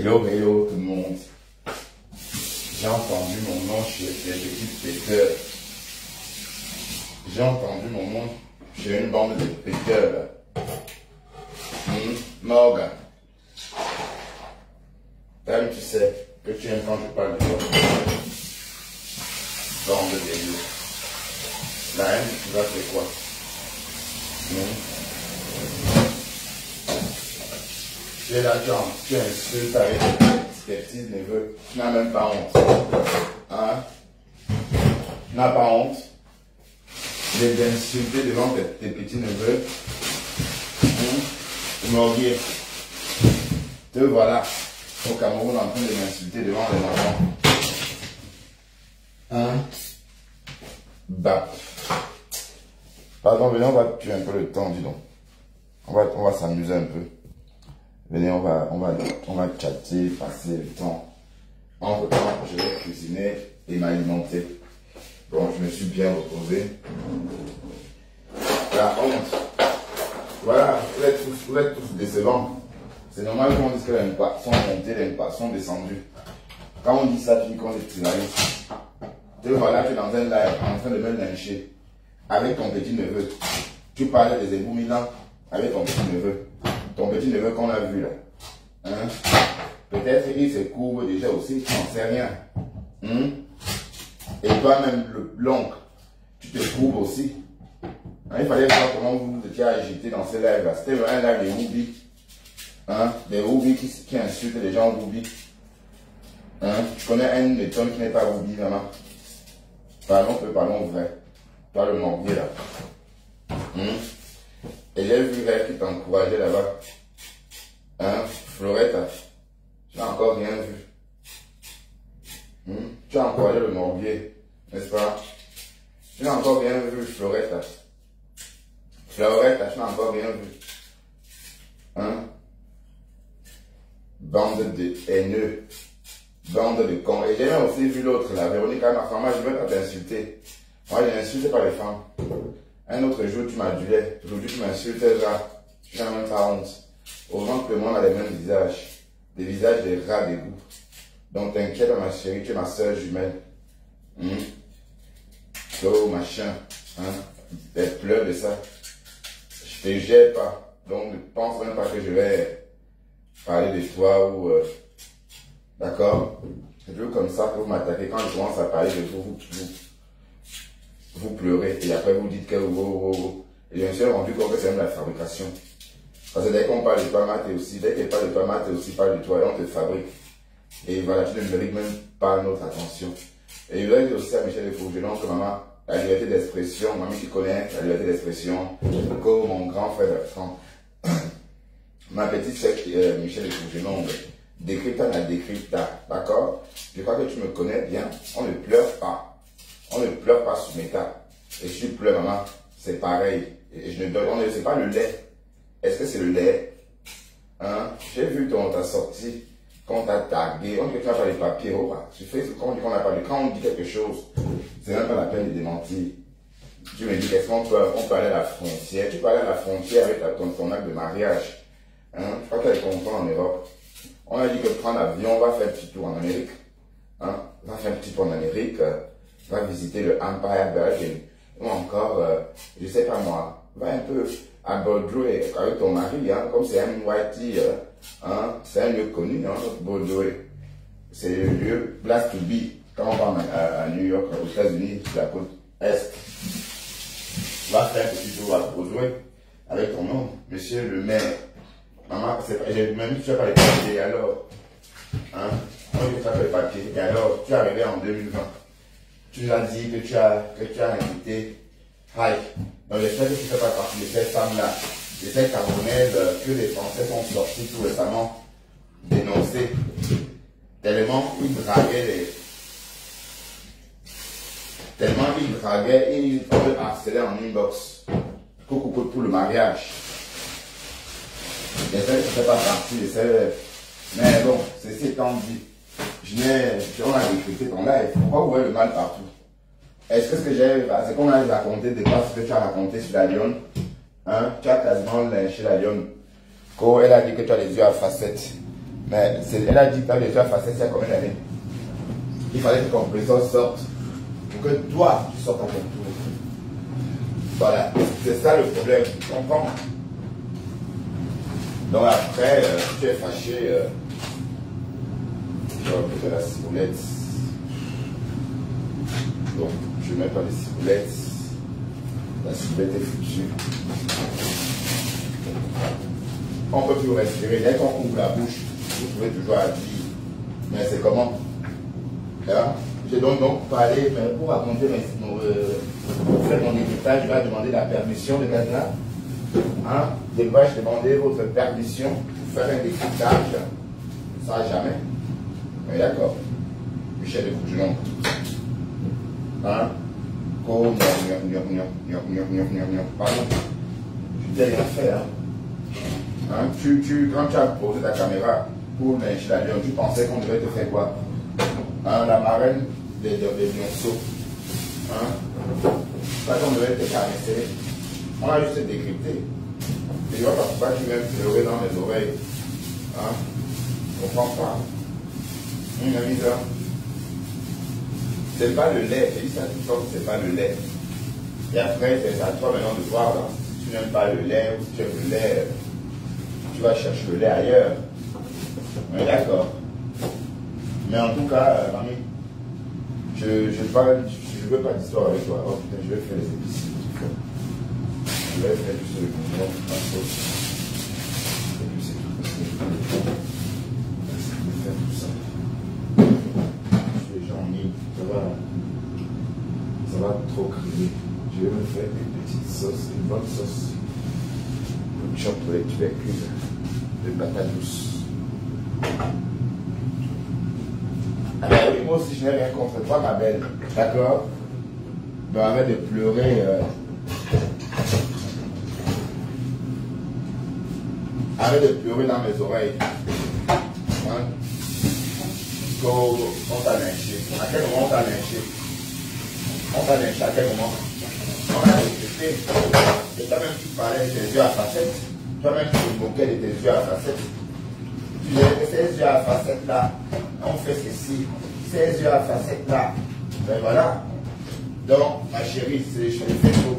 Hello, hello tout le monde. J'ai entendu mon nom chez les petits péteurs. J'ai entendu mon nom chez une bande de péteurs. Morgan. Même tu sais que tu aimes quand je parle de toi. Bande de délire. La haine, tu vas faire quoi? Tu es là, tu insultes avec tes petits neveux. Tu n'as même pas honte. Hein? Tu n'as pas honte d'insulter devant tes petits neveux. Morguier. Te voilà au Cameroun en train de m'insulter devant les enfants. Hein? Bah. Pardon, venez, on va tuer un peu le temps, dis donc. On va s'amuser un peu. Venez, on va chatter, passer le temps. Entre temps, je vais cuisiner et m'alimenter. Bon, je me suis bien reposé. La honte. Voilà, vous êtes tous décevants. C'est normal qu'on dise que les pas sont montés, les pas sont descendus. Quand on dit ça, tu dis qu'on est tribaliste. Te voilà, tu es dans un live en train de me lyncher avec ton petit neveu. Tu parlais des éboues Milan avec ton petit neveu. Ton petit neveu qu'on a vu là. Hein? Peut-être qu'il se couvre déjà aussi, tu n'en sais rien. Et toi-même, l'oncle, tu te couvres aussi. Hein? Il fallait voir comment vous étiez agité dans ces lives là. C'était un live des Woubi. Hein? Des Woubi qui insultent les gens Woubi. Hein? Tu connais un méthode qui n'est pas Woubi, maman. Parlons vrai. Toi le morbier là. Et j'ai vu elle qui t'encourageait là-bas. Hein, Florette, tu n'as encore rien vu. Tu as encouragé le morbier, n'est-ce pas? Tu n'as encore rien vu, Florette. Florette, tu n'as encore rien vu. Hein? Bande de haineux. Bande de cons. Et j'ai même aussi vu l'autre là, Véronique, ma femme, moi je vais pas t'insulter. Moi je n'insulte pas les femmes. Un autre jour tu m'adulais, aujourd'hui tu m'insultes là, tu n'as même pas honte. Au moins que le monde a les mêmes visages, des visages des rats d'égout. Donc t'inquiète ma chérie, tu es ma soeur jumelle. Oh machin, elle pleure de ça. Je te jette pas, donc ne pense même pas que je vais parler de toi ou... D'accord? C'est toujours comme ça que vous m'attaquez. Quand je commence à parler de vous pleurez et après vous dites que et je me suis rendu compte que c'est même la fabrication. Parce que dès qu'on parle de toi, Matt aussi, dès qu'il parle de toi, Matt aussi parle de toi et on te fabrique. Et voilà, tu ne mérites même pas notre attention. Et je voudrais dire aussi à Michel Fourgelon que maman, la liberté d'expression, maman qui connaît la liberté d'expression, comme mon grand frère Bertrand. Ma petite sœur Michel Fourgelon, décrypta la décrypta, d'accord? Je crois que tu me connais bien, on ne pleure pas. On ne pleure pas sous mes tables. Et si tu pleures, maman, c'est pareil. Et je ne donne, c'est pas le lait. Est-ce que c'est le lait? Hein? J'ai vu ta sortie, quand on t'a tagué, on dit que tu n'as pas les papiers. Tu fais ce qu'on dit qu'on n'a pas lu. Quand on dit quelque chose, c'est même pas la peine de démentir. Tu me dis qu'est-ce qu'on peut aller à la frontière. Tu peux aller à la frontière avec ton acte de mariage. Hein? Je crois qu'elle est contente en Europe. On a dit que prendre l'avion, on va faire un petit tour en Amérique. Hein? On va faire un petit tour en Amérique. Va visiter le Empire Belgium. Ou encore, je sais pas moi, va un peu à Bordeaux avec ton mari, hein, comme c'est un whitey, c'est un lieu connu, hein, Bordeaux. C'est le lieu place to be quand on va à New York, aux États-Unis, sur la côte Est. Va faire un petit tour à Bordeaux avec ton nom, monsieur le maire. Maman, j'ai même dit que tu n'as pas les papiers, alors, hein, on dit que tu n'as pas les papiers, et alors, tu es arrivé en 2020. Tu nous as dit que tu as invité Haïk. Donc j'espère que tu ne fais pas partie de ces femmes-là, de ces Camerounaises que les Français sont sortis tout récemment dénoncer. Tellement ils draguaient et ils harcelaient en inbox pour le mariage. J'espère que tu ne fais pas partie de ces... Mais bon, ceci étant dit, on a décrypté ton live. Pourquoi vous voyez le mal partout? Est-ce que c'est qu'on a raconté de quoi ce que tu as raconté sur la lionne? Hein? Tu as quasiment lynché la lionne. Quand elle a dit que tu as les yeux à facettes. Mais elle a dit que les gens faisaient ça combien d'années? Il fallait que ton compresseur sorte pour que toi, tu sortes à ton tour. Voilà, c'est ça le problème, tu comprends? Donc après, tu es fâché, je vais peut-être la ciboulette. Donc, je ne mets pas les ciboulettes. La ciboulette est foutue. On ne peut plus respirer. Dès qu'on ouvre la bouche, vous pouvez toujours dire. Mais c'est comment? Hein? Je dois donc parler, mais pour raconter pour faire mon évitage, je vais demander la permission de quelqu'un. Hein? Je demander votre permission pour faire un décryptage. Ça, jamais. Mais d'accord. Michel de Fougelon. Hein? Pardon. Je t'ai rien fait. Hein? Hein? Quand tu as posé ta caméra pour l'installation, tu pensais qu'on devait te faire quoi? Hein? La marraine des lionceaux. Hein? Pas qu'on devait te caresser. On a juste décrypté. Et je vois pourquoi tu viens pleurer dans mes oreilles. Hein? Je ne comprends pas. Une amie là. C'est pas le lait. J'ai dit ça tout le temps, c'est pas le lait. Et après, c'est à toi maintenant de voir là. Si tu n'aimes pas le lait ou si tu aimes le lait, tu vas chercher le lait ailleurs. On est d'accord. Mais en tout cas, mamie, je ne veux pas d'histoire avec toi. Oh putain, je vais faire les épices. Je vais faire juste le bouillon, la sauce. Et puis c'est tout. Parce que je vais faire tout ça. Les gens mis, ça va trop crier. Je vais me faire une petite sauce, une bonne sauce. Une chope pour les tubercules de patates douces. Alors oui, moi aussi je n'ai rien contre toi, ma belle. D'accord? Mais arrête de pleurer. Arrête de pleurer dans mes oreilles. Hein? On t'a lynché. À quel moment on t'a lynché? On t'a lynché à quel moment? On a respecté. Et toi-même tu parlais de tes yeux à facettes. Toi-même tu te moquais de tes yeux à facettes. Tu disais que ces yeux à facettes là, on fait ceci. Ces yeux à facettes là. Ben voilà. Donc, ma chérie, c'est je fais tout.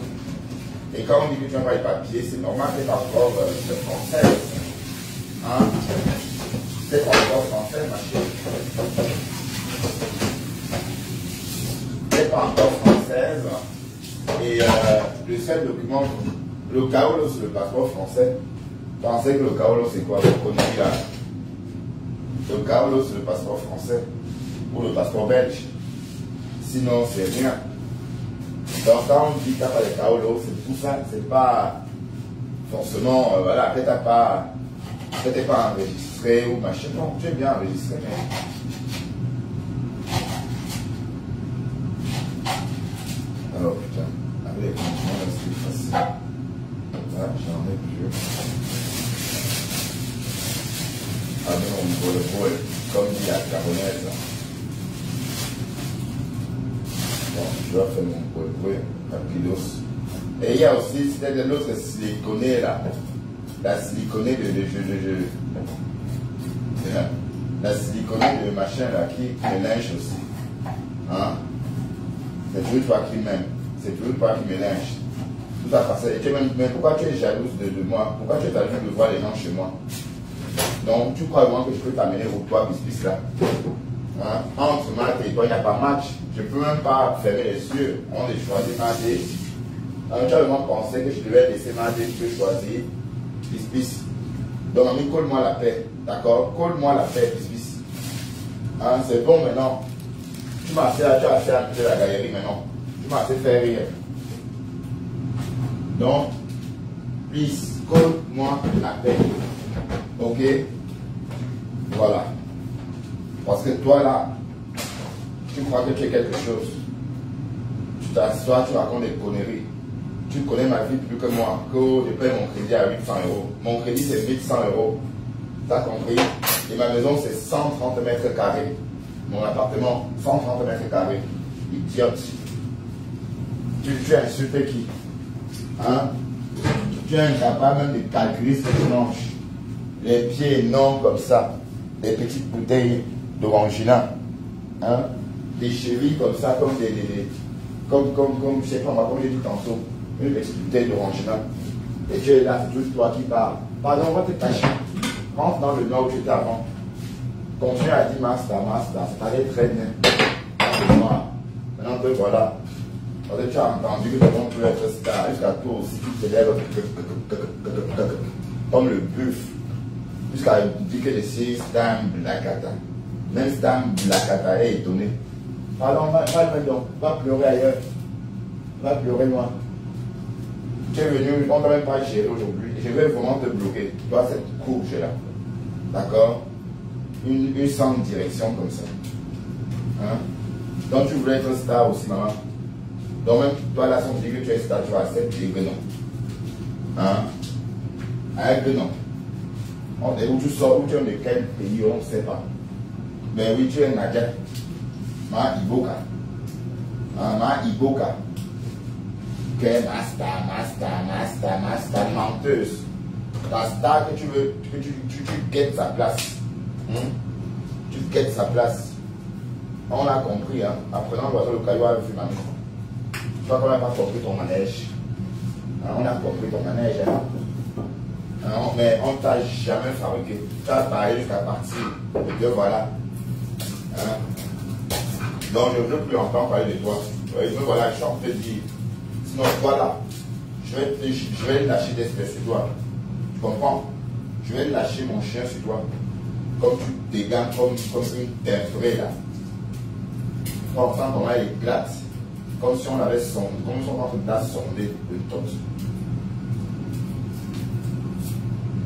Et quand on dit que tu n'as pas les papiers, c'est normal que tu es encore française. Hein? C'est encore français, ma chérie. C'est pas encore française. Et le seul document, le CAOLO, c'est le passeport français. Pensez que le CAOLO, c'est quoi? Vous connaissez là? Le CAOLO, c'est le passeport français. Ou le passeport belge. Sinon, c'est rien. Donc, quand on dit que tu n'as pas de CAOLO, c'est tout ça. C'est pas forcément, voilà, peut-être tu n'es pas enregistré ou machin. Non, tu es bien enregistré. Alors, putain, avec les conditions, c'est facile. Voilà, j'en ai plus. Ah non, pour le bol, comme dit la caronaise. Bon, je vais faire mon bol, rapidos. Et il y a aussi, c'était de l'autre siliconé là. La siliconée de la siliconée de machin là qui mélange aussi. Hein? C'est toujours toi qui m'aimes. C'est toujours toi qui mélange. Tout à fait. Mais pourquoi tu es jalouse de moi? Pourquoi tu es jalouse de voir les gens chez moi? Donc tu crois vraiment que je peux t'amener au toit bis là? Hein? Entre Matt et toi, il n'y a pas match. Je ne peux même pas fermer les yeux. On a choisi Matt. Tu as vraiment pensé que je devais laisser Matt et tu peux choisir bis. Donc, ami, colle-moi la paix. D'accord? Colle-moi la paix, bis. Hein? C'est bon maintenant. Tu m'as fait un peu de la galerie maintenant. Tu m'as fait faire rire. Donc, please, colle-moi la paix. Ok? Voilà. Parce que toi là, tu crois que tu es quelque chose. Tu t'assois, tu racontes des conneries. Tu connais ma vie plus que moi. Que je paye mon crédit à 800 euros. Mon crédit c'est 1100 euros. T'as compris? Et ma maison c'est 130 mètres carrés. Mon appartement, 130 mètres carrés. Idiote. Tu as insulté qui? Hein? Tu es incapable même de calculer ce que tu manges. Les pieds énormes comme ça. des petites bouteilles d'orangina, hein, des chevilles comme ça, comme comme je sais pas moi, comme j'ai dit tantôt, une petite bouteille d'orangina. Et tu es là, c'est toujours toi qui parles. Pardon, on va te cacher. Rentre dans le nord où tu étais avant. Continue à dire master, ça t'allait très bien. Maintenant que voilà, parce que tu as entendu que ton peut être star, jusqu'à toi aussi tu te lèves comme le buff. Jusqu'à dire que je suis Stan Blakata. Même Stan Blakata est étonné. Pardon, va pleurer ailleurs. Va pleurer moi. Tu es venu, on ne t'a même pas gérer aujourd'hui. Je vais vraiment te bloquer. Toi, cette courge là. D'accord? Une sans direction comme ça. Hein? Donc tu voulais être star aussi, maman. Donc même toi là, si on te dit que tu es star, tu vas accepter que non. Hein? Avec que non. Où tu sors, où tu es de quel pays, on ne sait pas. Mais oui, tu es Nadia. Ma Iboka. Ma Iboka. Que master, menteuse. La star que tu veux, que tu guettes sa place. Tu guettes sa place. On a compris, hein. Apprenant l'oiseau, le caillou a vu ma maison. Tu vois qu'on n'a pas compris ton manège. Hein, on a compris ton manège, hein. Hein, mais on ne t'a jamais fabriqué. Tu as parlé jusqu'à partir. Et que voilà. Hein. Donc je ne veux plus encore parler de toi. Et donc voilà, je suis en train de dire. Sinon, voilà. Je vais lâcher des espèces sur toi. Tu comprends? Je vais lâcher mon chien sur toi. Comme tu dégages comme une timbrée là. On sent comment elle éclate. Comme si on avait sondé, comme si on avait sondé une tote.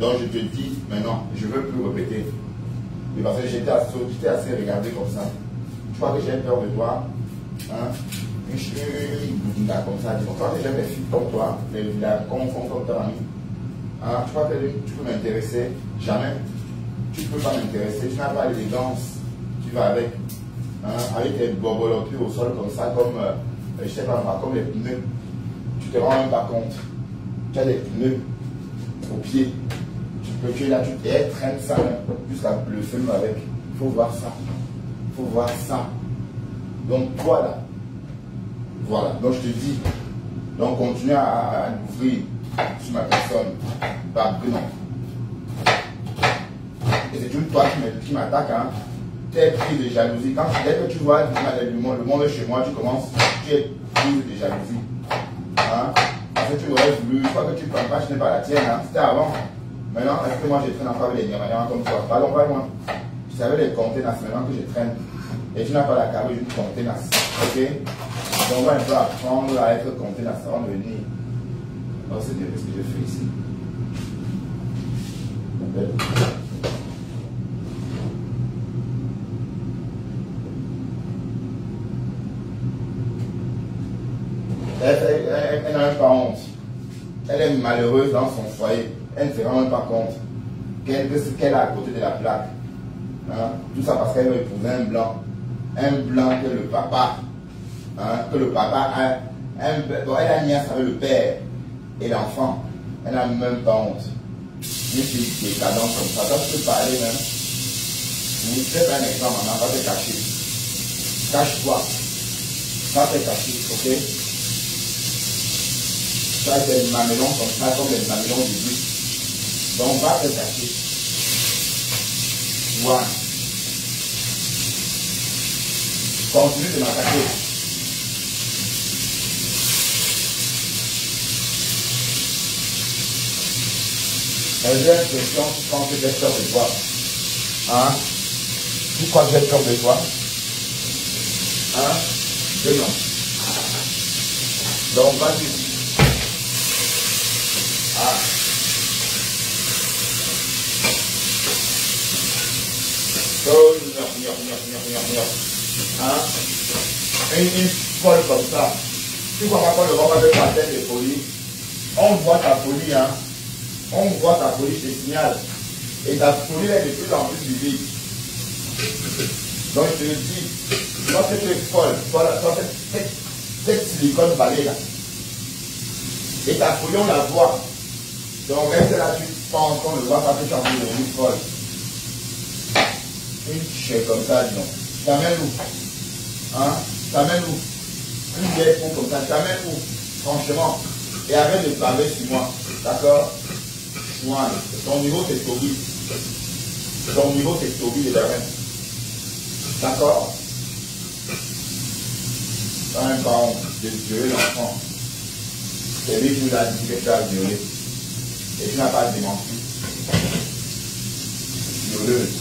Donc je te dis maintenant, je ne veux plus répéter. Mais parce que j'étais assez regardé comme ça. Tu crois que j'ai peur de toi? Hein? Une boudinga comme ça. Tu crois que j'ai mes filles comme toi? La confond comme ta amie? Hein? Tu crois que tu peux m'intéresser? Jamais. Tu ne peux pas m'intéresser. Tu n'as pas l'élégance. Tu vas avec. Hein? Avec tes bobolopus au sol comme ça, comme, je sais pas, comme les pneus. Tu te rends même pas compte. Tu as des pneus aux pieds. Tu es là, tu traînes ça jusqu'à le film avec. Il faut voir ça. Il faut voir ça. Donc voilà. Voilà. Donc je te dis. Donc continue à l'ouvrir sur ma personne. Pas que non. Et c'est toujours toi qui m'attaque. Hein. Tu es pris de jalousie. Dès que tu vois le monde chez moi, tu commences. Tu es pris de jalousie. Hein. Parce que tu aurais voulu. Je crois que tu ne prends pas, je n'ai pas la tienne. Hein. C'était avant. Maintenant, est-ce que moi je traîne encore avec les Niamanians comme toi? Pardon, pas loin. Je savais les contenants maintenant que je traîne. Et tu n'as pas la carrure d'une contenant. Ok? Donc on va un peu apprendre à être contenant avant de venir. Donc c'est bien ce que je fais ici. Elle n'a même pas honte. Elle est malheureuse dans son foyer. Elle ne se rend même pas compte qu'elle a à côté de la plaque. Hein? Tout ça parce qu'elle veut épouser un blanc. Un blanc que le papa. Hein? Que le papa a. Bon, elle a une nièce avec le père et l'enfant. Elle n'a même pas honte. Mais c'est décadent comme ça. Donc tu peux parler même. Vous faites un exemple, maman, va te cacher. Cache-toi. Va te cacher, ok? Ça, c'est des mamelons comme ça, comme les mamelons du but. Donc, va te cacher. Voilà. Continue de m'attaquer. J'ai l'impression que tu penses que j'ai peur de toi. Hein? Tu crois que j'ai peur de toi? Hein? Que non. Donc, vas-y. Ah. Oh, hein? Une folle comme ça. Tu vois pas le moment avec ta tête de folie. On voit ta folie, hein? On voit ta folie, je te signale. Et ta folie est de plus en plus vive. Donc je te le dis, lorsque tu es folle, toi cette silicone balai là. Et ta folie, on la voit. Donc reste là, tu penses qu'on ne voit pas que tu es en train de devenir folle. une t-shirt comme ça, disons. T'amènes où? Hein? T'amènes où? Une vieille peau comme ça, t'amènes où? Franchement. Et arrête de parler sur moi. D'accord? Moi, ton niveau c'est Toby. Ton niveau c'est Toby de terrain. D'accord? Quand même pas honte de violer l'enfant. C'est lui qui nous a dit que tu as violé. Et tu n'as pas démenti. Violeuse.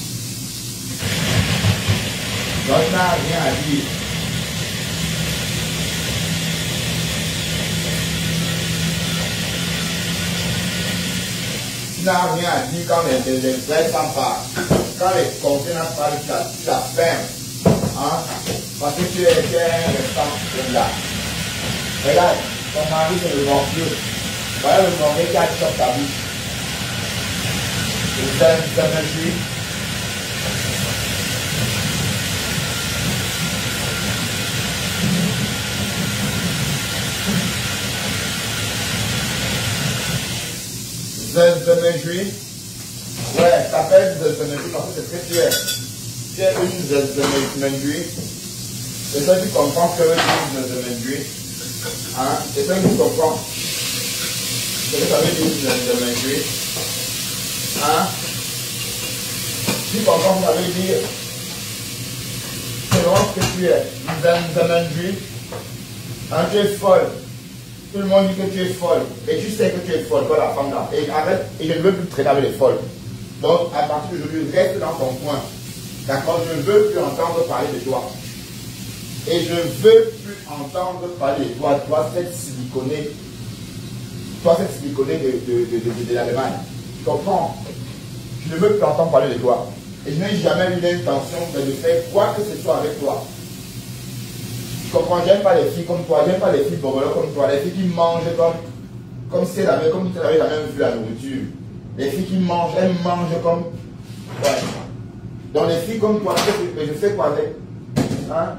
Donc tu n'as rien à dire. Tu n'as rien à dire quand les frères s'en parlent. Quand les contenants parlent, tu la fermes. Hein? Parce que tu es un restant là. Regarde, ton mari c'est le morpieux. Voilà le morpieux qui a choqué ta bouche. C'est un juif. Zelzemejuif. Ouais, je t'appelle Zelzemejuif parce que c'est ce que tu es. Tu es une Zelzemejuif. Et ça, tu comprends que une Zelzemejuif. Hein? Et ça, tu comprends. Ce que ça veut dire une Zelzemejuif. Hein? Tu comprends que ça veut dire. C'est vraiment ce que tu es. Une Zelzemejuif. Hein, tu es folle. Tout le monde dit que tu es folle. Et tu sais que tu es folle, toi la femme là. Et arrête, et je ne veux plus te traiter avec les folles. Donc, à partir d'aujourd'hui, reste dans ton coin. D'accord? Je ne veux plus entendre parler de toi. Et je ne veux plus entendre parler de toi. Toi, cette siliconée. Toi, cette siliconée de l'Allemagne. Tu comprends? Je ne veux plus entendre parler de toi. Et je n'ai jamais eu l'intention de faire quoi que ce soit avec toi. Je comprends, j'aime pas les filles comme toi, j'aime pas les filles bobolos comme toi, les filles qui mangent comme si elles avaient jamais vu la nourriture. Les filles qui mangent, elles mangent comme. Ouais. Donc les filles comme toi, je fais quoi avec? Hein?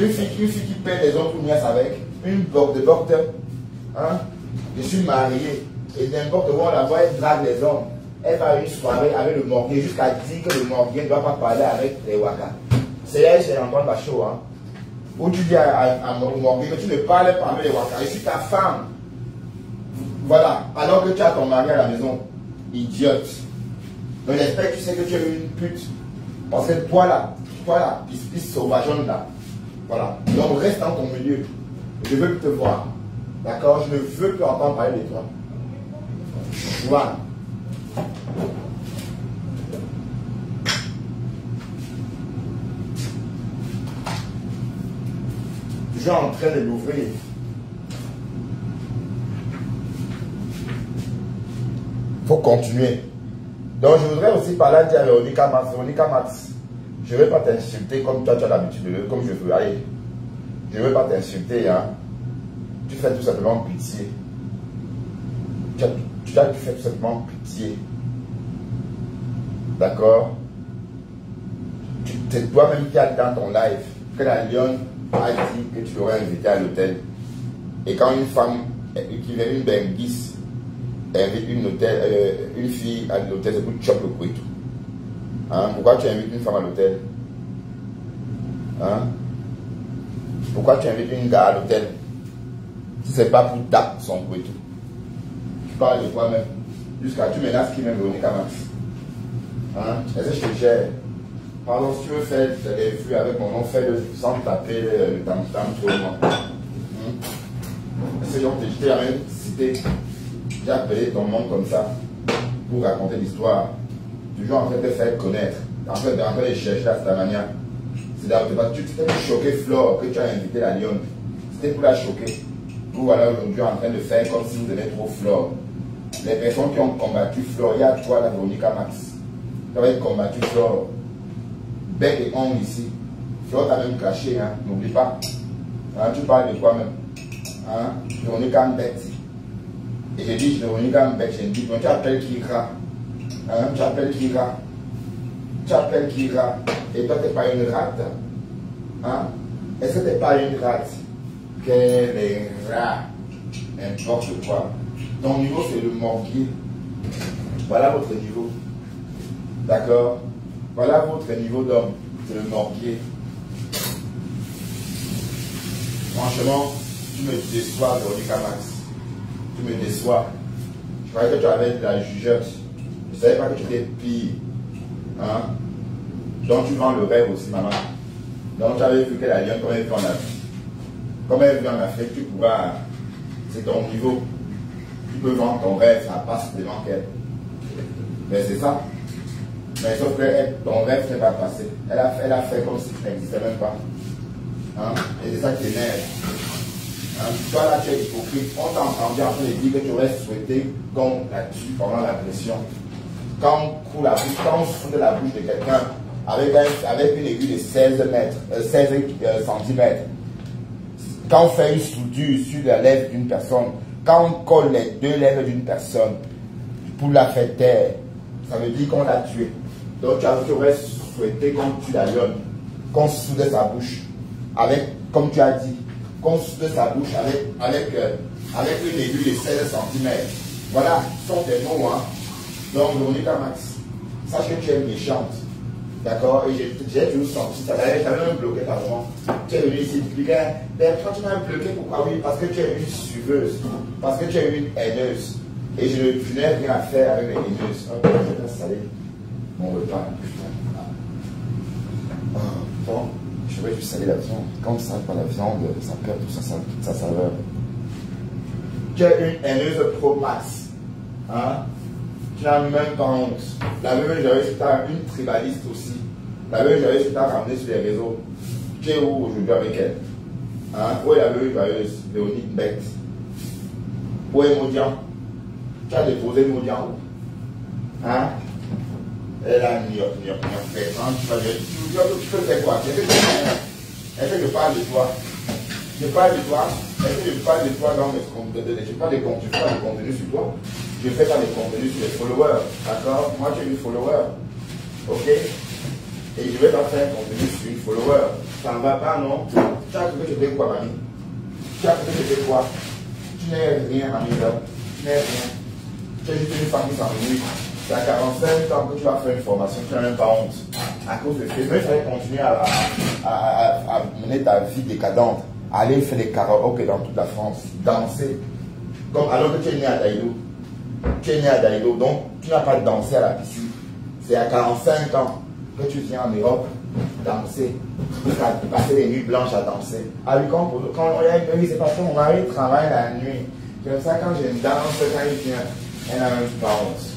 Une fille qui perd les autres nièces avec, une bloc de docteur. Hein? Je suis marié. Et n'importe où on la voit, elle drague les hommes. Elle va à une soirée avec le morguet jusqu'à dire que le morguet ne doit pas parler avec les wakas. C'est elle, c'est Antoine Bachot. Hein? Où tu dis à mon morguet que tu ne parles pas avec les wakas. Je suis ta femme. Voilà. Alors que tu as ton mari à la maison. Idiote. Donc j'espère que tu sais que tu es une pute. Parce que toi là, pisse sauvageonne là. Voilà. Donc reste dans ton milieu. Je veux plus te voir. D'accord? Je ne veux plus entendre parler de toi. Voilà. Je suis en train de l'ouvrir. Il faut continuer. Donc je voudrais aussi parler à Véronica Max. Véronica Max, je ne vais pas t'insulter comme toi tu as l'habitude de comme je veux. Allez, je ne vais pas t'insulter. Hein. Tu fais tout simplement pitié. Tu fais tout simplement pitié. D'accord? C'est toi-même qui as dit dans ton live que la lionne a dit que tu l'aurais invité à l'hôtel. Et quand une femme qui vient une benguisse invite une fille à l'hôtel, c'est pour choper le couteau. Hein? Pourquoi tu invites une femme à l'hôtel? Hein? Pourquoi tu invites une gars à l'hôtel? Si ce n'est pas pour taper son couteau. Tu parles de toi-même. Jusqu'à tu menaces qui même Véronica Max. Hein? Est-ce que je te gère? Pardon, si tu veux faire des vues avec mon nom, fais-le sans taper le tam-tam sur moi. Est-ce que je t'ai rien cité? J'ai appelé ton nom comme ça pour raconter l'histoire. Toujours en train de te faire connaître. En train de chercher à cette manière. C'est d'abord, tu t'es choqué Flore que tu as invité la lionne. C'était pour la choquer. Vous voilà aujourd'hui en train de faire comme si vous aimez trop Flore. Les personnes qui ont combattu Flore, il y a toi, la Véronica Max. Tu avais combattu Flore. Bec et ongle ici. Flore t'a même caché, hein. N'oublie pas. Hein, tu parles de toi-même. Hein? Véronica Mbette. Et je dis Véronica Mbette, je dis, tu appelles Kira. Hein? Tu appelles Kira. Tu appelles Kira. Et toi, tu n'es pas une rate. Hein? Est-ce que tu n'es pas une rate? Quel est rat? N'importe quoi. Ton niveau, c'est le morguier. Voilà votre niveau. D'accord? Voilà votre niveau d'homme. C'est le mortier. Franchement, tu me déçois, Véronica Max. Tu me déçois. Je croyais que tu avais de la jugeote. Je ne savais pas que tu étais pire. Hein? Donc tu vends le rêve aussi, maman. Donc tu avais vu qu'elle a lien, comme elle vit en Afrique. Comme elle vit en Afrique, tu pourras. C'est ton niveau. Tu peux vendre ton rêve, ça passe devant qu'elle. Mais c'est ça. Mais sauf que ton rêve n'est pas passé. Elle a fait comme si tu n'existais même pas. Hein? Et c'est ça qui t'énerve. Hein? Toi là, tu es hypocrite. On t'a entendu en train de dire que tu aurais souhaité qu'on la tue pendant l'agression. Quand on coule la bouche, quand on fout la bouche de quelqu'un avec une aiguille de 16 cm, quand on fait une soudure sur la lèvre d'une personne, quand on colle les deux lèvres d'une personne pour la faire taire, ça veut dire qu'on l'a tué. Donc tu aurais souhaité qu'on tue la lionne, qu'on soude sa bouche, avec, comme tu as dit, qu'on soude sa bouche avec une aiguille de 16 cm. Voilà, ce sont des mots, hein. Donc, Véronica Max, sache que tu es méchante. D'accord? Et j'ai toujours senti ça. J'avais même bloqué ta maman. Tu es venue ici, tu dis, quand tu m'as bloqué, pourquoi? Oui, parce que tu es une suiveuse. Parce que tu es une haineuse. Et je n'ai rien à faire avec les haineuses. Ok, je vais installer mon repas. Bon, je vais juste saler la viande. Quand on sale pas la viande, ça perd tout sa saveur. Tu es une haineuse pro max. Hein? Tu n'as même pas honte. La même j'avais tu as une tribaliste aussi. La même j'avais tu t'as ramené sur les réseaux. Tu es où aujourd'hui avec elle? Hein? Où est la même joyeuse? Léonie Bête. Où est Maudian? Tu as déposé Maudian où? Hein? Elle a tu peux faire quoi? Elle fait que je parle de toi. Je parle de toi. Elle fait que je parle de toi dans mes contenus. Je parle de contenu sur toi. Je fais pas des contenus sur les followers, d'accord? Moi, j'ai une follower, ok? Et je vais pas faire un contenu sur une follower. Ça ne va pas, non? Tu as cru que je fais quoi, mamie? Tu as cru que je fais quoi? Tu n'es rien, mamie, là. Tu n'es rien. Tu es juste une femme qui s'ennuie. C'est à 45 ans que tu vas faire une formation, tu n'as même pas honte. À cause de Facebook, il fallait continuer à mener ta vie décadente, aller faire des karaokés dans toute la France, danser. Comme alors que tu es né à Daïdo. Tu es né à Daïdo, donc tu n'as pas dansé à la piscine. C'est à 45 ans que tu viens en Europe danser. Tu as passé des nuits blanches à danser. Ah oui, quand on y a une nuit, c'est parce que mon mari travaille la nuit. Comme ça, quand je danse, quand il vient, elle n'a même pas honte.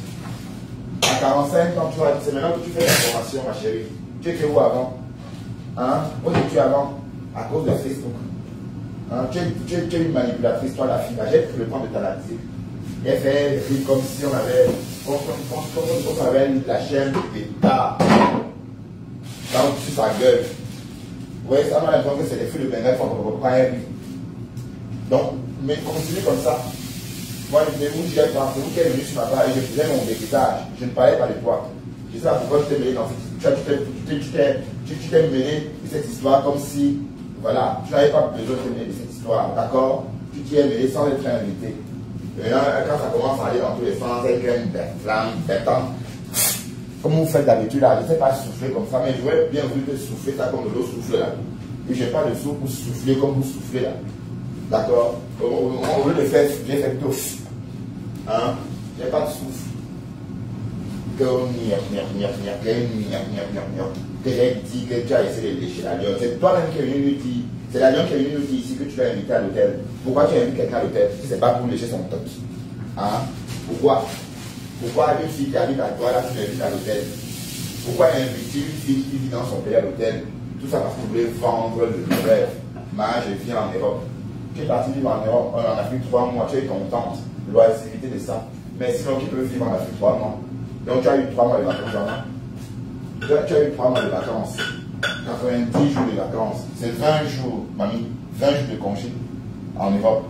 À 45 ans, c'est maintenant que tu fais la formation, ma chérie. Tu étais où avant? Hein? Où étais-tu avant? À cause de Facebook. Hein? Tu es une manipulatrice, toi la fille. J'ai pris le temps de t'analyser. Elle fait comme si on avait la chaîne d'État sur sa gueule. Vous voyez, ça m'a l'impression que c'est les feux de Bengale qu'on ne pas rien. Donc, mais continue comme ça. Moi, je vous dis, c'est vous qui êtes venu sur ma page et je faisais mon décryptage. Je ne parlais pas de toi. Je sais pas pourquoi je t'ai mêlé dans cette histoire. Tu t'es mêlé de cette histoire comme si, voilà, tu n'avais pas besoin de te mêler de cette histoire. D'accord? Tu t'y es mêlé sans être invité. Maintenant, quand ça commence à aller dans tous les sens, avec une flamme, des temps, comme vous faites d'habitude là, je ne sais pas souffler comme ça, mais je vais bien voulu te souffler ça comme de l'eau souffle là. Et je n'ai pas de sou pour souffler comme vous soufflez là. D'accord? Au lieu de faire, j'ai fait touf. Hein? Je n'ai pas de souffle. Que j'ai dit que tu as essayé de lécher la lionne. C'est toi-même qui est venu lui dire. C'est la lionne qui est venue nous dire ici que tu l'as invité à l'hôtel. Pourquoi tu as invité quelqu'un à l'hôtel si ce n'est pas pour lécher son tot? Hein? Pourquoi? Pourquoi une fille qui habite à toi là, tu l'invites à l'hôtel? Pourquoi inviter une fille qui vit dans son pays à l'hôtel? Tout ça parce que vous voulez vendre le rêve. Moi, je viens en Europe. Tu es parti vivre en Europe, en Afrique 3 mois, tu es contente. L'oisiveté de ça. Mais sinon, qui peut vivre en Afrique 3 mois? Donc tu as eu 3 mois de vacances avant. Tu as eu 3 mois de vacances. 90 jours de vacances. C'est 20 jours, mamie. 20 jours de congé en Europe.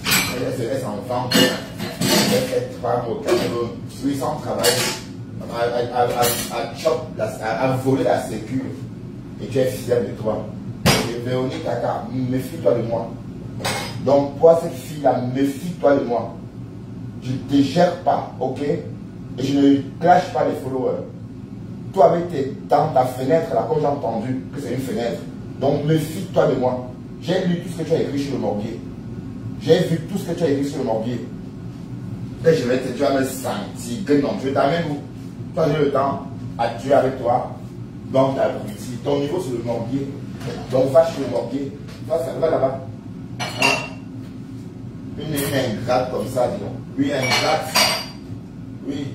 Elle se laisse en vente. Elle fait 3 mois au Cameroun. Oui, sans travail. À voler la sécurité. Et tu es fier de toi. Et Véronique Kaka, méfie-toi de moi. Donc, toi, cette fille-là, méfie-toi de moi. Je ne te gère pas, ok? Et je ne clash pas les followers. toi avec dans ta fenêtre, là, comme j'ai entendu que c'est une fenêtre. Donc, méfie-toi de moi. J'ai lu tout ce que tu as écrit sur le morbier. J'ai vu tout ce que tu as écrit sur le morbier. Et tu vas me sentir que non, je t'amène où? Toi, j'ai le temps à tuer avec toi. Donc, t'abrutis. Ton niveau, c'est le morbier. Donc, va chez le morbier. Va là-bas. Hein? Une ingrate comme ça, dis donc. Oui, ingrate. Oui.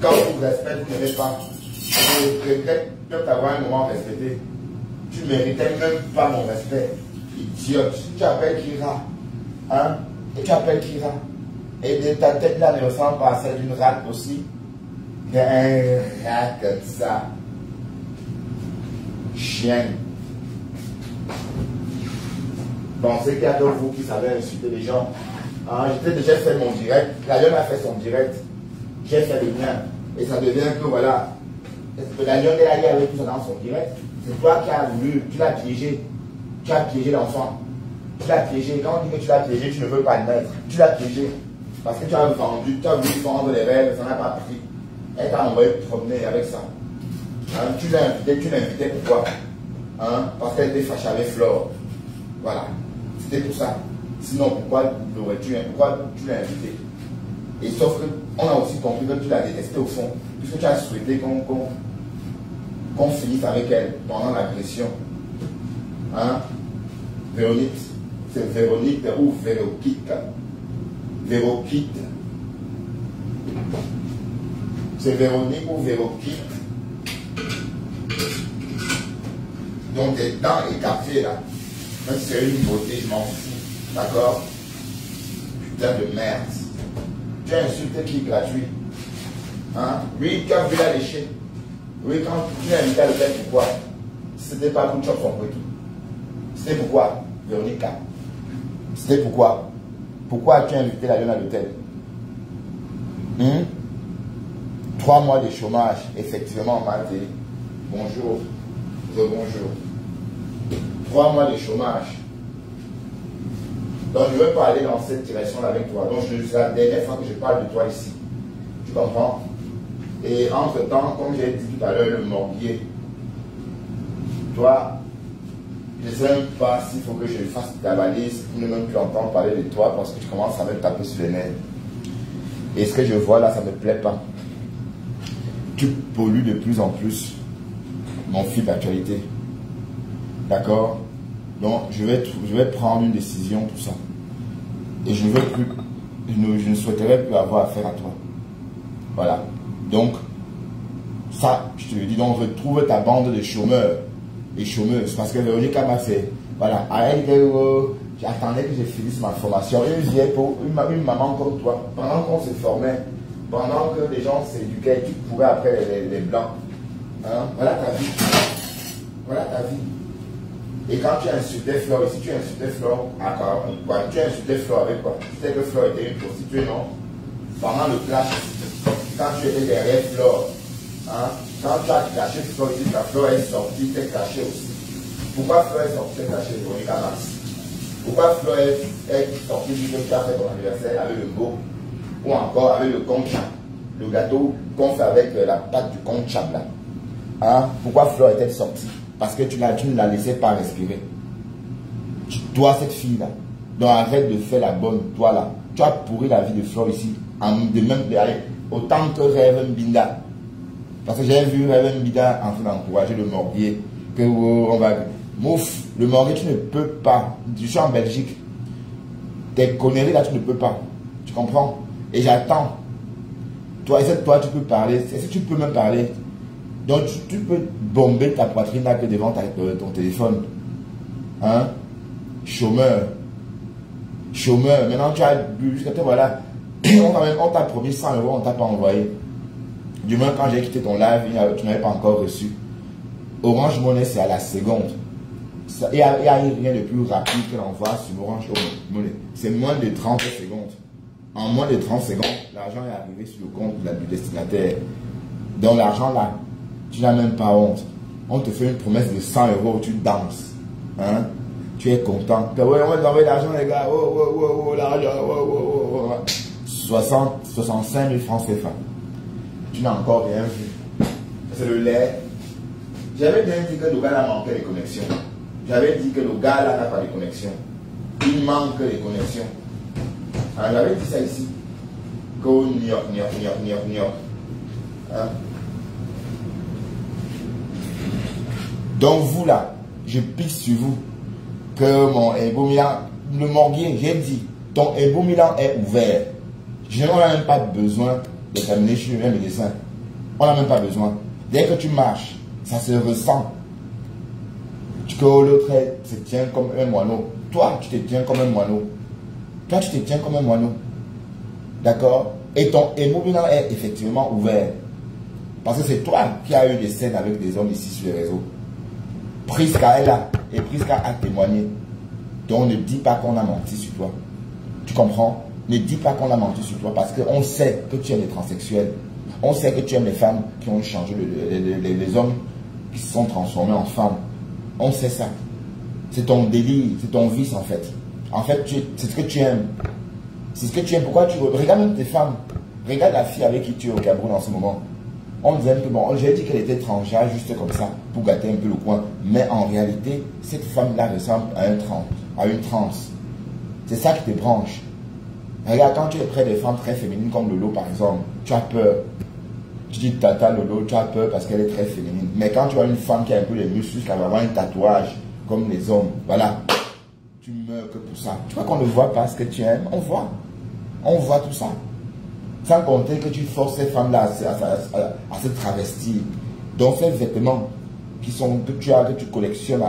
Quand on vous respecte, vous n'aimez pas. Je regrette de t'avoir un moment respecté. Tu ne méritais même pas mon respect. Idiote. Tu appelles Kira. Hein? Et tu appelles Kira. Et de ta tête là ne ressemble pas à celle d'une rate aussi. Il y a un rat comme ça. Chien. Pensez qu'il y a de vous qui savez insulter les gens. Hein? J'ai déjà fait mon direct. La Lyon a fait son direct. J'ai fait le mien. Et ça devient que voilà. La Lyon est allée avec tout ça dans son direct. C'est toi qui as voulu. Tu l'as piégé. Tu as piégé l'enfant. Tu l'as piégé. Quand on dit que tu l'as piégé, tu ne veux pas le mettre. Tu l'as piégé. Parce que tu as vendu, tu as voulu vendre les rêves, ça n'a pas pris. Elle t'a envoyé promener avec ça. Hein? Tu l'as invité pourquoi? Hein? Parce qu'elle était fâchée avec Flore. Voilà. C'était pour ça. Sinon, pourquoi l'aurais-tu l'as invité? Et sauf qu'on a aussi compris que tu l'as détesté au fond. Puisque tu as souhaité qu'on finisse avec elle pendant l'agression. Hein? Véronique. C'est Véronique ou Vérokite. Vérokite. C'est Véronique ou Vérokite. Donc tes dents écartées là. Même si c'est une beauté, je m'en fous. D'accord? Putain de merde. Tu as insulté qui gratuit? Hein? Oui, tu as vu la lécher. Oui, quand tu as invité à le faire, pourquoi? C'était pas pour chop son tout. C'était pourquoi? Véronica. C'était pourquoi? Pourquoi as-tu invité la Lyon à l'hôtel? 3 mois de chômage, effectivement, Maté. Bonjour. Bonjour. 3 mois de chômage. Donc, je ne veux pas aller dans cette direction-là avec toi. Donc, c'est la dernière fois que je parle de toi ici. Tu comprends? Et entre-temps, comme j'ai dit tout à l'heure, le morbier. Toi, je ne sais même pas s'il faut que je fasse ta valise pour ne même plus entendre parler de toi parce que tu commences à me taper sur les nerfs. Et ce que je vois là, ça ne me plaît pas. Tu pollues de plus en plus mon fil d'actualité. D'accord? Donc, je vais prendre une décision, tout ça. Et je ne souhaiterais plus avoir affaire à toi. Voilà. Donc, ça, je te le dis, donc retrouve ta bande de chômeurs et chômeuses. Parce que Véronique m'a fait, voilà, j'attendais que je finisse ma formation. Une vieille pour une maman comme toi, pendant qu'on se formait, pendant que les gens s'éduquaient, tu courais après les blancs. Hein? Voilà ta vie. Voilà ta vie. Et quand tu insultais Flore, ici tu insultais Flore, tu insultais Flore avec quoi? Tu sais que Flore était une prostituée, non? Pendant le clash, quand tu étais derrière Flore, hein? Quand tu as caché Flore ici, ta Flore est sortie, t'es caché aussi. Pourquoi Flore est sortie, t'es caché, Véronique Max? Pourquoi Flore est sortie du que tu as fait ton anniversaire avec le mot? Ou encore avec le concha, le gâteau qu'on fait avec la pâte du concha là? Hein? Pourquoi Flore est-elle sortie? Parce que tu ne la laissais pas respirer. Toi, cette fille-là, donc arrête de faire la bonne, toi là. Tu as pourri la vie de Flore ici, autant que Rêve Mbinda. Parce que j'ai vu Rêve Mbinda en train d'encourager le morbier, que on va... Mouf, le morbier, tu ne peux pas. Je suis en Belgique. Tes conneries là, tu ne peux pas. Tu comprends? Et j'attends. Toi, tu peux parler. Est-ce que tu peux même parler? Donc, tu peux bomber ta poitrine là que devant ton téléphone. Hein? Chômeur. Chômeur. Maintenant, tu as bu. Voilà. On t'a promis 100 €, on ne t'a pas envoyé. Du moins, quand j'ai quitté ton live, tu n'avais pas encore reçu. Orange Money, c'est à la seconde. Il n'y a rien de plus rapide que l'envoi sur Orange Money. C'est moins de 30 secondes. En moins de 30 secondes, l'argent est arrivé sur le compte du destinataire. Donc, l'argent là, tu n'as même pas honte. On te fait une promesse de 100 €, tu danses. Hein? Tu es content. Ouais, on va t'envoyer l'argent, les gars. L'argent. 65 000 francs CFA. Tu n'as encore rien vu. c'est le lait. J'avais bien dit que le gars là manquait les connexions. J'avais dit que le gars là n'a pas de connexion. Il manque les connexions. Alors j'avais dit ça ici. Go New York. Hein? Donc vous là, je pique sur vous que mon Ebo Milan, le morguier, j'ai dit, ton Ebo Milan est ouvert. On n'a même pas besoin de t'amener chez un médecin. On n'a même pas besoin. Dès que tu marches, ça se ressent. Que l'autre se tient comme un moineau. Toi, tu te tiens comme un moineau. Toi, tu te tiens comme un moineau. D'accord? Et ton émotion est effectivement ouvert. Parce que c'est toi qui as eu des scènes avec des hommes ici sur les réseaux. Prisca est là. Et Prisca a témoigné. Donc ne dis pas qu'on a menti sur toi. Tu comprends? Ne dis pas qu'on a menti sur toi parce qu'on sait que tu aimes les transsexuels. On sait que tu aimes les femmes qui ont changé, les hommes qui se sont transformés en femmes. On sait ça. C'est ton délire, c'est ton vice en fait. En fait, c'est ce que tu aimes. C'est ce que tu aimes. Pourquoi tu regardes même tes femmes? Regarde la fille avec qui tu es au Cameroun en ce moment. On disait que bon, j'ai dit qu'elle était étrangère juste comme ça, pour gâter un peu le coin. Mais en réalité, cette femme-là ressemble à une transe. C'est ça qui te branche. Regarde, quand tu es près des femmes très féminines comme Lolo par exemple, tu as peur. Tu dis Tata Lolo, tu as peur parce qu'elle est très féminine. Mais quand tu as une femme qui a un peu les muscles, qui va avoir un tatouage comme les hommes, voilà, tu meurs que pour ça. Tu vois qu'on ne voit pas ce que tu aimes, on voit. On voit tout ça. Sans compter que tu forces ces femmes-là à se travestir. Donc ces vêtements que tu collectionnes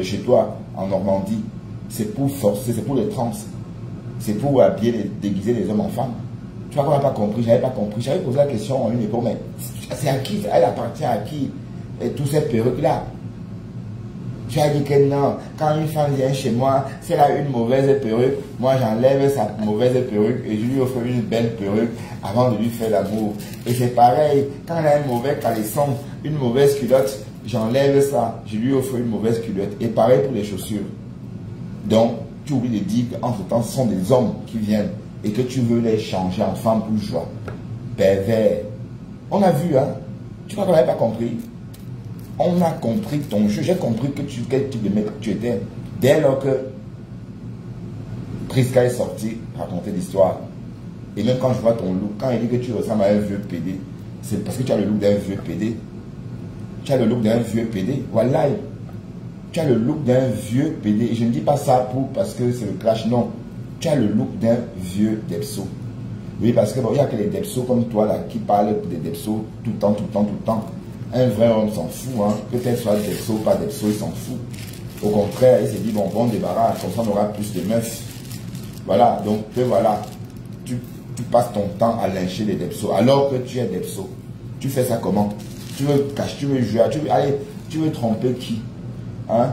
chez toi en Normandie, c'est pour forcer, c'est pour les trans. C'est pour habiller, déguiser les hommes en femmes. Tu vois qu'on n'a pas compris, j'avais pas compris. J'avais posé la question à une époque, mais c'est à qui? Elle appartient à qui? Et tous ces perruques-là. Tu as dit que non, quand une femme vient chez moi, si elle a une mauvaise perruque, moi j'enlève sa mauvaise perruque et je lui offre une belle perruque avant de lui faire l'amour. Et c'est pareil, quand elle a un mauvais caleçon, une mauvaise culotte, j'enlève ça, je lui offre une mauvaise culotte. Et pareil pour les chaussures. Donc, tu oublies de dire qu'entre temps, ce sont des hommes qui viennent et que tu veux les changer en femmes pour joie. Pervers. On a vu, hein? Tu crois qu'on n'avait pas compris? On a compris ton jeu. J'ai compris quel type de mec tu étais. Dès lors que Prisca est sorti raconter l'histoire, et même quand je vois ton look, quand il dit que tu ressembles à un vieux PD, c'est parce que tu as le look d'un vieux PD. Tu as le look d'un vieux PD. Voilà. Tu as le look d'un vieux PD. Et je ne dis pas ça parce que c'est le clash, non. Tu as le look d'un vieux Depso. Oui, parce que bon, il n'y a que les Depso comme toi là qui parlent des Depso tout le temps. Un vrai homme s'en fout, hein. Peut-être soit Depso, pas Depso, il s'en fout. Au contraire, il s'est dit, bon débarras, comme ça on aura plus de meufs. Voilà, donc voilà. Tu passes ton temps à lyncher les Depso. Alors que tu es Depso, tu fais ça comment? Tu veux cacher, tu veux jouer, tu veux tromper qui? Hein?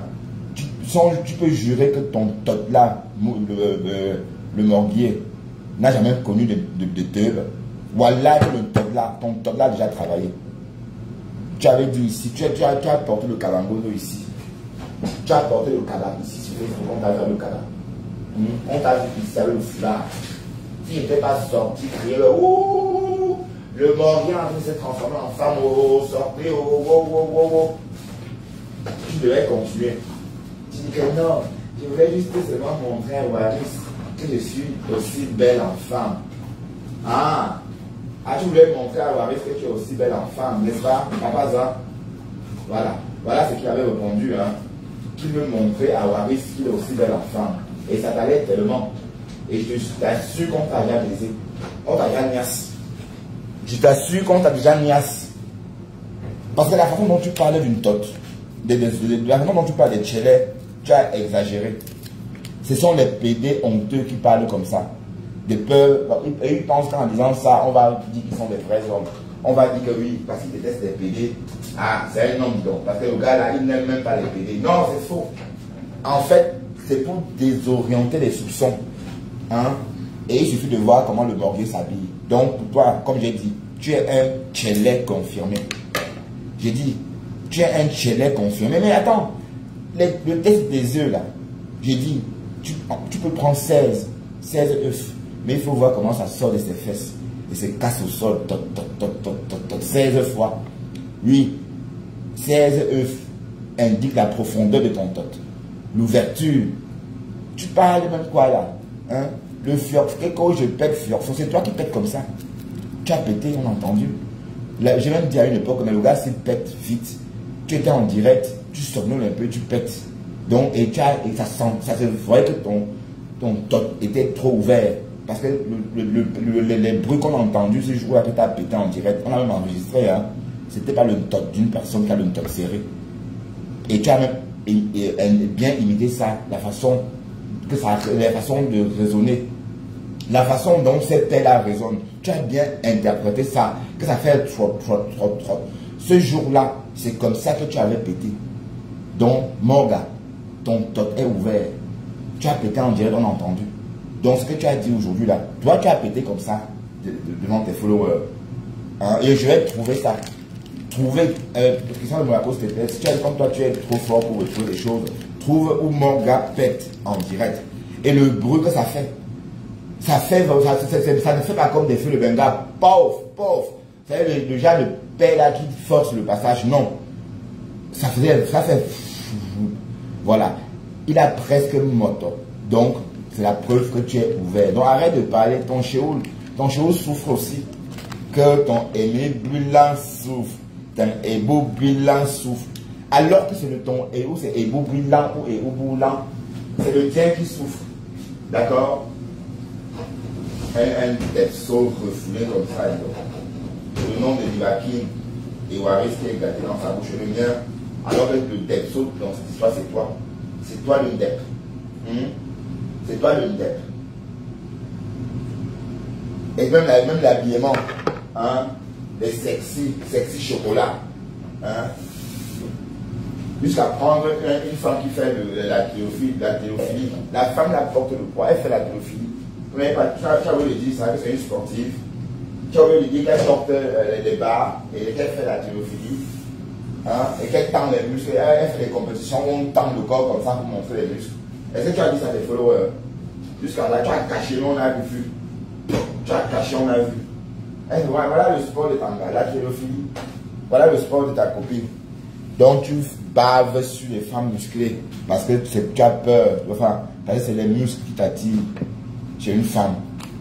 Tu peux jurer que ton tot là, le morguier, n'a jamais connu de teub. Voilà que ton tot là a déjà travaillé. Tu avais dit ici, tu as porté le calangozo ici. Tu as porté le cadavre ici, sur Facebook, on t'a vu le cadavre. On t'a vu ici avec le foulard. Tu n'étais pas sorti, crier ouh, le morguier en train de se transformer en femme, oh, sortez, oh. Tu devais continuer. Tu dis que non, je voulais juste seulement montrer à Waris que je suis aussi belle en femme. Tu voulais montrer à Waris que tu es aussi belle en femme, n'est-ce pas, Papa Zan? Voilà ce qu'il avait répondu, hein. Qu'il veut montrer à Waris qu'il est aussi belle en femme. Et ça t'allait tellement. Et je t'assure qu'on t'a déjà baisé. On t'a déjà niasse. Je t'assure qu'on t'a déjà niasse. Parce que la façon dont tu parlais d'une tote, la façon dont tu parles des tchélés, tu as exagéré. Ce sont les PD honteux qui parlent comme ça. Des peurs. Et ils pensent qu'en disant ça, on va dire qu'ils sont des vrais hommes. On va dire que oui, parce qu'ils détestent les PD. C'est un homme donc. Parce que le gars là, il n'aime même pas les PD. Non, c'est faux. En fait, c'est pour désorienter les soupçons. Hein? Et il suffit de voir comment le morguier s'habille. Donc, pour toi, comme j'ai dit, tu es un tchélé confirmé. J'ai dit, tu es un tchélé confirmé. Mais attends, le test des œufs là, j'ai dit, tu peux prendre 16 œufs. Mais il faut voir comment ça sort de ses fesses. Et se casse au sol, 16 fois. Oui, 16 œufs indiquent la profondeur de ton tot. L'ouverture. Tu parles même quoi là, hein? Le fior, quand je pète fior, c'est toi qui pètes comme ça. Tu as pété, on a entendu. J'ai même dit à une époque, mais le gars s'il pète vite. Tu étais en direct, tu somnoles un peu, tu pètes. Donc, et ça se voyait que ton tot était trop ouvert. Parce que les bruits qu'on a entendus ce jour-là que tu as pété en direct, on a même enregistré, hein. C'était pas le tot d'une personne qui a le tot serré. Et tu as même bien imité ça, la façon de raisonner. La façon dont cette paix-là résonne. Tu as bien interprété ça, que ça fait trop. Ce jour-là, c'est comme ça que tu avais pété. Donc, Morga, ton tot est ouvert. Tu as pété en direct, on a entendu. Donc, ce que tu as dit aujourd'hui là, toi, tu as pété comme ça devant tes followers. Hein, et je vais trouver ça. Christian de Monaco, s'il te plaît, si tu as comme toi, tu es trop fort pour retrouver des choses, trouve où Morga pète en direct. Et le bruit que ça fait. Ça ne fait pas comme des feux de Bengale. Pauvre. C'est le genre de paix là qui force le passage. Non. Ça fait. Voilà. Il a presque moto. Donc, c'est la preuve que tu es ouvert. Donc, arrête de parler. Ton chéoul souffre aussi. Que ton aimé brûlant souffre. Ton ébo brûlant souffre. Alors que c'est ton ébo, c'est ébo brûlant ou ébo brûlant. C'est le tien qui souffre. D'accord? Un texto refoulé comme ça, le nom de Divakin et Waris qui est gâté dans sa bouche, le mien, alors que le texto dans cette histoire, c'est toi. C'est toi le ndep. C'est toi le ndep. Et même l'habillement, hein, les sexy chocolat, hein, jusqu'à prendre une femme qui fait la théophilie. La femme la porte le poids, elle fait la théophilie. Mais tu as voulu dire ça, que c'est une sportive. Tu as voulu dire qu'elle porte les barres et qu'elle fait la théophilie. Hein, et qu'elle tend les muscles. Elle fait des compétitions où on tend le corps comme ça pour montrer les muscles. Est-ce que tu as dit ça à tes followers? Jusqu'à là, tu as caché, mais on a vu. Tu as caché, on a vu. Et voilà le sport de Tanga, la théophilie. Voilà le sport de ta copine. Donc tu baves sur les femmes musclées parce que tu as peur. Enfin, parce que c'est les muscles qui t'attirent chez une femme.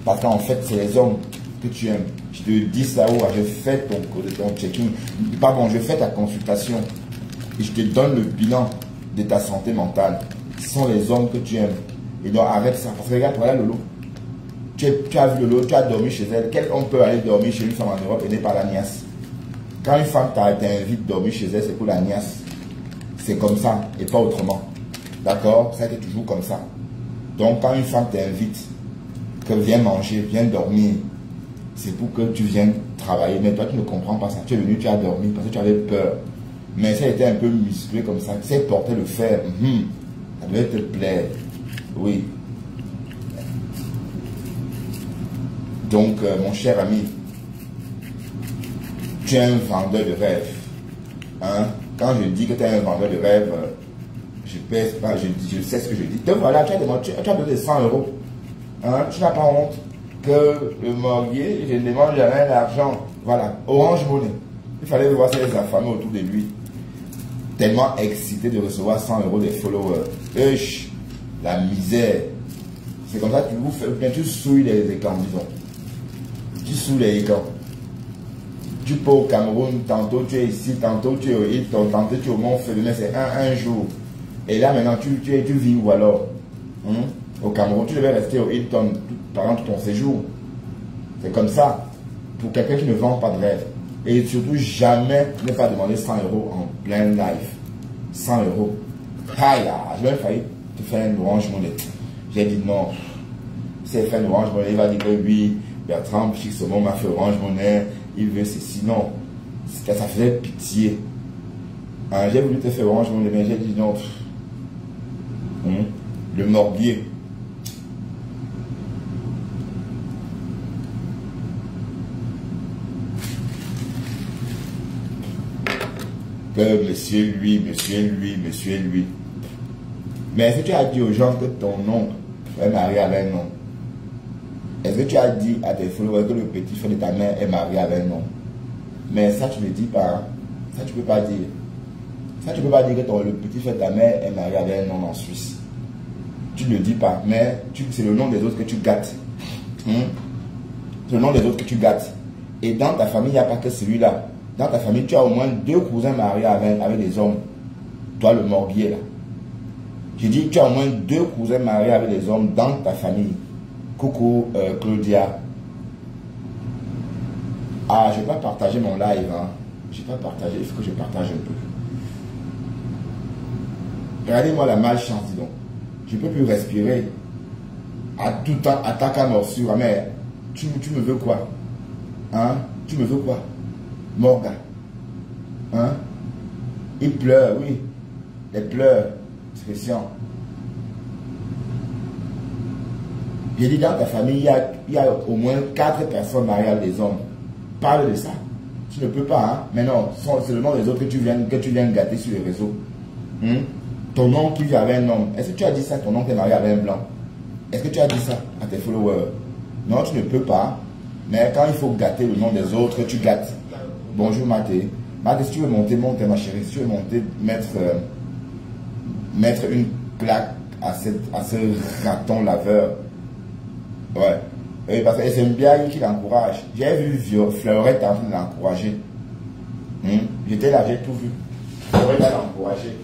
Parce qu'en fait, c'est les hommes que tu aimes. Je te dis ça, je fais ton checking. Pardon, je fais ta consultation. Et je te donne le bilan de ta santé mentale. Ce sont les hommes que tu aimes. Et donc arrête ça. Parce que regarde, voilà Lolo. Tu as vu Lolo, tu as dormi chez elle. Quel homme peut aller dormir chez une femme en Europe aidée par la niasse? Quand une femme t'invite à dormir chez elle, c'est pour la niasse. C'est comme ça et pas autrement. D'accord? Ça a été toujours comme ça. Donc quand une femme t'invite, que viens manger, viens dormir, c'est pour que tu viennes travailler. Mais toi, tu ne comprends pas ça. Tu es venu, tu as dormi parce que tu avais peur. Mais ça a été un peu musclé comme ça. Tu sais porter le fer. Ça devait te plaire. Oui. Donc, mon cher ami, tu es un vendeur de rêves. Hein? Quand je dis que tu es un vendeur de rêves, je pèse pas, je sais ce que je dis. Donc voilà, tu as donné 100 €. Hein? Tu n'as pas honte que le morguier, je ne demande jamais l'argent. Voilà, Orange Money. Il fallait voir ces affamés autour de lui. Tellement excité de recevoir 100 € des followers. La misère. C'est comme ça que tu vous fais, bien tu souilles les écrans, disons. Tu souilles les écrans. Tu peux au Cameroun, tantôt tu es ici, tantôt tu es au Hilton, tantôt tu es au Mont-Fédéné, c'est un jour. Et là maintenant, tu vis où alors? Au Cameroun, tu devais rester au Hilton pendant tout ton séjour. C'est comme ça. Pour quelqu'un qui ne vend pas de rêve. Et surtout, jamais ne pas demander 100 € en plein live. 100 €. Aïe, j'ai même failli te faire une Orange Money. J'ai dit non. Si elle fait une Orange Money, il va dire que oui, Bertrand Chixomon m'a fait Orange Money, il veut ceci. Non. Ça faisait pitié. J'ai voulu te faire Orange Money, mais j'ai dit non. Le morbier. Que monsieur lui. Mais est-ce que tu as dit aux gens que ton oncle est marié avec un homme? Est-ce que tu as dit à tes followers que le petit frère de ta mère est marié avec un homme? Mais ça, tu ne me dis pas. Ça, tu ne peux pas dire. Ça, tu ne peux pas dire que le petit frère de ta mère est marié avec un homme en Suisse. Tu ne le dis pas, mais c'est le nom des autres que tu gâtes. C'est le nom des autres que tu gâtes. Et dans ta famille, il n'y a pas que celui-là. Dans ta famille, tu as au moins 2 cousins mariés avec des hommes. Toi, le morbier, là. J'ai dit, tu as au moins 2 cousins mariés avec des hommes dans ta famille. Coucou, Claudia. Ah, je n'ai pas partagé mon live. Hein. Je n'ai pas partagé, il faut que je partage un peu. Regardez-moi la malchance, dis donc. Je ne peux plus respirer. À tout temps, attaque à morsure. Mais tu me veux quoi? Hein? Tu me veux quoi? Morgan. Hein? Il pleure, oui. Les pleurs. C'est chiant. J'ai dit, dans ta famille, il y a au moins 4 personnes mariées avec des hommes. Parle de ça. Tu ne peux pas, hein? Mais non, c'est le nom des autres que tu viens gâter sur les réseaux. Ton oncle qui vit avec un homme. Est-ce que tu as dit ça, ton oncle est marié avec un blanc? Est-ce que tu as dit ça à tes followers? Non, tu ne peux pas. Mais quand il faut gâter le nom des autres, tu gâtes. Bonjour Mathé. Mathé, si tu veux monter, monte ma chérie. Si tu veux monter, mettre une claque à ce raton laveur. Ouais. Et parce que c'est une blague qui l'encourage. J'ai vu Fleurette en train de l'encourager. J'étais là, j'ai tout vu. Fleurette a l'encouragé.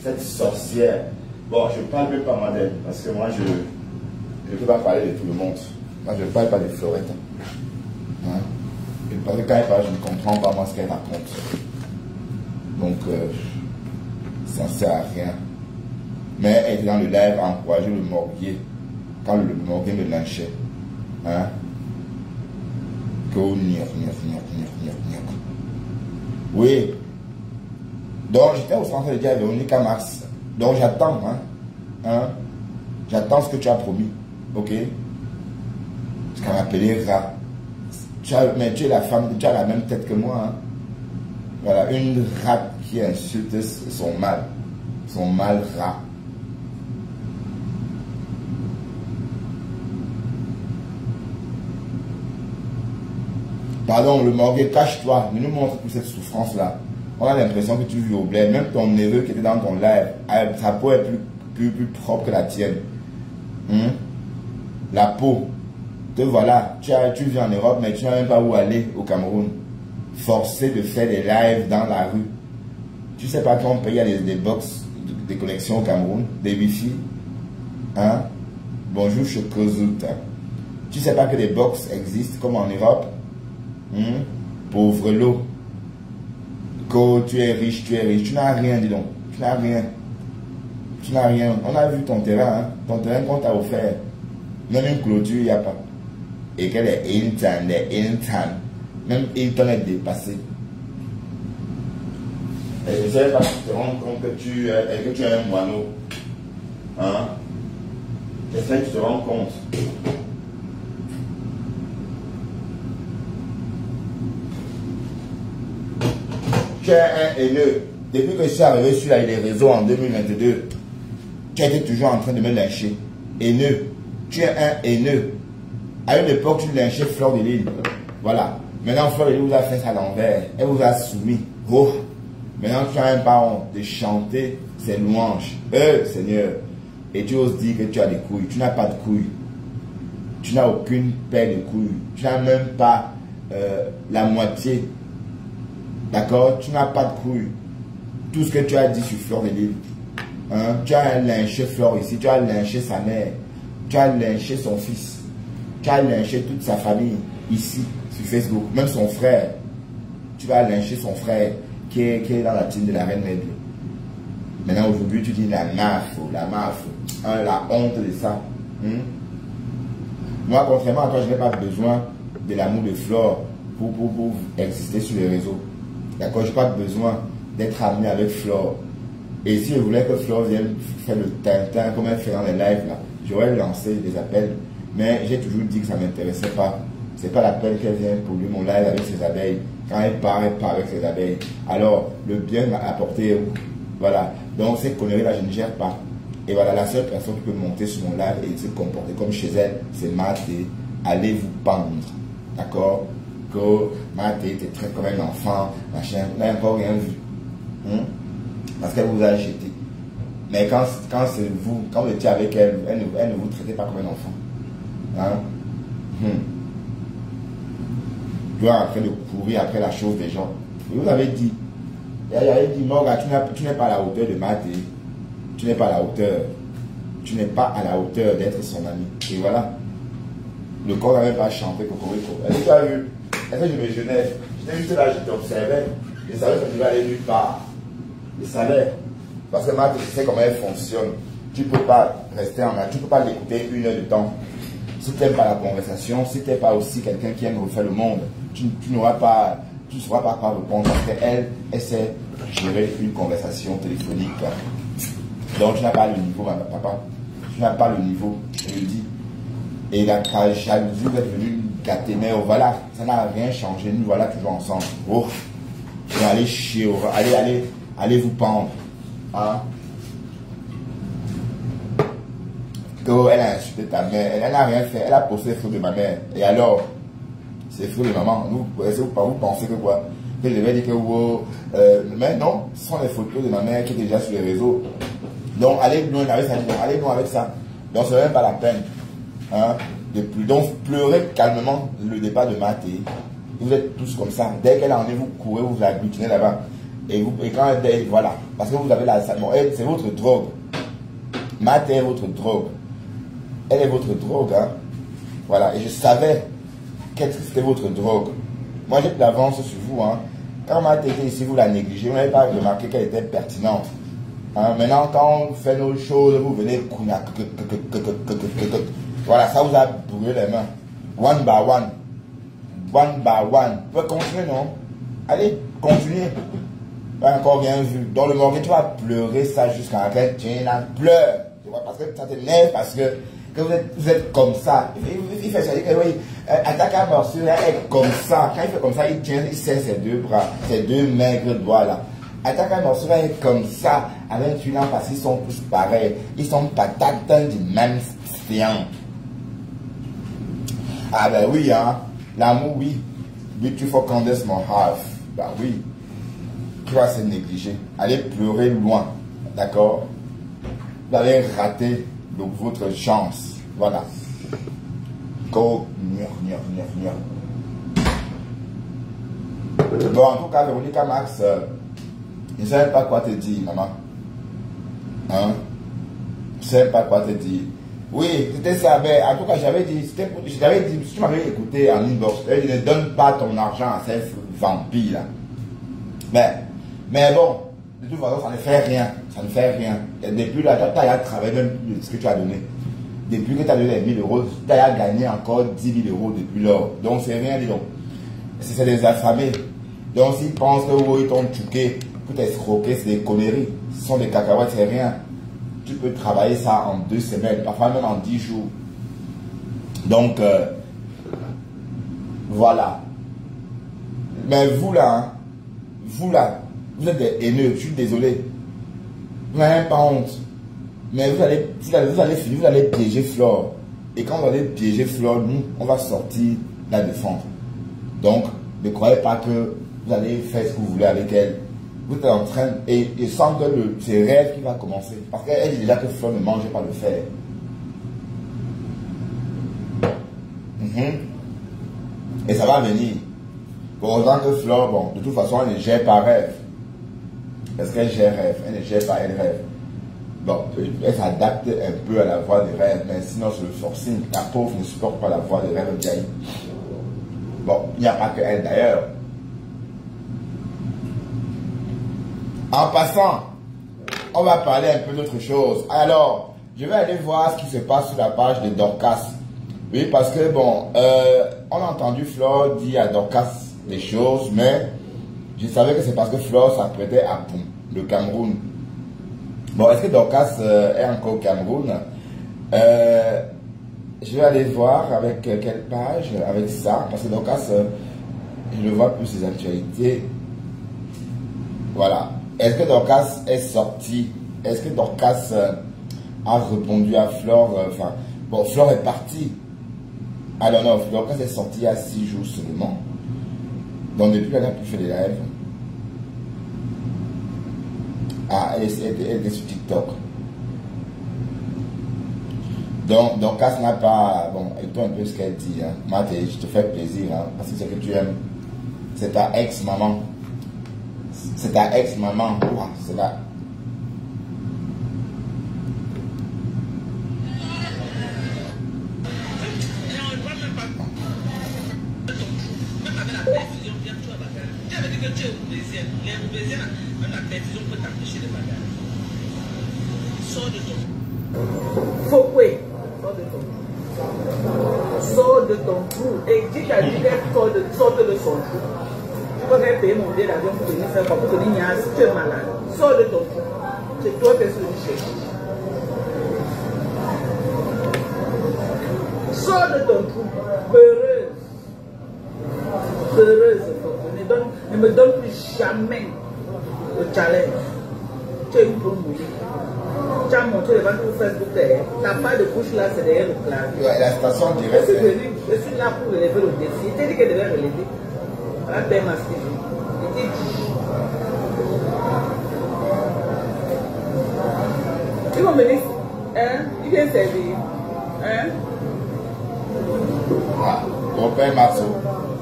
Cette sorcière. Bon, je ne parle même pas moi d'elle. Parce que moi, je ne peux pas parler de tout le monde. Moi, je ne parle pas de Fleurette. Hein? Et parce que quand elle parle, je ne comprends pas moi ce qu'elle raconte. Donc, ça ne sert à rien. Mais elle était dans le live à encourager le morbier. Quand le morbier me lynchait. Hein? Oui. Donc, j'étais au centre de dire à Véronica Max. Donc, j'attends. Hein? J'attends ce que tu as promis. Ok? Ce qu'on appelait rat. Mais tu es la femme, tu as la même tête que moi. Hein? Voilà, une rate qui insulte son mâle. Son mâle rat. Pardon, le morbier, cache-toi. Ne nous montre plus cette souffrance-là. On a l'impression que tu vis au bled. Même ton neveu qui était dans ton live, sa peau est plus propre que la tienne. La peau. Te voilà, tu vis en Europe, mais tu n'as même pas où aller au Cameroun. Forcé de faire des lives dans la rue. Tu sais pas qu'on paye des box, des connexions au Cameroun, des wifi. Hein? Bonjour, Chocozout. Tu sais pas que des box existent comme en Europe? Pauvre lot. Quand tu es riche, tu n'as rien, dis donc. Tu n'as rien. Tu n'as rien. On a vu ton terrain, hein? Ton terrain qu'on t'a offert. Même une clôture, il n'y a pas. Et qu'elle est interne. Même Hilton est dépassé. Et je ne sais pas si tu te rends compte que tu es un moineau. Hein? J'espère que tu te rends compte. Tu es un haineux. Depuis que je suis arrivé sur les réseaux en 2022, tu étais toujours en train de me lyncher. Haineux. Tu es un haineux. À une époque, tu lynchais Fleur de Lille. Voilà. Maintenant, Fleur de Lille vous a fait ça à l'envers. Elle vous a soumis. Oh. Maintenant, tu as un pas honte de chanter ses louanges. Seigneur. Et tu oses dire que tu as des couilles. Tu n'as pas de couilles. Tu n'as aucune paire de couilles. Tu n'as même pas la moitié. D'accord? Tu n'as pas de couilles. Tout ce que tu as dit sur Fleur de Lille. Hein? Tu as lynché Fleur ici. Tu as lynché sa mère. Tu as lynché son fils. Tu as lynché toute sa famille ici, sur Facebook. Même son frère. Tu vas lyncher son frère qui est dans la team de la Reine Mèble. Maintenant, aujourd'hui, tu dis la mafia. Hein, la honte de ça. Moi, contrairement à toi, je n'ai pas besoin de l'amour de Flore pour exister sur les réseaux. D'accord? Je n'ai pas besoin d'être amené avec Flore. Et si je voulais que Flore vienne faire le tintin comme elle fait dans les lives, là, j'aurais lancé des appels. Mais j'ai toujours dit que ça ne m'intéressait pas. Ce n'est pas la peine qu'elle vienne polluer mon live avec ses abeilles. Quand elle part avec ses abeilles. Alors, le bien m'a apporté. Voilà. Donc, ces conneries-là, je ne gère pas. Et voilà, la seule personne qui peut monter sur mon live et se comporter comme chez elle, c'est Mathé. Allez vous pendre. D'accord? Que Mathé te traite comme un enfant, machin. On n'a encore rien vu. parce qu'elle vous a jeté. Mais quand c'est vous, quand vous étiez avec elle, elle ne vous traitait pas comme un enfant. Hein? Tu es en train de courir après la chose des gens. Et vous avez dit, elle avait dit, Morgan, tu n'es pas à la hauteur de Maté. Tu n'es pas à la hauteur. Tu n'es pas à la hauteur d'être son ami. Et voilà. Le corps n'avait pas chanté Cocorico. Est-ce que tu as vu? Est-ce que je me jeunais? J'étais juste là, je t'observais. Je savais que je devais aller nulle part. Je savais. Parce que Maté, tu sais comment elle fonctionne. Tu ne peux pas rester en là. Tu ne peux pas l'écouter 1 heure de temps. Si tu n'aimes pas la conversation, si tu n'es pas aussi quelqu'un qui aime refaire le monde, tu ne sauras pas quoi répondre parce qu'elle sait gérer une conversation téléphonique. Donc tu n'as pas le niveau, papa. Tu n'as pas le niveau, je le dis. Et la jalousie vous êtes venu gâter, mais voilà, ça n'a rien changé. Nous voilà toujours ensemble. Oh, allez chier, allez vous pendre. Hein? Elle a insulté ta mère, elle n'a rien fait, elle a posté les photos de ma mère. Et alors, c'est faux de maman. Vous pensez que quoi? Que je vais dire que mais non, ce sont les photos de ma mère qui est déjà sur les réseaux. Donc allez loin avec ça, allez loin avec ça. Donc ce n'est même pas la peine. Hein, donc pleurez calmement le départ de Maté. Vous êtes tous comme ça. Dès qu'elle en est, vous courez, vous vous agglutinez là-bas. Et quand elle, voilà. Parce que vous avez la bon, c'est votre drogue. Maté est votre drogue. Elle est votre drogue. Hein. Voilà. Et je savais qu'est-ce que c'était votre drogue. Moi, j'ai de l'avance sur vous. Hein. Quand Maté était ici, vous la négligez. Vous n'avez pas remarqué qu'elle était pertinente. Hein. Maintenant, quand on fait nos choses, vous venez. Voilà, ça vous a brûlé les mains. One by one. One by one. Vous pouvez continuer, non? Allez, continuez. Pas encore rien vu. Dans le morgue, tu vas pleurer ça jusqu'à la fin. Tu pleure. Parce que ça t'énerve, parce que vous êtes comme ça. Il fait ça, il dit que oui, attaque à morsure, elle est comme ça. Quand il fait comme ça, il tient, il serre ses deux bras, ses deux maigres doigts là. Attaque à morsure, elle est comme ça, avec une lampe parce qu'ils sont tous pareils. Ils sont patates du même fiant. Ah ben oui, hein. L'amour, oui. Beautiful Candace, mon half. Ben oui. Tu vas se négliger. Allez pleurer loin. D'accord? Vous allez rater votre chance. Voilà. Go. Bon, en tout cas, Véronica Max, je ne sais pas quoi te dire, maman. Hein? Je ne sais pas quoi te dire. Oui, c'était ça. Mais en tout cas, j'avais dit, si tu m'avais écouté en inbox, ne donne pas ton argent à ces vampires là. Mais bon, de toute façon, ça ne fait rien. Ça ne fait rien. Et depuis là, tu as travaillé même plus de ce que tu as donné. Depuis que tu as donné les 1000 euros, tu as gagné encore 10 000 euros depuis lors. Donc, c'est rien, dis donc. C'est des affamés. Donc, s'ils pensent qu'ils t'ont tué pour t'escroquer, c'est des conneries. Ce sont des cacahuètes, c'est rien. Tu peux travailler ça en 2 semaines, parfois même en 10 jours. Donc, voilà. Mais vous là, vous êtes des haineux, je suis désolé. Vous n'avez pas honte. Mais vous allez piéger Flore. Et quand vous allez piéger Flore, nous, on va sortir la défendre. Donc, ne croyez pas que vous allez faire ce que vous voulez avec elle. Vous êtes en train, et sans que c'est rêve qui va commencer. Parce qu'elle dit déjà que Flore ne mangeait pas le fer. Et ça va venir. Pour autant que Flore, bon, de toute façon, elle ne gère pas rêve. Parce qu'elle gère rêve, elle ne gère pas elle rêve. Bon, elle s'adapte un peu à la voix de rêve, mais sinon sur le forcing, la pauvre ne supporte pas la voix de rêve vieille. Bon, il n'y a pas que elle d'ailleurs. En passant, on va parler un peu d'autre chose. Alors, je vais aller voir ce qui se passe sur la page de Dorcas. Oui, parce que bon, on a entendu Flore dire à Dorcas des choses, mais je savais que c'est parce que Flore s'apprêtait à Poum, le Cameroun. Bon, est-ce que Dorcas est encore au Cameroun? Je vais aller voir avec quelle page, avec ça, parce que Dorcas, je le vois plus ses actualités. Voilà. Est-ce que Dorcas est sorti? Est-ce que Dorcas a répondu à Flore? Enfin, bon, Flore est partie. Ah non, non, Dorcas est sorti il y a 6 jours seulement. Donc depuis, elle n'a plus fait des lives. Ah, elle est sur TikTok. Donc, quand ça n'a pas... Bon, écoute un peu ce qu'elle dit. Hein. Moi, je te fais plaisir, hein, parce que c'est ce que tu aimes. C'est ta ex-maman. C'est ta ex-maman. Ah, c'est là. Faut quoi? Sors de ton trou. Et dis qu'à lui qu'elle sorte de son trou. Tu peux faire payer mon billet d'avion pour venir faire quoi? Pour te dire, si tu es malade, sors de ton trou. C'est toi qui es sur le chèque. Sors de ton trou. Heureuse. Heureuse. Ne me donne plus jamais le challenge. Tu es une bonne mouille. Tu as montré le ventre sur Facebook derrière. Ta part de bouche là, c'est derrière le clavier. Ouais, la station directe. Je suis là pour relever le défi. Il t'a dit qu'elle devait relever. La paix masquée. Il t'a dit. Ils vont venir. Hein? Ils viennent servir. Hein? Ah, ton père Marceau.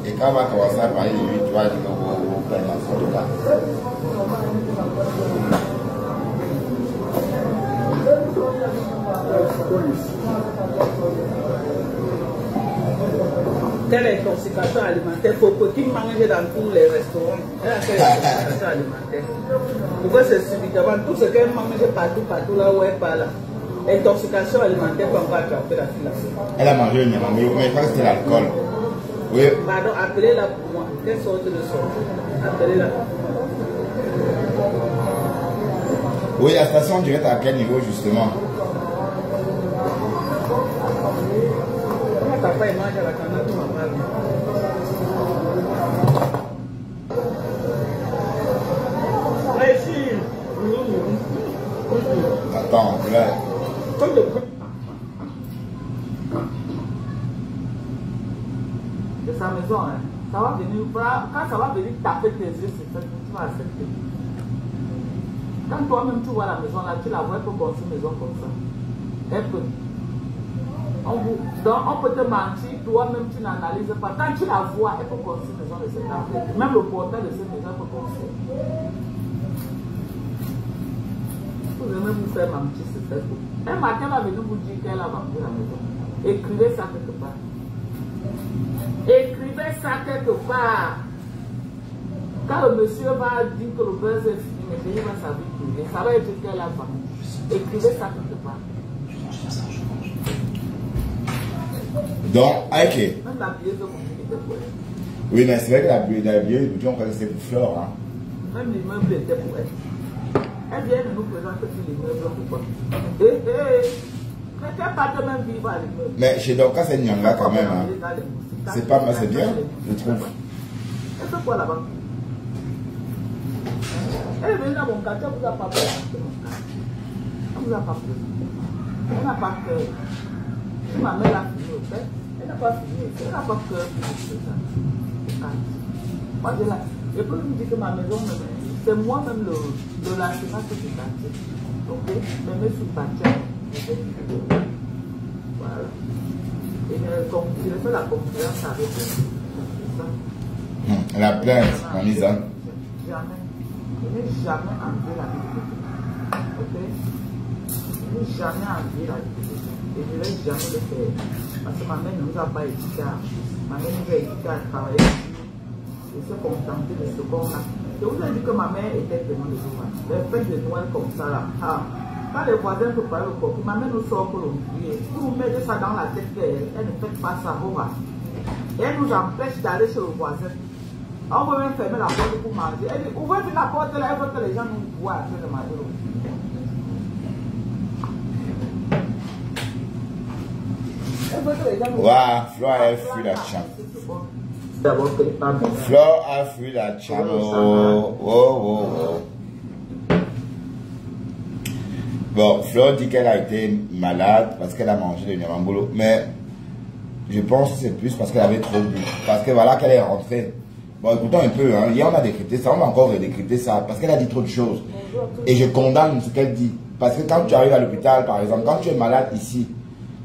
Et quand on va commencer à parler de lui, tu vas dire au père Marceau de là. Quelle intoxication alimentaire? Faut qui mange dans tous les restaurants. Elle a fait intoxication alimentaire. Pourquoi c'est subitement tout ce qu'elle mange partout là où elle parle. Intoxication alimentaire qu'on va attraper la fille là. Elle a mangé une mais je crois que c'était l'alcool. Oui. Pardon, appelez-la pour moi. Quelle sorte de sorte? Appelez-la. Oui, la station directe à quel niveau justement? Papa il mange à la canne, tout maman. Attends, là. De sa maison, hein. Ça va venir, quand ça va venir taper tes yeux, c'est ça que tu vas accepter. Quand toi-même tu vois la maison là, tu la vois, elle peut construire une maison comme ça. Elle peut. Donc on peut te mentir, toi-même tu n'analyses pas. Quand tu la vois, elle peut construire une maison de cette affaire. Même le portail de cette maison peut construire. Vous aimez vous faire mentir, c'est fait. Un matin, elle va venir vous dire qu'elle a vendu la maison. Écrivez ça quelque part. Écrivez ça quelque part. Quand le monsieur va dire que le buzz est fini, mais il va sa vie privée, ça va être qu'elle a vendu. Écrivez ça quelque part. Donc, ok. Même la billeuse de mon était pour elle. Oui, mais c'est vrai que la billeuse, on croit que c'est pour Flore. Hein. Même l'immeuble était pour elle. Elle vient de nous présenter sur l'immeuble pour quoi. Mais qu'elle parte même vivre à l'immeuble. Mais chez Doka, c'est Nyanga quand même. Hein. C'est pas mal, c'est bien, je trouve. Elle fait quoi là-bas? Elle est venue dans mon quartier, elle vous a pas peur. Elle vous a pas peur. Elle n'a pas peur. Si ma mère a fini au fait, elle n'a pas fini. Elle n'a pas peur pour ça. Moi, je peux vous dire que ma maison, c'est moi-même le l'assurance que j'ai quartier. Ok? Mais je suis partie. Voilà. Et je fais la confiance avec elle. La plainte, la mise en. Jamais. Je n'ai jamais enlevé la vie. Ok? Je n'ai jamais enlevé la vie. Et je ne vais jamais le faire. Parce que ma mère ne nous a pas éduqués. Ma mère nous a éduqués à travailler et se contenter de ce qu'on a. Je vous ai dit que ma mère était vraiment de Noël. Les fêtes de Noël comme ça là. Ah. Quand les voisins peuvent parler au coq, ma mère nous sort pour l'oublier. Vous mettez ça dans la tête d'elle, elle ne fait pas ça. Et elle nous empêche d'aller chez le voisin. On veut même fermer la porte pour manger. Elle dit, ouvrez la porte là, elle veut que les gens nous voient après le manger. Waouh, Flore a fui la chambre. Flore a fui la chambre. Oh. Bon, Flore dit qu'elle a été malade parce qu'elle a mangé le nyamambolo. Mais je pense que c'est plus parce qu'elle avait trop bu. Parce que voilà qu'elle est rentrée. Bon, écoutons un peu, hein. Hier on a décrypté ça, on va encore décrypter ça, parce qu'elle a dit trop de choses. Et je condamne ce qu'elle dit. Parce que quand tu arrives à l'hôpital, par exemple, quand tu es malade ici,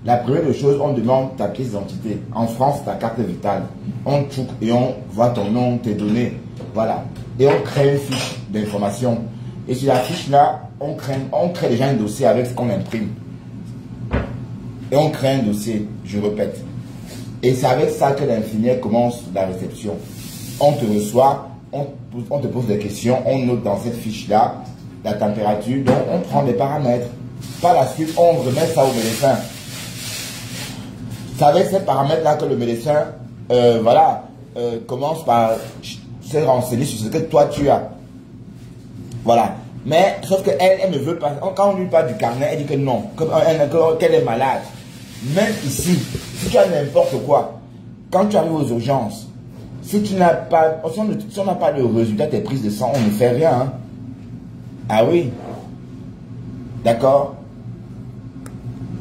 la première des choses, on demande ta pièce d'identité. En France, ta carte vitale. On chouk et on voit ton nom, tes données. Voilà. Et on crée une fiche d'information. Et sur la fiche là, on crée déjà un dossier avec ce qu'on imprime. Et on crée un dossier, je répète. Et c'est avec ça que l'infirmière commence la réception. On te reçoit, on te pose des questions, on note dans cette fiche-là la température, donc on prend des paramètres. Par la suite, on remet ça au médecin. C'est avec ces paramètres-là que le médecin commence par se renseigner sur ce que toi tu as. Voilà. Mais, sauf qu'elle, elle ne veut pas. Quand on lui parle du carnet, elle dit que non, qu'elle est malade. Même ici, si tu as n'importe quoi, quand tu arrives aux urgences, si tu n'as pas, si on n'a pas le résultat de tes prises de sang, on ne fait rien. Hein. Ah oui. D'accord.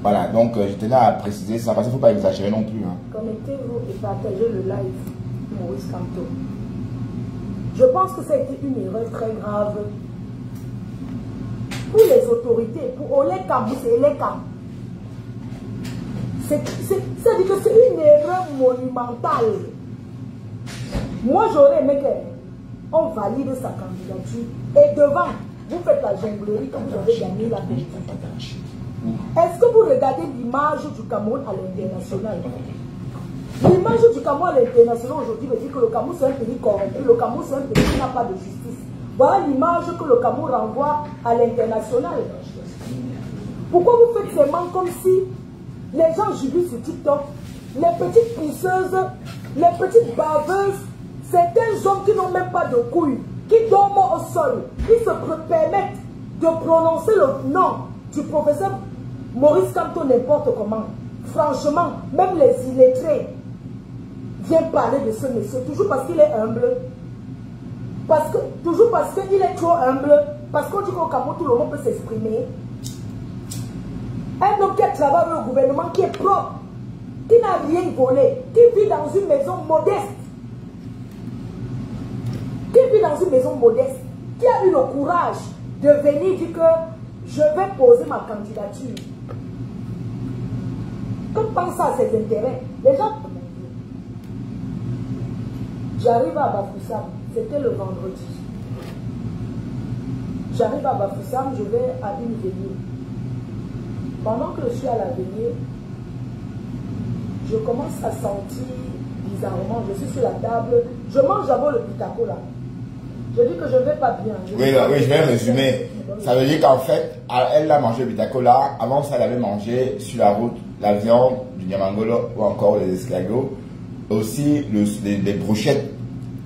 Voilà, donc je tenais à préciser ça, parce qu'il ne faut pas exagérer non plus. Hein. Connectez-vous et partagez le live, Maurice Kamto. Je pense que ça a été une erreur très grave pour les autorités, pour Olekam, c'est Olekam. C'est-à-dire que c'est une erreur monumentale. Moi, j'aurais aimé qu'on valide sa candidature et devant, vous faites la jonglerie comme vous avez gagné la paix. Est-ce que vous regardez l'image du Cameroun à l'international? L'image du Cameroun à l'international aujourd'hui me dit que le Cameroun c'est un pays corrompu, le Cameroun c'est un pays qui n'a pas de justice. Voilà l'image que le Cameroun renvoie à l'international. Pourquoi vous faites ces mains comme si les gens jubilent sur TikTok, les petites pousseuses, les petites baveuses, certains hommes qui n'ont même pas de couilles, qui dorment au sol, qui se permettent de prononcer le nom du professeur Maurice Kamto n'importe comment. Franchement, même les illettrés viennent parler de ce monsieur, toujours parce qu'il est humble. Toujours parce qu'il est trop humble. Parce qu'on dit qu'au Cameroun, tout le monde peut s'exprimer. Un homme qui travaille au gouvernement, qui est propre, qui n'a rien volé, qui vit dans une maison modeste. Qui a eu le courage de venir dire que je vais poser ma candidature. Comme pense à ses intérêts, les gens. J'arrive à Bafoussam, c'était le vendredi. J'arrive à Bafoussam, je vais à une veillée. Pendant que je suis à la veillée, je commence à sentir bizarrement, je suis sur la table, je mange d'abord le pitako là. Je dis que je ne vais pas bien. Oui, je vais résumer. Ça veut dire qu'en fait, elle a mangé le bitacola. Avant ça, elle avait mangé sur la route la viande du Niamangolo ou encore les escargots. Aussi les brochettes.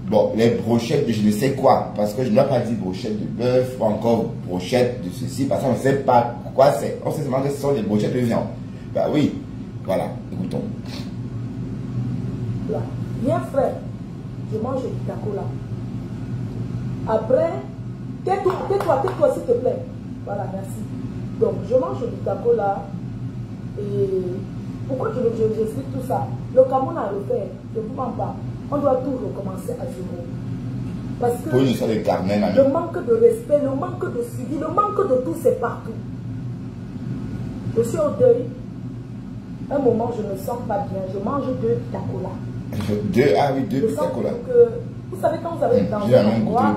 Bon, les brochettes de je ne sais quoi. Parce que je ne dois pas dire brochettes de bœuf ou encore brochettes de ceci. Parce qu'on ne sait pas quoi c'est. On sait seulement que ce sont des brochettes de viande. Ben oui. Voilà, écoutons. Là. Bien frère, je mange le bitacola. Après, tais-toi s'il te plaît. Voilà, merci. Donc, je mange le bitacola. Et pourquoi j'explique tout ça? Le Cameroun a refait, je ne vous mens pas. On doit tout recommencer à zéro. Parce que le manque de respect, le manque de suivi, le manque de tout, c'est partout. Je suis au deuil. Un moment, je ne me sens pas bien. Je mange 2 bitacola. Deux bitacola. Vous savez, quand vous avez dans un endroit,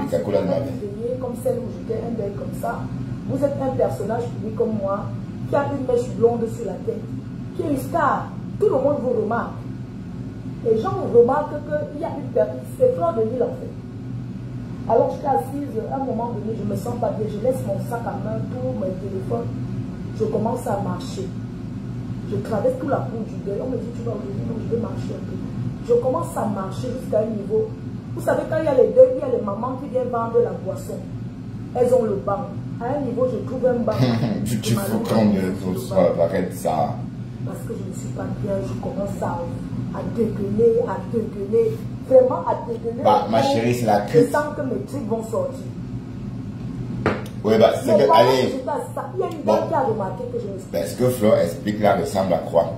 comme celle où j'étais, un deuil comme ça, vous êtes un personnage public comme moi, qui a une mèche blonde sur la tête, qui est une star. Tout le monde vous remarque. Les gens remarquent qu'il y a une personne, c'est Fleur de Lille en fait. Alors j'étais assise, à un moment donné, je ne me sens pas bien, je laisse mon sac à main, tout mon téléphone, je commence à marcher. Je traverse toute la cour du deuil, on me dit tu vas aujourd'hui, donc je vais marcher un peu. Je commence à marcher jusqu'à un niveau. Vous savez, quand il y a les deuils, il y a les mamans qui viennent vendre la boisson. Elles ont le banc. À un niveau, je trouve un banc. Tu faut quand même arrête ça. Parce que je ne suis pas bien, je commence à dégueuler, vraiment à dégueuler. Bah, ma chérie, c'est la crise. Je sens que mes trucs vont sortir. Oui, bah, c'est que, allez. Il y a une dame qui a remarqué que je me suis. Ben, ce que Fleur explique là ressemble à quoi?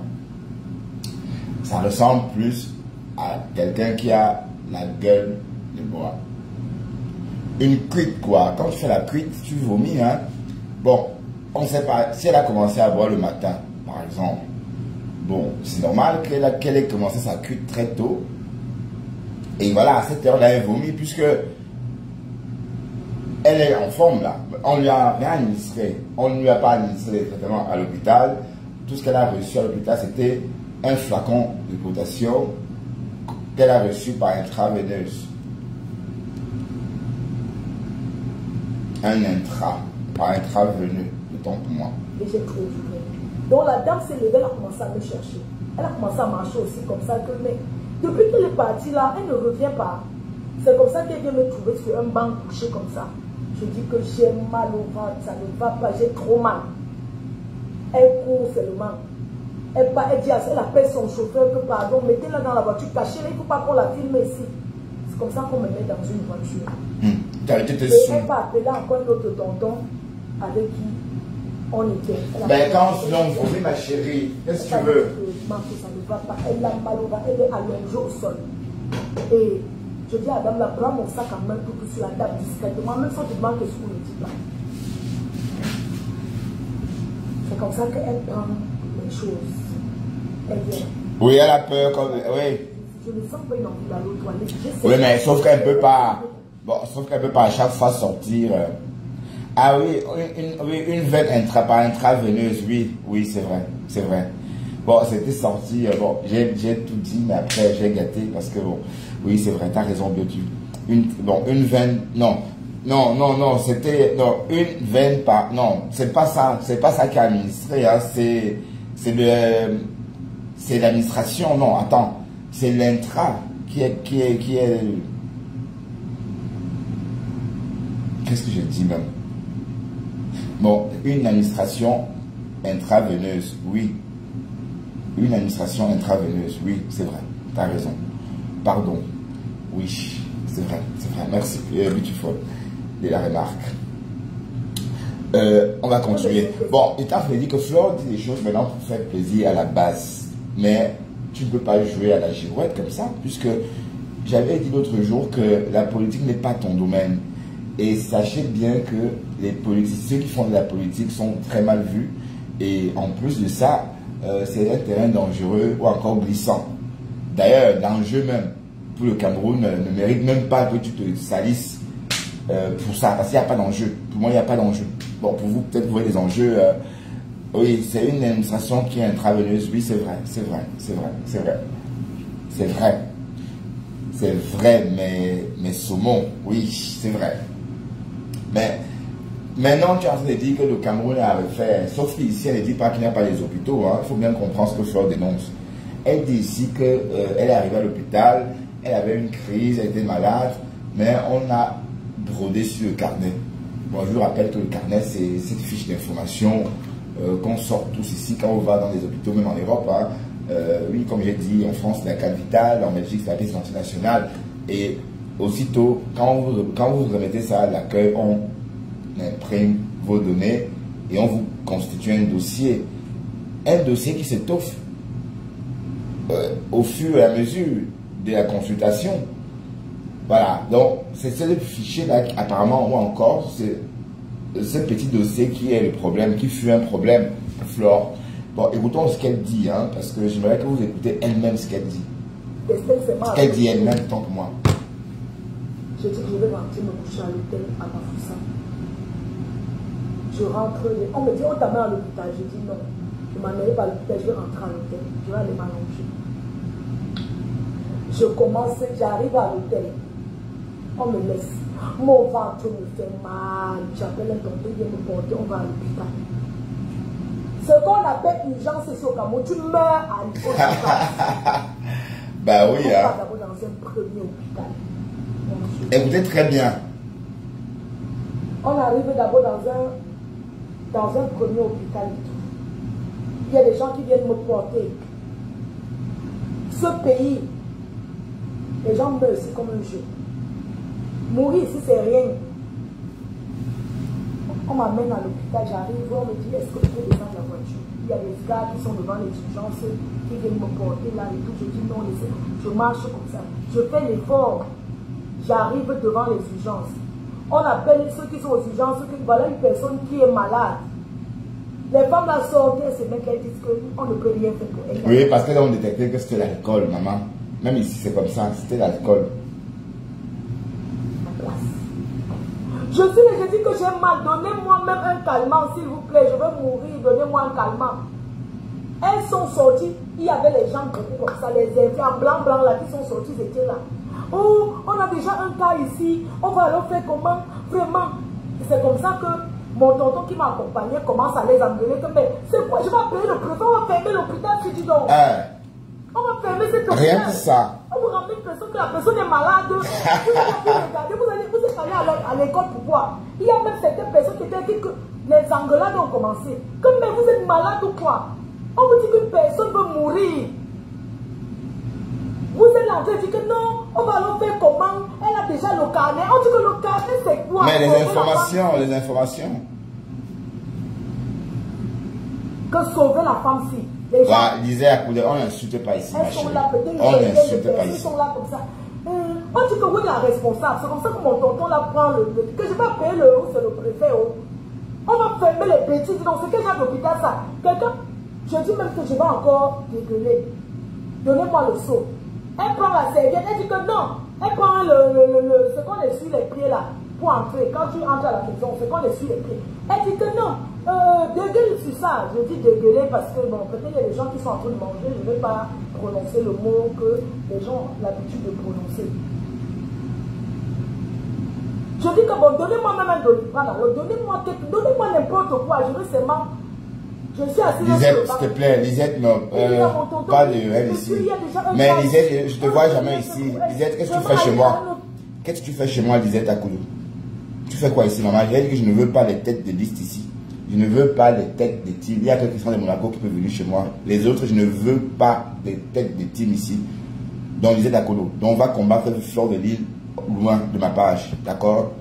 Ça ressemble plus à quelqu'un qui a la gueule de bois. Une cuite, quoi. Quand tu fais la cuite, tu vomis, hein. Bon, on ne sait pas. Si elle a commencé à boire le matin, par exemple, bon, c'est normal qu'elle ait commencé sa cuite très tôt. Et voilà, à cette heure-là, elle vomit, puisque elle est en forme, là. On lui a rien administré. On ne lui a pas administré les traitements à l'hôpital. Tout ce qu'elle a reçu à l'hôpital, c'était un flacon de potassium qu'elle a reçu par intraveineuse. Par intraveineux, autant pour moi. Et j'ai trouvé du vrai. Donc la dame s'est levée, elle a commencé à me chercher. Elle a commencé à marcher aussi comme ça. Mais depuis qu'elle est partie là, elle ne revient pas. C'est comme ça qu'elle vient me trouver sur un banc couché comme ça. Je dis que j'ai mal au ventre, ça ne va pas, j'ai trop mal. Elle court seulement. Elle dit à ça, elle appelle son chauffeur que pardon, mettez-la dans la voiture, cachez-la, il ne faut pas qu'on la filme ici. C'est comme ça qu'on me met dans une voiture. Et elle va appeler encore un autre tonton avec qui on était. Ben quand on vomit, ma chérie, qu'est-ce que tu veux? Ça ne va pas, elle a mal au ventre, elle est allongée au sol. Et je dis à la dame, là, prends mon sac en main tout sur la table discrètement, même sans te demander ce qu'on ne dit pas. C'est comme ça qu'elle prend les choses. Elle vient. Oui, elle a peur. Oui. Je ne sens pas une envie d'aller aux toilettes. Oui, mais sauf qu'elle ne peut pas. Bon, sauf qu'elle ne peut pas à chaque fois sortir. Ah oui, une veine par intraveineuse, oui, c'est vrai. C'est vrai. Bon, c'était sorti. Bon, j'ai tout dit, mais après, j'ai gâté parce que bon. Oui, c'est vrai, t'as raison, Biotu. Une veine, non, c'était, une veine par, non, c'est pas ça qui est administré, hein, c'est l'administration, non, attends, c'est l'intra qui est, qu'est-ce que je dis même? Bon, une administration intraveineuse, oui. Une administration intraveineuse, oui, c'est vrai, t'as raison. Pardon. Oui, c'est vrai. Merci, Beautiful, de la remarque. On va continuer. Bon, il t'a dit que Flore dit des choses maintenant pour faire plaisir à la base. Mais tu ne peux pas jouer à la girouette comme ça, puisque j'avais dit l'autre jour que la politique n'est pas ton domaine. Et sachez bien que les politiciens, ceux qui font de la politique sont très mal vus. Et en plus de ça, c'est un terrain dangereux ou encore glissant. D'ailleurs, dangereux même. Pour le Cameroun ne mérite même pas que tu te salisses pour ça, parce qu'il n'y a pas d'enjeu. Pour moi, il n'y a pas d'enjeu. Bon, pour vous, peut-être vous voyez des enjeux. Oui, c'est une administration qui est intraveineuse. Oui, c'est vrai, c'est vrai, mais saumon, oui, c'est vrai. Mais maintenant, tu es en train de dire que le Cameroun a refait, sauf qu'ici, elle ne dit pas qu'il n'y a pas les hôpitaux. Hein. Il faut bien comprendre ce que Flore dénonce. Elle dit ici qu'elle est arrivée à l'hôpital, elle avait une crise, elle était malade, mais on a brodé sur le carnet. Bon, je vous rappelle que le carnet, c'est cette fiche d'information qu'on sort tous ici quand on va dans les hôpitaux, même en Europe. Hein. Oui, comme j'ai dit, en France, c'est la carte vitale, en Belgique, c'est la pièce d'identité nationale. Et aussitôt, quand vous remettez ça à l'accueil, on imprime vos données et on vous constitue un dossier. Un dossier qui s'étoffe au fur et à mesure de la consultation. Voilà, donc c'est ce fichier-là apparemment, ou encore, c'est ce petit dossier qui est le problème, qui fut un problème pour Flore. Bon, écoutons ce qu'elle dit, hein, parce que j'aimerais que vous écoutez elle-même ce qu'elle dit. Ce qu'elle dit elle-même, tant que moi. Je dis que je vais rentrer me coucher à l'hôtel à Bafoussa. Je rentre, on me dit, on t'a mis à l'hôpital. Je dis non, je m'en allais pas à l'hôpital, je vais rentrer à l'hôtel. Je vais aller m'allonger. Je commence, j'arrive à l'hôtel. On me laisse. Mon ventre me fait mal. J'appelle un tonton, il vient me porter, on va à l'hôpital. Ce qu'on appelle urgence ici au Cameroun, tu meurs à l'hôpital. Bah oui, hein. On va d'abord dans un premier hôpital. Écoutez très bien. On arrive d'abord dans un premier hôpital. Il y a des gens qui viennent me porter. Ce pays, les gens meurent ici comme un jeu. Mourir ici, c'est rien. On m'amène à l'hôpital, j'arrive, on me dit, est-ce que je peux descendre la voiture? Il y a des gars qui sont devant les urgences, qui viennent me porter là et tout. Je dis non, je marche comme ça. Je fais l'effort. j'arrive devant les urgences. On appelle ceux qui sont aux urgences, voilà une personne qui est malade. Les femmes la sortent, ces mecs, elles disent qu'on ne peut rien faire pour elles. Oui, parce que là, on détectait que c'était l'alcool, maman. Même ici, c'est comme ça, c'était l'alcool. Je dis que j'ai mal, donnez-moi même un calmant, s'il vous plaît, je veux mourir, donnez-moi un calmant. Elles sont sorties, il y avait les gens comme ça, les infirmières blancs là qui sont sortis, ils étaient là. Oh, on a déjà un cas ici, on va alors faire comment? Vraiment, c'est comme ça que mon tonton qui m'a accompagné commence à les engueuler. Mais c'est quoi? Je vais appeler le préfet, on va fermer l'hôpital si tu dors. On va fermer cette hôpital. Rien que ça. On vous ramène une personne que la personne est malade. Vous êtes allé à l'école pour voir. Il y a même certaines personnes qui étaient dit que les engueulades ont commencé. Comme mais vous êtes malade ou quoi? On vous dit qu'une personne veut mourir. Vous êtes là en train de dire que non, on va alors faire comment? Elle a déjà le carnet. On dit que le carnet c'est quoi? Mais les informations. Que sauver la femme-ci. Bah, disait à Koudé, on n'insulte pas ici. Elles sont là, peut-être on n'insulte pas ici. Ils sont là comme ça. On dit que oui, la responsable. C'est comme ça que mon tonton là prend que je vais payer c'est le préfet. On va fermer les bêtises. Donc, c'est quel genre d'hôpital ça? Quelqu'un, je dis même que je vais encore dégueuler. Donnez-moi le seau. Elle prend la serviette, elle dit que non. Elle prend ce qu'on essuie les pieds là pour entrer. Quand tu entres à la maison, c'est qu'on essuie les pieds. Elle dit que non. Dégueule sur ça. Je dis dégueuler parce que bon, peut-être il y a des gens qui sont en train de manger. Je ne vais pas prononcer le mot que les gens ont l'habitude de prononcer. Je dis que bon, donnez-moi même un doliprane. Donnez-moi n'importe quoi. Je veux seulement. Je suis assise Lisette, sur le banc. s'il te plaît, Lisette, non, pas de elle ici. Mais Lisette, je te vois jamais ici. Lisette, qu'est-ce que tu fais chez moi? Qu'est-ce que tu fais chez moi, Lisette, à Koudou? Tu fais quoi ici, maman? J'ai dit que je ne veux pas les têtes de liste ici. Je ne veux pas les têtes de team. Il y a quelques qui sont de Monaco qui peuvent venir chez moi. Les autres, je ne veux pas les têtes de team ici. Donc, Lisette Akolo. Donc, on va combattre le Fleur de Lille loin de ma page. D'accord?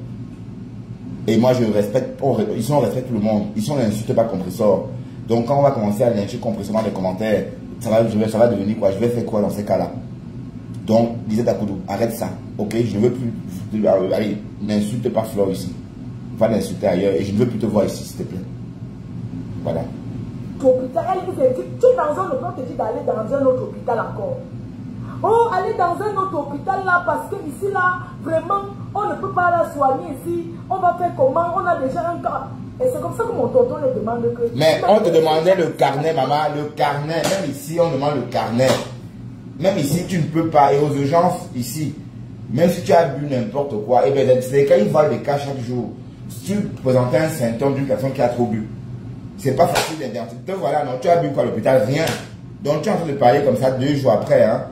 Et moi, je respecte. Ici, on respecte tout le monde. Ici, on n'insulte pas compresseur. Donc, quand on va commencer à lyncher compresseur dans les commentaires, ça va devenir quoi? Je vais faire quoi dans ces cas-là? Donc, Lisette Akolo, arrête ça. Ok? Je ne veux plus. Allez, n'insulte pas Fleur ici. Va l'insulter ailleurs et je ne veux plus te voir ici, s'il te plaît. Voilà. Hôpital, elle vous a dit, tu es dans un autre, on te dit d'aller dans un autre hôpital encore. Oh, aller dans un autre hôpital là, parce que ici là, vraiment, on ne peut pas la soigner ici. On va faire comment? On a déjà un cas. Et c'est comme ça que mon tonton le demande que... Mais on te demandait le carnet, maman, le carnet. Même ici, on demande le carnet. Même ici, tu ne peux pas. Et aux urgences, ici, même si tu as bu n'importe quoi, et bien, c'est quand ils voient des cas chaque jour. Si tu présentais un symptôme d'une personne qui a trop bu, c'est pas facile d'identifier. Te voilà, non, tu as bu quoi à l'hôpital? Rien. Donc tu es en train de parler comme ça 2 jours après, hein.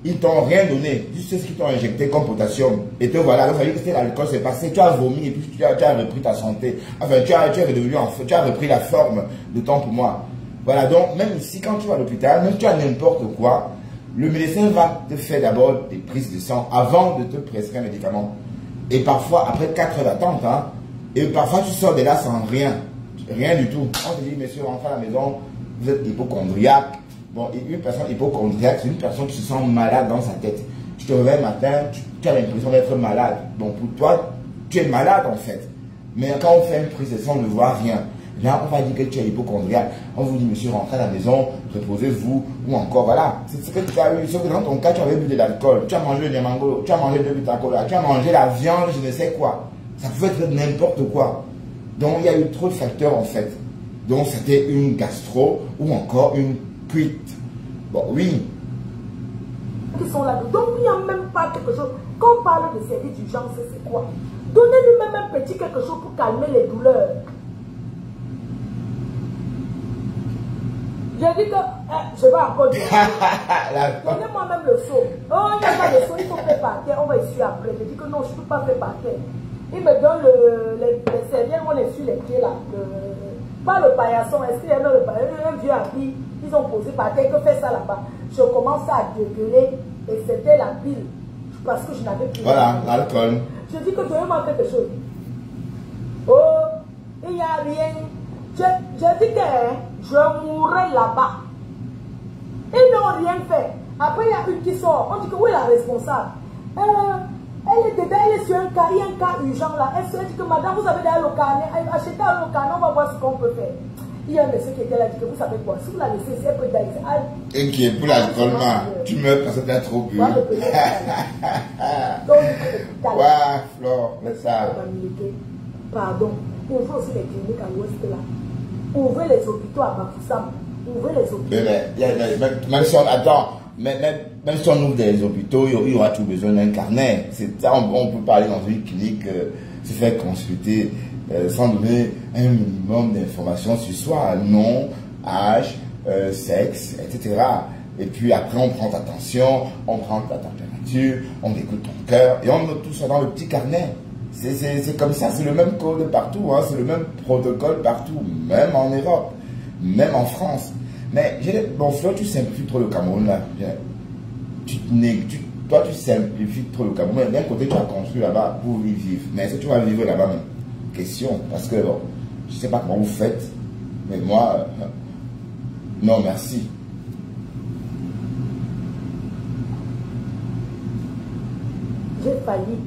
Ils t'ont rien donné. Tu sais ce qu'ils t'ont injecté comme potassium. Et te voilà, donc ça veut dire que c'est l'alcool, c'est passé. Tu as vomi et puis tu as repris ta santé. Enfin, tu as repris la forme de ton poumon. Voilà, donc même ici, quand tu vas à l'hôpital, même si tu as n'importe quoi, le médecin va te faire d'abord des prises de sang avant de te prescrire un médicament. Et parfois, après 4 heures d'attente, hein, et parfois tu sors de là sans rien. Rien du tout. On te dit, monsieur, rentrez à la maison, vous êtes hypochondriaque. Bon, une personne hypochondriaque, c'est une personne qui se sent malade dans sa tête. Tu te réveilles le matin, tu as l'impression d'être malade. Bon, pour toi, tu es malade en fait. Mais quand on fait une prise de sang, on ne voit rien. Là, on va dire que tu es hypochondriaque. On vous dit, monsieur, rentrez à la maison, reposez-vous, ou encore, voilà. C'est ce que tu as eu. Sauf que dans ton cas, tu avais bu de l'alcool, tu as mangé le mango, tu as mangé de butacola, tu as mangé la viande, je ne sais quoi. Ça pouvait être n'importe quoi. Donc, il y a eu trop de facteurs, en fait. Donc, c'était une gastro ou encore une cuite. Bon, oui. Ils sont là. Donc, il n'y a même pas quelque chose. Quand on parle de service d'urgence, c'est quoi? Donnez-lui même un petit quelque chose pour calmer les douleurs. J'ai dit que je vais encore dire. Donnez-moi même le seau. Oh, il n'y a pas de seau, il faut faire par terre. On va essuyer après. J'ai dit que non, je ne peux pas faire par terre. Il me donne les serviettes où on essuie les pieds là. Pas le paillasson. Est-ce qu'il y a le paillasson? Un vieux habit. Ils ont posé par terre. Que fait ça là-bas? Je commence à dégueuler. Et c'était la pile. Parce que je n'avais plus. Voilà, l'alcool. Je dis que donnez-moi quelque chose. Oh, il n'y a rien. Je dis que je mourrai là-bas. Ils n'ont rien fait. Après, il y a une qui sort. On dit que où est la responsable? Elle est dedans, elle est sur un cas, il y a un cas urgent là. Elle se dit que madame, vous avez déjà le carnet, achetez le carnet, on va voir ce qu'on peut faire. Il y a un monsieur qui était là, dit que vous savez quoi, si vous la laissez, c'est un peu d'ailleurs. Et qui est pour l'alcool, tu meurs parce que tu as trop bu. Donc, ouais, Flore, mais ça. Pardon, ouvrez aussi les cliniques à l'ouest là. Ouvrez les hôpitaux à Bafoussam. Ouvrez les hôpitaux. Même si on attend, même si on ouvre des hôpitaux, il y aura tout besoin d'un carnet. C'est ça, on peut parler dans une clinique, se faire consulter, sans donner un minimum d'informations sur soi, nom, âge, sexe, etc. Et puis après, on prend ta tension, on prend ta température, on écoute ton cœur, et on met tout ça dans le petit carnet. C'est comme ça, c'est le même code partout, hein, c'est le même protocole partout, même en Europe, même en France. Mais bon, Fleur, tu simplifies trop le Cameroun là. Toi, tu simplifies trop le Cameroun. D'un côté, tu as construit là-bas pour y vivre. Mais est-ce que tu vas vivre là-bas même? Question. Parce que bon, je ne sais pas comment vous faites, mais moi, non, merci. J'ai failli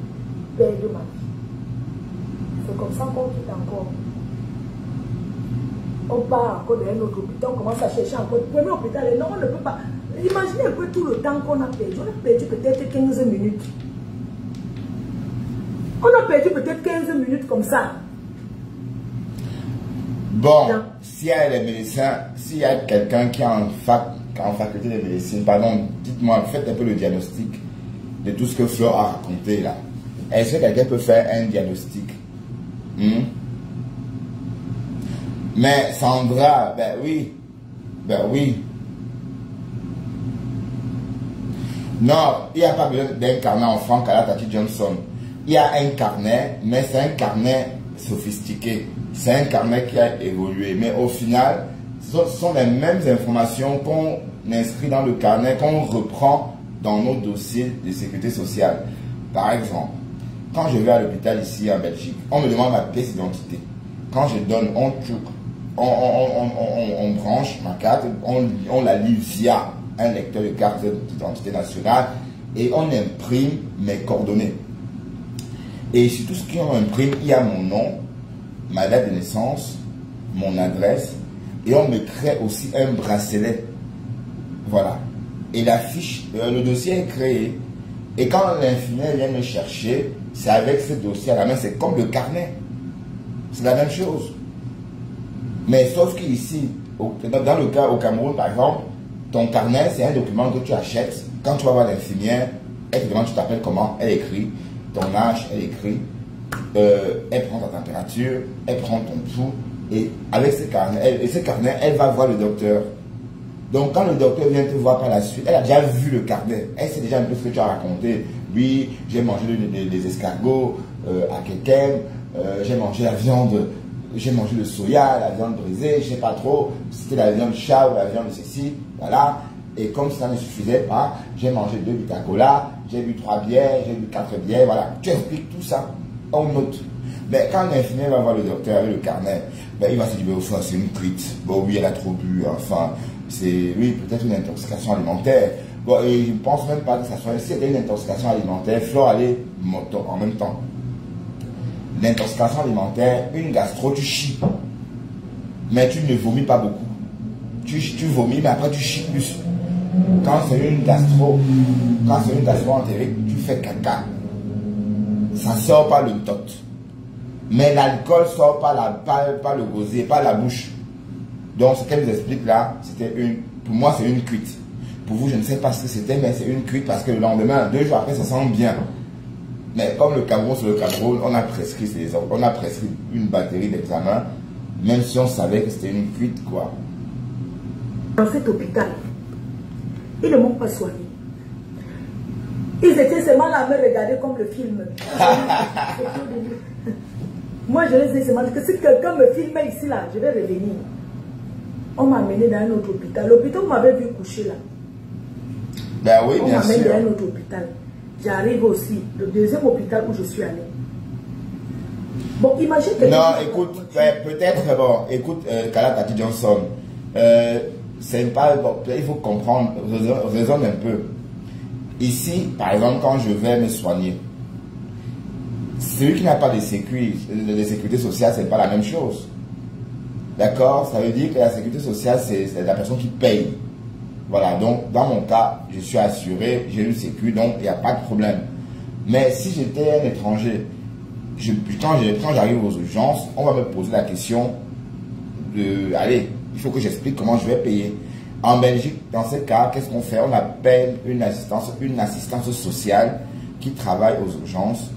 perdre ma vie. C'est comme ça qu'on quitte encore. On part encore dans un autre hôpital, on commence à chercher encore. Le premier hôpital, non, on ne peut pas. Imaginez un peu tout le temps qu'on a perdu. On a perdu peut-être 15 minutes. On a perdu peut-être 15 minutes comme ça. Bon, s'il y a les médecins, s'il y a quelqu'un qui est en faculté de médecine, pardon, dites-moi, faites un peu le diagnostic de tout ce que Flore a raconté là. Est-ce que quelqu'un peut faire un diagnostic? Mais Sandra, ben oui. Non, il n'y a pas besoin d'un carnet en Franck à la Tati Johnson. Il y a un carnet, mais c'est un carnet sophistiqué. C'est un carnet qui a évolué. Mais au final, ce sont les mêmes informations qu'on inscrit dans le carnet, qu'on reprend dans nos dossiers de sécurité sociale. Par exemple, quand je vais à l'hôpital ici en Belgique, on me demande ma pièce d'identité. Quand je donne, on branche ma carte, on la lit via un lecteur de carte d'identité nationale et on imprime mes coordonnées. Et sur tout ce qu'on imprime, il y a mon nom, ma date de naissance, mon adresse et on me crée aussi un bracelet. Voilà. Et la fiche, le dossier est créé. Et quand l'infirmière vient me chercher, c'est avec ce dossier à la main, c'est comme le carnet. C'est la même chose. Mais sauf qu'ici, dans le cas au Cameroun, par exemple, ton carnet, c'est un document que tu achètes. Quand tu vas voir l'infirmière, elle te demande tu t'appelles comment, elle écrit ton âge, elle écrit, elle prend ta température, elle prend ton pouls, et avec ce carnet, elle va voir le docteur. Donc quand le docteur vient te voir par la suite, elle a déjà vu le carnet, elle sait déjà un peu ce que tu as raconté. Oui, j'ai mangé des escargots à quelqu'un, j'ai mangé la viande, j'ai mangé le soya, la viande brisée, je ne sais pas trop, c'était la viande chat ou la viande de ceci, voilà. Et comme ça ne suffisait pas, j'ai mangé 2 Vita-Cola, j'ai bu 3 bières, j'ai bu 4 bières, voilà. Tu expliques tout ça, on note. Mais quand l'infirmière va voir le docteur avec le carnet, ben, il va se dire, enfin, c'est une cuite. Bon, oui, elle a trop bu, enfin, c'est, oui, peut-être une intoxication alimentaire. Bon, et je ne pense même pas que ça soit, si c'était une intoxication alimentaire, Flore allait moto en même temps. L'intoxication alimentaire, une gastro, tu chies. Mais tu ne vomis pas beaucoup. Tu vomis, mais après tu chies plus. Quand c'est une gastro-entérite, tu fais caca. Ça sort par le tot. Mais l'alcool sort par le gosier, par la bouche. Donc ce qu'elle nous explique là, pour moi c'est une cuite. Pour vous, je ne sais pas ce que c'était, mais c'est une cuite parce que le lendemain, 2 jours après, ça sent bien. Mais comme le Cameroun, sur le Cameroun, on a prescrit une batterie d'examens, même si on savait que c'était une cuite, quoi. Dans cet hôpital, ils ne m'ont pas soigné. Ils étaient seulement là à me regarder comme le film. Moi, je les ai seulement dit que si quelqu'un me filmait ici, là, je vais revenir. On m'a amené dans un autre hôpital. L'hôpital où vous m'avez vu coucher là. Ben oui, on bien sûr. On m'amène dans un autre hôpital. J'arrive aussi, le deuxième hôpital où je suis allé. Bon, imagine que... Non, écoute, peut-être, bon, écoute, Kala Tati Johnson, c'est pas, bon, il faut comprendre, raisonne un peu. Ici, par exemple, quand je vais me soigner, Celui qui n'a pas de sécurité sociale, c'est pas la même chose. D'accord? Ça veut dire que la sécurité sociale, c'est la personne qui paye. Voilà, donc dans mon cas, je suis assuré, j'ai une sécu, donc il n'y a pas de problème. Mais si j'étais un étranger, quand j'arrive aux urgences, on va me poser la question de, allez, il faut que j'explique comment je vais payer. En Belgique, dans ce cas, qu'est-ce qu'on fait? On appelle une assistance sociale qui travaille aux urgences.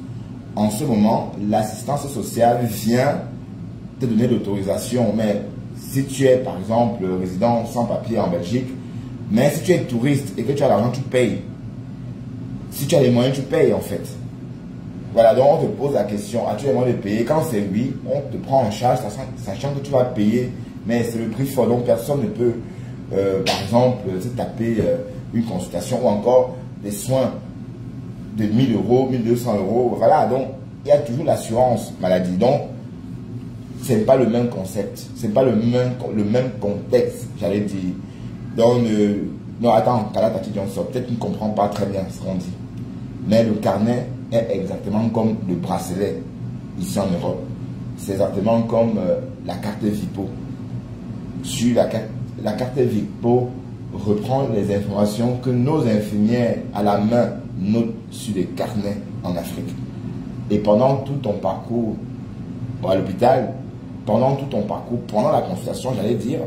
En ce moment, l'assistance sociale vient te donner l'autorisation. Mais si tu es, par exemple, résident sans papier en Belgique, mais si tu es touriste et que tu as l'argent, tu payes. Si tu as les moyens, tu payes en fait. Voilà, donc on te pose la question, as-tu les moyens de payer? Quand c'est oui, on te prend en charge, sachant que tu vas payer, mais c'est le prix fort, donc personne ne peut, par exemple, se taper une consultation ou encore des soins de 1000 euros, 1200 euros. Voilà, donc il y a toujours l'assurance maladie. Donc, c'est pas le même concept, c'est pas le même contexte, j'allais dire. Donc, non, attends, Tati Johnson, peut-être qu'il ne comprend pas très bien ce qu'on dit. Mais le carnet est exactement comme le bracelet ici en Europe. C'est exactement comme la carte Vipo. Sur la carte Vipo reprend les informations que nos infirmières à la main notent sur des carnets en Afrique. Et pendant tout ton parcours à l'hôpital, pendant la consultation, j'allais dire,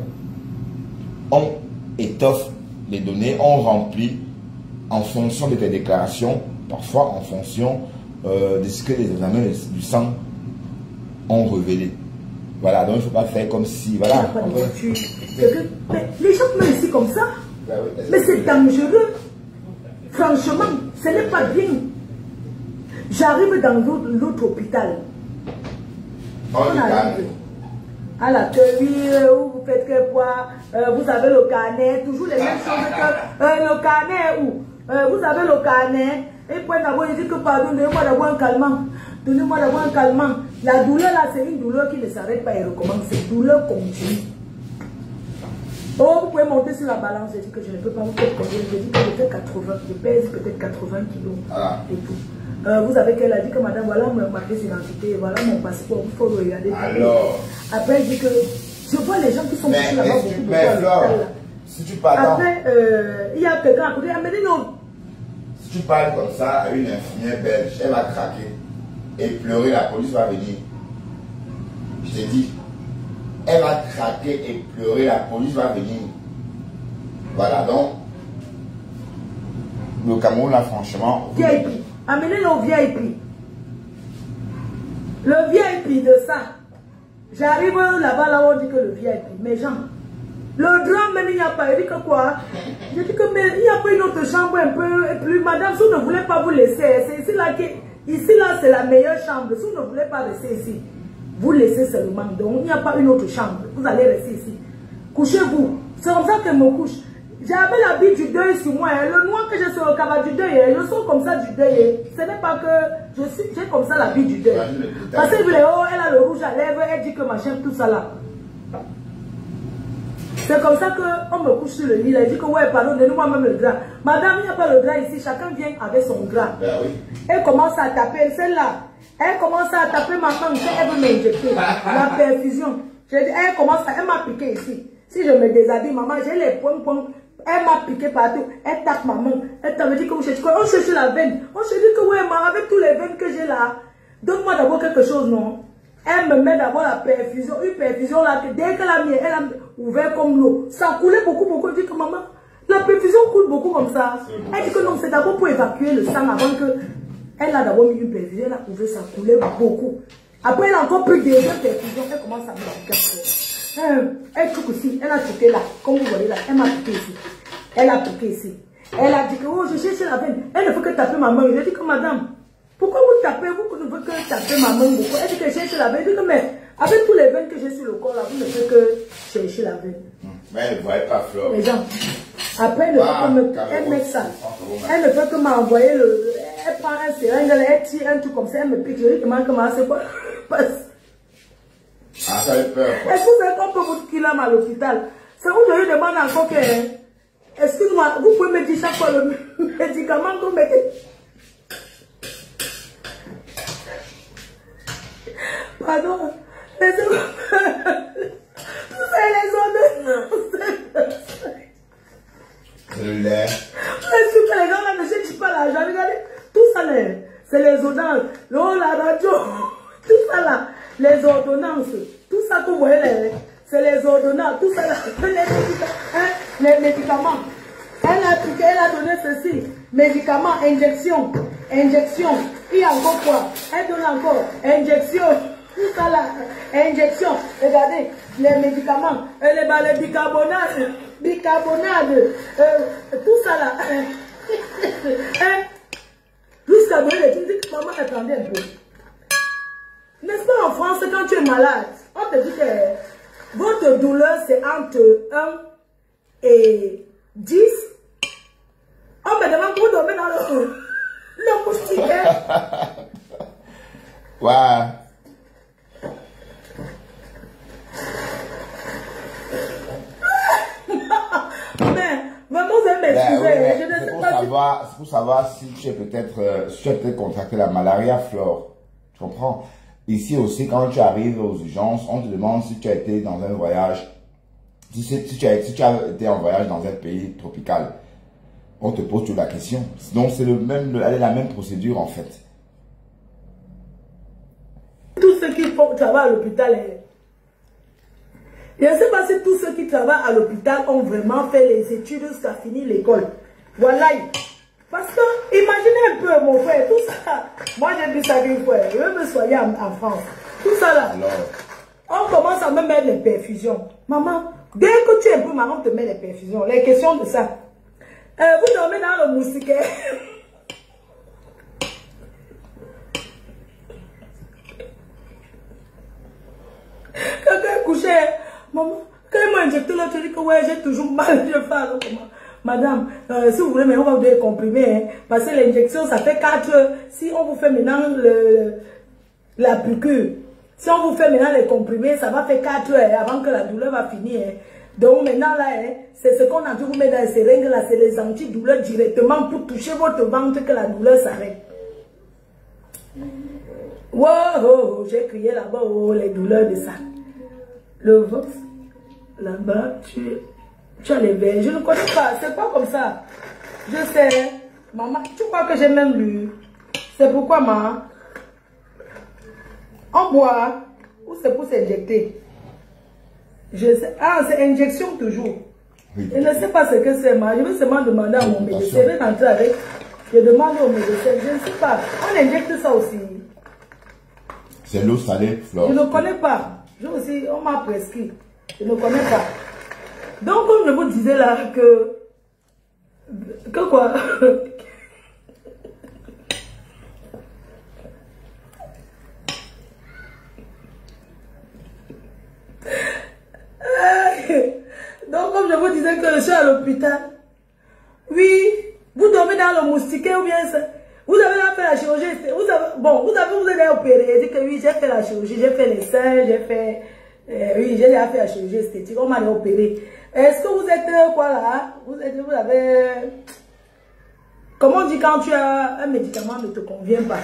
on étoffe les données, on remplit en fonction de tes déclarations, parfois en fonction de ce que les examens du sang ont révélé. Voilà, donc il ne faut pas faire comme si, voilà. Les gens mettent ici comme ça, mais c'est dangereux. Franchement, ce n'est pas bien. J'arrive dans l'autre hôpital. On arrive à l'accueil, où vous faites que quoi, vous avez le carnet, toujours les mêmes choses que le carnet où vous avez le carnet, et puis d'abord il dit que pardon, donnez-moi d'abord un calmant, donnez-moi d'abord un calmant. La douleur là, c'est une douleur qui ne s'arrête pas et recommence, c'est douleur continue. Oh, vous pouvez monter sur la balance, je dis que je ne peux pas, vous faites combien, je dis que je fais 80, je pèse peut-être 80 kilos et tout. Vous avez qu'elle a dit que madame, voilà ma pièce d'identité, voilà mon passeport, il faut regarder. Alors. Après, elle dit que je vois les gens qui sont couchés là-bas beaucoup de fois. Flore, si tu parles. Après, il y a quelqu'un à côté, elle me dit non. Si tu parles comme ça à une infirmière belge, elle va craquer et pleurer, la police va venir. Je t'ai dit, elle va craquer et pleurer, la police va venir. Voilà, donc, le Cameroun là, franchement. VIP. Amenez-le au VIP. Le VIP de ça. J'arrive là-bas, là où on dit que le VIP. Mais Jean, le drame, même il n'y a pas. Il dit que quoi? Je dis que mais il n'y a pas une autre chambre un peu. Et puis, madame, si vous ne voulez pas vous laisser, c'est ici là, c'est la meilleure chambre. Si vous ne voulez pas rester ici, vous laissez seulement. Donc, il n'y a pas une autre chambre. Vous allez rester ici. Couchez-vous. C'est comme ça que je me couche. J'avais l'habit du deuil sur moi. Le noir que j'ai sur le cabas du deuil, je sors comme ça du deuil. Ce n'est pas que j'ai comme ça l'habit du deuil. Parce que elle a le rouge à lèvres, elle dit que machin, tout ça là. C'est comme ça qu'on me couche sur le lit. Elle dit que ouais, pardon, donnez-moi même le drap. Madame, il n'y a pas le drap ici. Chacun vient avec son drap. Elle commence à taper, celle-là. Elle commence à taper ma main. Elle veut m'injecter. La perfusion. Elle m'a piqué ici. Si je me déshabille, maman, j'ai les points. Elle m'a piqué partout. Elle tape ma main. Elle t'avait dit que vous cherchez quoi? On cherche la veine. On se dit que ouais, avec tous les veines que j'ai là, donne-moi d'abord quelque chose, non? Elle me met d'abord la perfusion. Une perfusion là, que dès qu'elle a mis, elle a ouvert comme l'eau. Ça coulait beaucoup. Elle dit que maman, la perfusion coule beaucoup comme ça. Elle dit que non, c'est d'abord pour évacuer le sang avant que. Elle a d'abord mis une perfusion. Elle a ouvert, ça coulait beaucoup. Après, elle a encore pris des perfusions. Elle commence à me piquer. Elle truc aussi, elle a piqué là, comme vous voyez là, elle m'a piqué ici. Elle a piqué ici. Elle a dit que oh, je cherche la veine. Elle ne peut que taper ma main. Je dis que madame, pourquoi vous tapez, vous ne pouvez que taper ma main beaucoup. Elle dit que je cherche la veine. Je dis que mais avec tous les veines que j'ai sur le corps là, vous ne pouvez que chercher la veine. Mais elle ne voyait pas Flore. Les gens, après elle met ça. Elle ne peut que m'envoyer le. Elle prend un seringue, elle tire un truc comme ça, elle me pique. Je dis comment c'est quoi? Ah, ça fait peur. Est-ce que vous êtes un peu votre kilam à l'hôpital? C'est où je lui demande encore que. Excuse-moi, vous pouvez me dire chaque fois le médicament que vous mettez. Pardon. Les ordonnances. C'est le lait. Les gens là ne cherchent pas l'argent. Regardez, tout ça c'est les ordonnances. La radio, tout ça là, les ordonnances. Tout ça que vous voyez, c'est les ordonnances. Tout ça là, les médicaments. Elle a donné ceci. Médicaments, injection. Il y a encore quoi? Elle donne encore injection. Tout ça là, injection. Regardez, les médicaments, les bicarbonate, tout ça là. Jusqu'à donner les trucs, maman, attendez un peu. N'est-ce pas en France, quand tu es malade, on te dit que votre douleur c'est entre 1 et 10. On me demande pour dormir dans le moustiquaire. Ouais. Mais vraiment, vous allez m'excuser. Je ne sais pas C'est pour savoir si tu as peut-être contracté la malaria, Flore. Tu comprends? Ici aussi, quand tu arrives aux urgences, on te demande si tu as été dans un voyage, si tu as été en voyage dans un pays tropical. On te pose toujours la question. Donc, c'est la même procédure, en fait. Tous ceux qui travaillent à l'hôpital, je ne sais pas si tous ceux qui travaillent à l'hôpital ont vraiment fait les études jusqu'à finir l'école. Voilà. Parce que, imaginez un peu, mon frère, tout ça. Moi, j'ai vu ça une fois. Je veux me soigner en France. Tout ça là. Alors, on commence à me mettre les perfusions. Maman, dès que tu es un peu marrant, on te met les perfusions. Les questions de ça. Vous dormez dans le moustiquaire. Quelqu'un est couché. Maman, quand il m'a injecté l'autre, je dis que ouais, j'ai toujours mal. Je fais alors comment? Madame, si vous voulez, mais on va vous donner comprimé. Hein, parce que l'injection, ça fait 4 heures. Si on vous fait maintenant la piqûre, si on vous fait maintenant les comprimés, ça va faire 4 heures avant que la douleur va finir. Hein. Donc maintenant là, hein, c'est ce qu'on a dit, vous mettre dans les seringues là, c'est les antidouleurs directement pour toucher votre ventre que la douleur s'arrête. Wow, j'ai crié là-bas, oh, les douleurs de ça. Le ventre, là-bas, tu as les verres. Je ne connais pas, c'est pas comme ça. Je sais, maman, tu crois que j'ai même lu. C'est pourquoi, maman, on boit ou c'est pour s'injecter. Je sais, ah, c'est injection toujours. Oui. Je ne sais pas ce que c'est, mais je vais seulement demander à mon médecin. Je vais rentrer avec. Je demande au médecin. Je ne sais pas. On injecte ça aussi. C'est l'eau salée, Flore. Je ne connais pas. Je aussi, on m'a prescrit. Je ne connais pas. Donc, comme je vous disais là, que quoi? Donc, comme je vous disais que je suis à l'hôpital, oui, vous dormez dans le moustiquaire ou bien ça. Vous avez fait la chirurgie, vous avez opéré. Dit que oui, j'ai fait la chirurgie, j'ai fait les seins, j'ai fait, oui, j'ai déjà fait la chirurgie esthétique, on m'a opéré. Est-ce que vous êtes quoi là? Vous avez, comment on dit quand tu as un médicament ne te convient pas?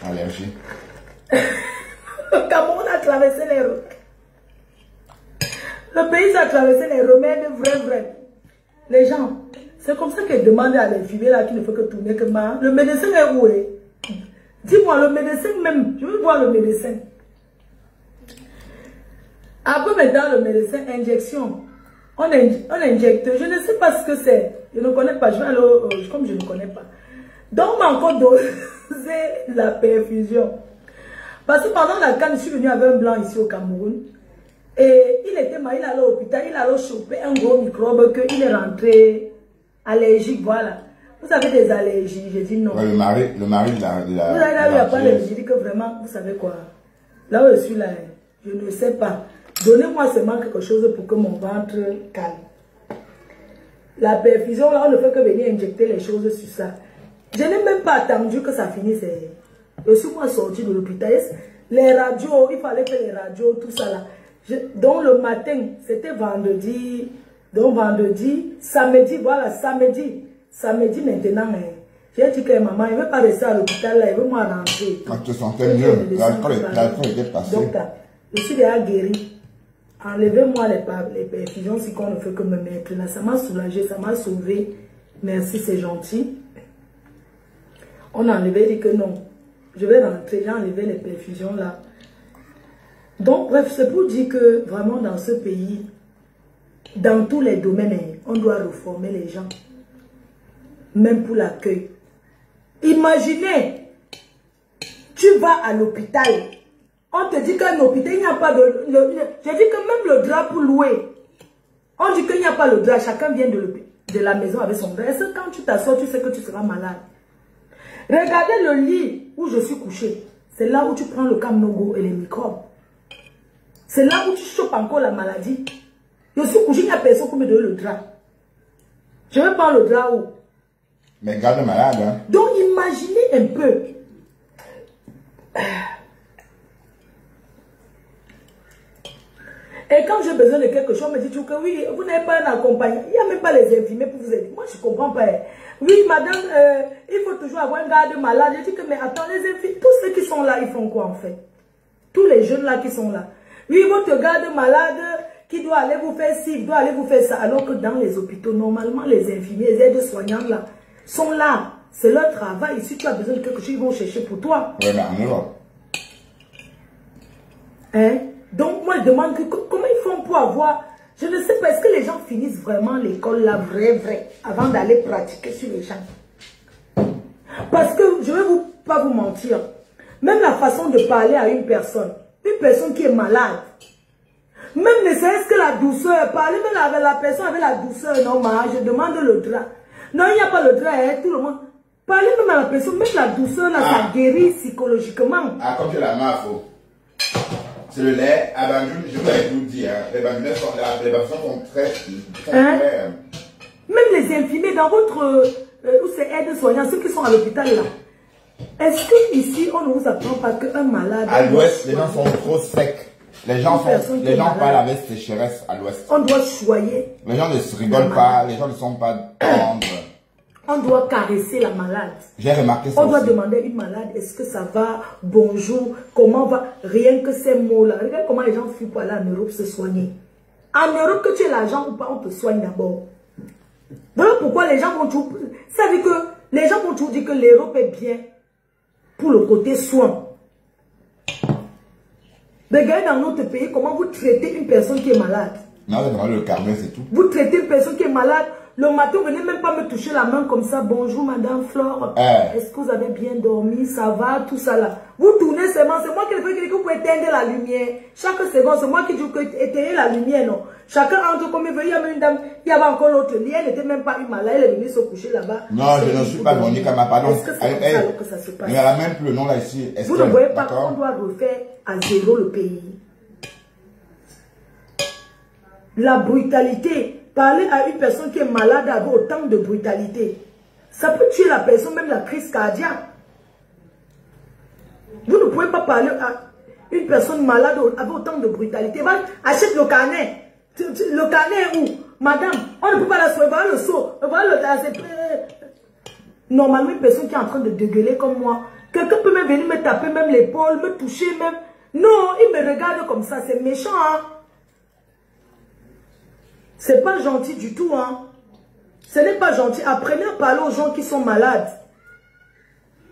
Allergie. Comment on a traversé les routes? Le pays a traversé les remèdes vrais. Les gens, c'est comme ça qu'ils demandent à l'infirmier là qui ne fait que tourner que mal. Le médecin est où? Dis-moi, le médecin même, je veux voir le médecin. Après maintenant, le médecin, injection. On injecte. Je ne sais pas ce que c'est. Je ne connais pas. Je vais aller comme je ne connais pas. Donc, on m'a encore dosé la perfusion. Parce que pendant la canne, je suis venue avec un blanc ici au Cameroun. Et il était mal, il allait à l'hôpital, il allait choper un gros microbe qu'il est rentré allergique, voilà. Vous avez des allergies, j'ai dit non. Ouais, le mari de la... Vous avez là, il n'y a pas d'allergie, j'ai dit que vraiment, vous savez quoi? Là où je suis là, je ne sais pas. Donnez-moi seulement quelque chose pour que mon ventre calme. La perfusion, là, on ne fait que venir injecter les choses sur ça. Je n'ai même pas attendu que ça finisse. Je suis moi sorti de l'hôpital. Les radios, il fallait faire les radios, tout ça là. Donc le matin, c'était vendredi. Donc vendredi, samedi, voilà, samedi maintenant, J'ai dit que maman, il ne veut pas rester à l'hôpital là, il veut moi rentrer. Quand tu te sentais mieux, l'alcool était passé. Docteur, je suis déjà guérie. Enlevez-moi les perfusions si qu'on ne fait que me mettre là. Ça m'a soulagé, ça m'a sauvé. Merci, c'est gentil. On a enlevé, dit que non. Je vais rentrer, j'ai enlevé les perfusions là. Donc, bref, c'est pour dire que vraiment dans ce pays, dans tous les domaines, on doit reformer les gens. Même pour l'accueil. Imaginez, tu vas à l'hôpital. On te dit qu'un hôpital, il n'y a pas de... J'ai dit que même le drap pour louer, on dit qu'il n'y a pas le drap. Chacun vient de la maison avec son drap. Est-ce que quand tu t'assois, tu sais que tu seras malade? Regardez le lit où je suis couché. C'est là où tu prends le camnogo et les microbes. C'est là où tu chopes encore la maladie. Je suis couché, il n'y a personne pour me donner le drap. Je vais prendre le drap où? Mais garde malade. Hein. Donc imaginez un peu. Et quand j'ai besoin de quelque chose, on me dit que oui, vous n'avez pas un accompagnant. Il n'y a même pas les infirmiers pour vous aider. Moi, je ne comprends pas. Oui, madame, il faut toujours avoir un garde malade. Je dis que, mais attends, les infirmiers, tous ceux qui sont là, ils font quoi en fait? Tous les jeunes là qui sont là. Oui, votre garde malade qui doit aller vous faire ci, doit aller vous faire ça. Alors que dans les hôpitaux, normalement, les infirmiers, les aides-soignants là, sont là. C'est leur travail. Si tu as besoin de quelque chose, ils vont chercher pour toi. Oui, mais en Europe. Hein? Donc, moi, je demande comment ils font pour avoir... Je ne sais pas, est-ce que les gens finissent vraiment l'école là, vrai, avant d'aller pratiquer sur les gens? Parce que, je ne vais pas vous mentir, même la façon de parler à une personne qui est malade, même ne serait-ce que la douceur, parler même avec la personne avec la douceur, non, je demande le drap. Non, il n'y a pas le drap, hein, tout le monde. Parler même à la personne, même la douceur, là, ça guérit psychologiquement. Ah, comme tu l'as marre, c'est le lait à banjoune, je vous le dire, hein, les banjounets sont très clairs. Même les infirmiers dans votre, où c'est aide-soignants, ceux qui sont à l'hôpital là, est-ce que ici on ne vous apprend pas qu'un malade... À l'ouest, les gens sont trop secs. Les gens parlent avec sécheresse à l'ouest. On doit choyer. Les gens ne se rigolent pas, les gens ne sont pas tendres. On doit caresser la malade. J'ai remarqué ça. On doit demander à une malade, est-ce que ça va, bonjour, comment va, rien que ces mots-là. Regarde comment les gens fuient pour aller en Europe se soigner. En Europe, que tu aies l'argent ou pas, on te soigne d'abord. Voilà pourquoi les gens vont toujours... Ça veut dire que les gens vont toujours dire que l'Europe est bien pour le côté soin. Regardez dans notre pays comment vous traitez une personne qui est malade. Non, c'est le carnet, c'est tout. Vous traitez une personne qui est malade. Le matin, vous ne venez même pas me toucher la main comme ça. Bonjour, madame Flore. Est-ce que vous avez bien dormi? Ça va? Tout ça là. Vous tournez seulement. C'est moi qui le fais que vous pouvez éteindre la lumière. Chaque seconde, c'est moi qui dis que éteindre la lumière, non. Chacun entre comme il veut. Il y avait une dame, il y avait encore l'autre lit. Elle n'était même pas une malade. Elle est venue se coucher là-bas. Non, je ne suis pas venu comme ma pardon. Est-ce que c'est comme ça alors que ça se passe? Mais elle a même plus le nom là ici. Vous ne voyez pas qu'on doit refaire à zéro le pays. La brutalité. Parler à une personne qui est malade avec autant de brutalité, ça peut tuer la personne, même la crise cardiaque. Vous ne pouvez pas parler à une personne malade avec autant de brutalité. Achète le carnet. Le carnet est où? Madame, on ne peut pas la soigner. Voilà le seau. Voilà normalement, une personne qui est en train de dégueuler comme moi, quelqu'un peut même venir me taper même l'épaule, me toucher même. Non, il me regarde comme ça. C'est méchant, hein? C'est pas gentil du tout, hein. Ce n'est pas gentil. Apprenez à parler aux gens qui sont malades.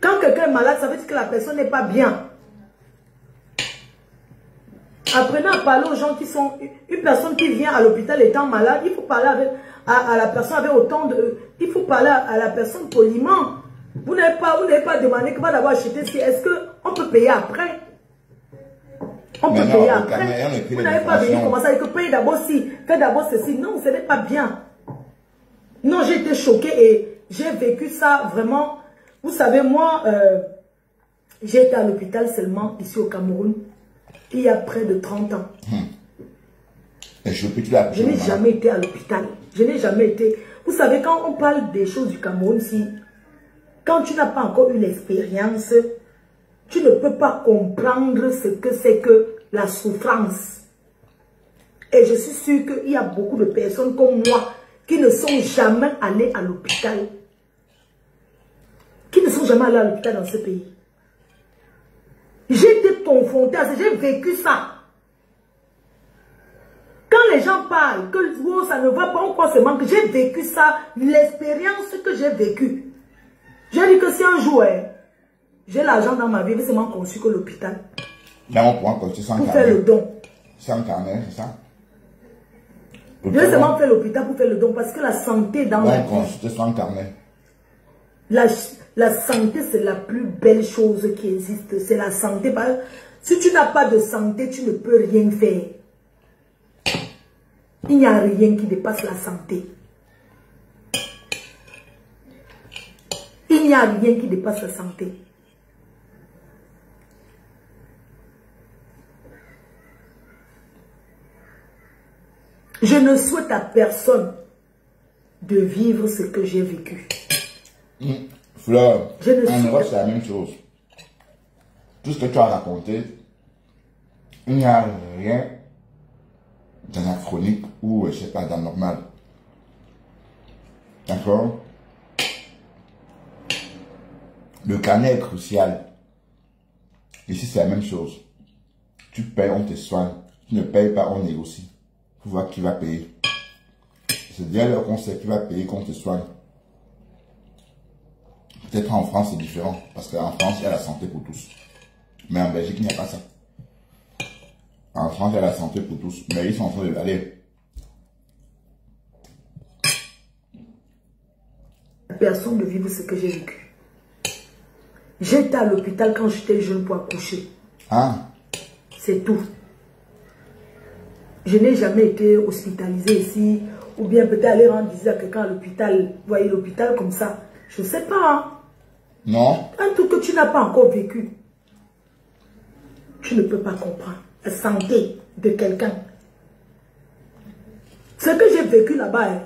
Quand quelqu'un est malade, ça veut dire que la personne n'est pas bien. Apprenez à parler aux gens qui sont... Une personne qui vient à l'hôpital étant malade, il faut parler à la personne avec autant de... Il faut parler à la personne poliment. Vous n'avez pas demandé que va d'abord acheter. Est-ce qu'on peut payer après? On peut payer après. Vous n'avez pas venu commencer avec que payer d'abord ci, fais d'abord ceci. Non, ce n'est pas bien. Non, j'ai été choquée et j'ai vécu ça vraiment. Vous savez, moi, j'ai été à l'hôpital seulement ici au Cameroun il y a près de 30 ans. Je n'ai jamais été à l'hôpital. Je n'ai jamais été. Vous savez, quand on parle des choses du Cameroun, quand tu n'as pas encore eu l'expérience, tu ne peux pas comprendre ce que c'est que la souffrance. Et je suis sûre qu'il y a beaucoup de personnes comme moi qui ne sont jamais allées à l'hôpital. jamais allé à l'hôpital dans ce pays. J'ai été confrontée à ça, j'ai vécu ça. Quand les gens parlent que oh, ça ne va pas, on croit seulement que j'ai vécu ça, l'expérience que j'ai vécue. J'ai dit que si un jour, j'ai l'argent dans ma vie, c'est seulement conçu que l'hôpital. Là, on pourra continuer sans pour carnet. faire le don. Sans carnet, c'est ça? Je vais seulement faire l'hôpital pour faire le don parce que la santé dans ma vie. Consulter sans carnet. La santé, c'est la plus belle chose qui existe. C'est la santé. Si tu n'as pas de santé, tu ne peux rien faire. Il n'y a rien qui dépasse la santé. Il n'y a rien qui dépasse la santé. Je ne souhaite à personne de vivre ce que j'ai vécu. Fleur, Je ne en suis Europe, pas- c'est la même chose. Tout ce que tu as raconté, il n'y a rien d'anachronique ou, je sais pas, d'anormal. D'accord? Le carnet est crucial. Ici, c'est la même chose. Tu payes, on te soigne. Tu ne payes pas, on négocie. Pour voir qui va payer. C'est bien leur conseil qui va payer qu'on te soigne. Peut-être en France, c'est différent. Parce qu'en France, il y a la santé pour tous. Mais en Belgique, il n'y a pas ça. En France, il y a la santé pour tous. Mais ils sont en train de aller. Personne ne vivre ce que j'ai vécu. J'étais à l'hôpital quand j'étais jeune pour accoucher. Ah, C'est tout. Je n'ai jamais été hospitalisée ici. Ou bien peut-être aller rendre visite à quelqu'un à l'hôpital. Vous voyez l'hôpital comme ça. Je ne sais pas. Hein. non. Un truc que tu n'as pas encore vécu. Tu ne peux pas comprendre. La santé de quelqu'un. Ce que j'ai vécu là-bas, hein,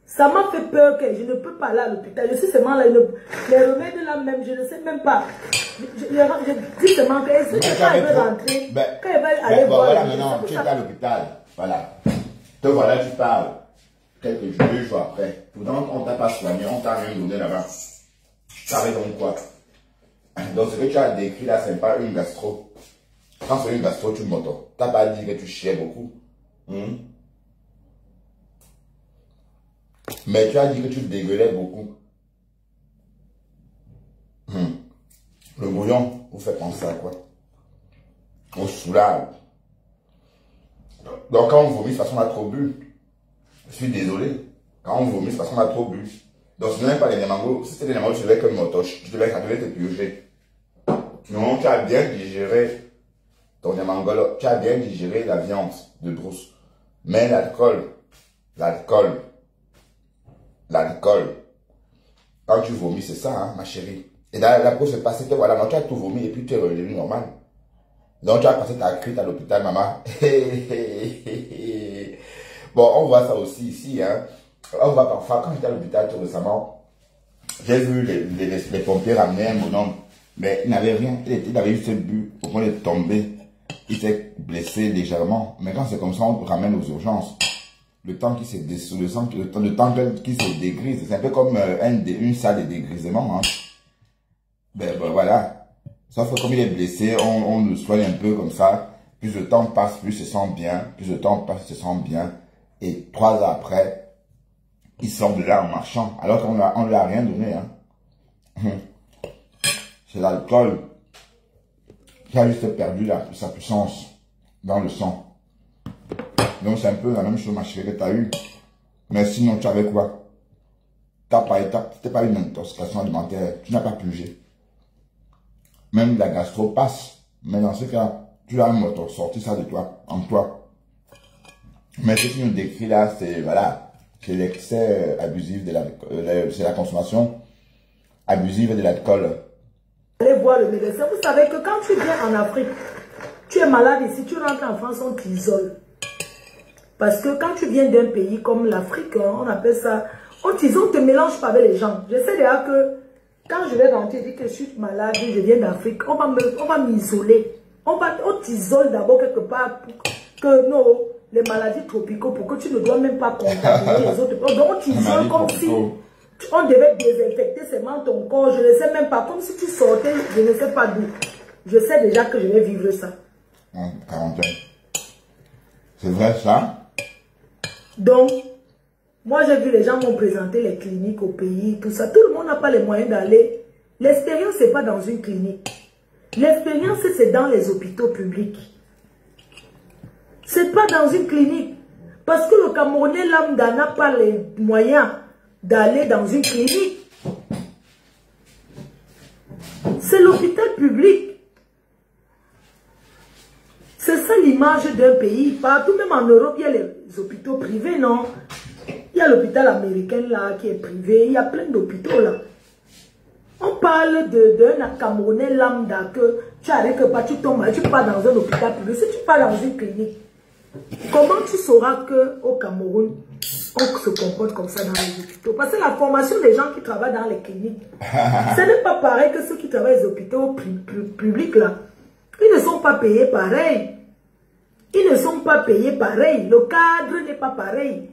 ça m'a fait peur que je ne peux pas aller à l'hôpital. Je suis seulement là, les remèdes là même, je ne sais même pas. Je dis seulement que est-ce que quand elle veut rentrer, quand elle va aller voir voilà, le maintenant, médecin, tu es ça- à l'hôpital. Voilà. Te voilà, tu parles. Quelques jours, 2 jours après. Pourtant, on t'a pas soigné, on t'a rien donné là-bas. Ça arrive donc quoi? Donc, ce que tu as décrit là, c'est pas une gastro. Quand c'est une gastro, tu m'entends. T'as pas dit que tu chiais beaucoup. Mais tu as dit que tu dégueulais beaucoup. Le bouillon vous fait penser à quoi? Au soulage. Donc quand on vomit, c'est parce qu'on a trop bu. Je suis désolé. Quand on vomit, c'est parce qu'on a trop bu. Donc ce n'est pas les mangots. Si c'était des mangots, tu devais comme motoche. Tu devais te piocher. Non, tu as bien digéré ton mangolo. Tu as bien digéré la viande de brousse. Mais l'alcool, quand tu vomis, c'est ça, hein, ma chérie. Et là, la cause est passée, voilà, donc tu as tout vomi et puis tu es revenu normal. Donc tu as passé ta crise à l'hôpital, maman. Bon, on voit ça aussi ici, hein. On voit parfois, quand j'étais à l'hôpital tout récemment, j'ai vu les pompiers ramener un bonhomme, mais il n'avait rien, il avait juste bu au point de tomber. Il s'est blessé légèrement, mais quand c'est comme ça, on le ramène aux urgences. Le temps qu'il se dégrise, c'est un peu comme une salle de dégrisement. Hein. Ben voilà. Sauf que comme il est blessé, on le soigne un peu comme ça. Plus le temps passe, plus il se sent bien. Plus le temps passe, il se sent bien. Et 3 ans après, il sort de là en marchant. Alors qu'on ne lui a rien donné. Hein. C'est l'alcool qui a juste perdu sa puissance dans le sang. Donc c'est un peu la même chose, ma chérie, que tu as eu. Mais sinon, tu avais quoi? C'était pas une intoxication alimentaire. Tu n'as pas purgé. Même la gastro passe. Mais dans ce cas, tu as sorti ça de toi, en toi. Mais ce que tu nous décris là, c'est voilà, c'est l'excès abusif de c'est la consommation abusive de l'alcool. Allez voir le médecin. Vous savez que quand tu viens en Afrique, tu es malade ici, tu rentres en France, on t'isole. Parce que quand tu viens d'un pays comme l'Afrique, on appelle ça, on te mélange pas avec les gens. Je sais déjà que quand je vais rentrer et dire que je suis malade, je viens d'Afrique, on va m'isoler. On t'isole d'abord quelque part pour que les maladies tropicaux, pour que tu ne dois même pas contaminer les autres. Donc on t'isole comme si On devait désinfecter seulement ton corps. Je ne sais même pas. Comme si tu sortais, je ne sais pas d'où. Je sais déjà que je vais vivre ça. 41. C'est vrai ça? Donc, moi j'ai vu les gens m'ont présenté les cliniques au pays, tout ça. Tout le monde n'a pas les moyens d'aller. L'expérience, ce n'est pas dans une clinique. L'expérience, c'est dans les hôpitaux publics. Ce n'est pas dans une clinique. Parce que le Camerounais lambda n'a pas les moyens d'aller dans une clinique. C'est l'hôpital public. C'est ça l'image d'un pays. Partout, même en Europe, il y a les hôpitaux privés, non? Il y a l'hôpital américain là qui est privé. Il y a plein d'hôpitaux là. On parle d'un Camerounais lambda que tu arrêtes pas, tu tombes, tu pars dans un hôpital public. Si tu pars dans une clinique, comment tu sauras qu'au Cameroun, on se comporte comme ça dans les hôpitaux? Parce que la formation des gens qui travaillent dans les cliniques, ce n'est pas pareil que ceux qui travaillent dans les hôpitaux publics là. Ils ne sont pas payés pareil. Ils ne sont pas payés pareil. Le cadre n'est pas pareil.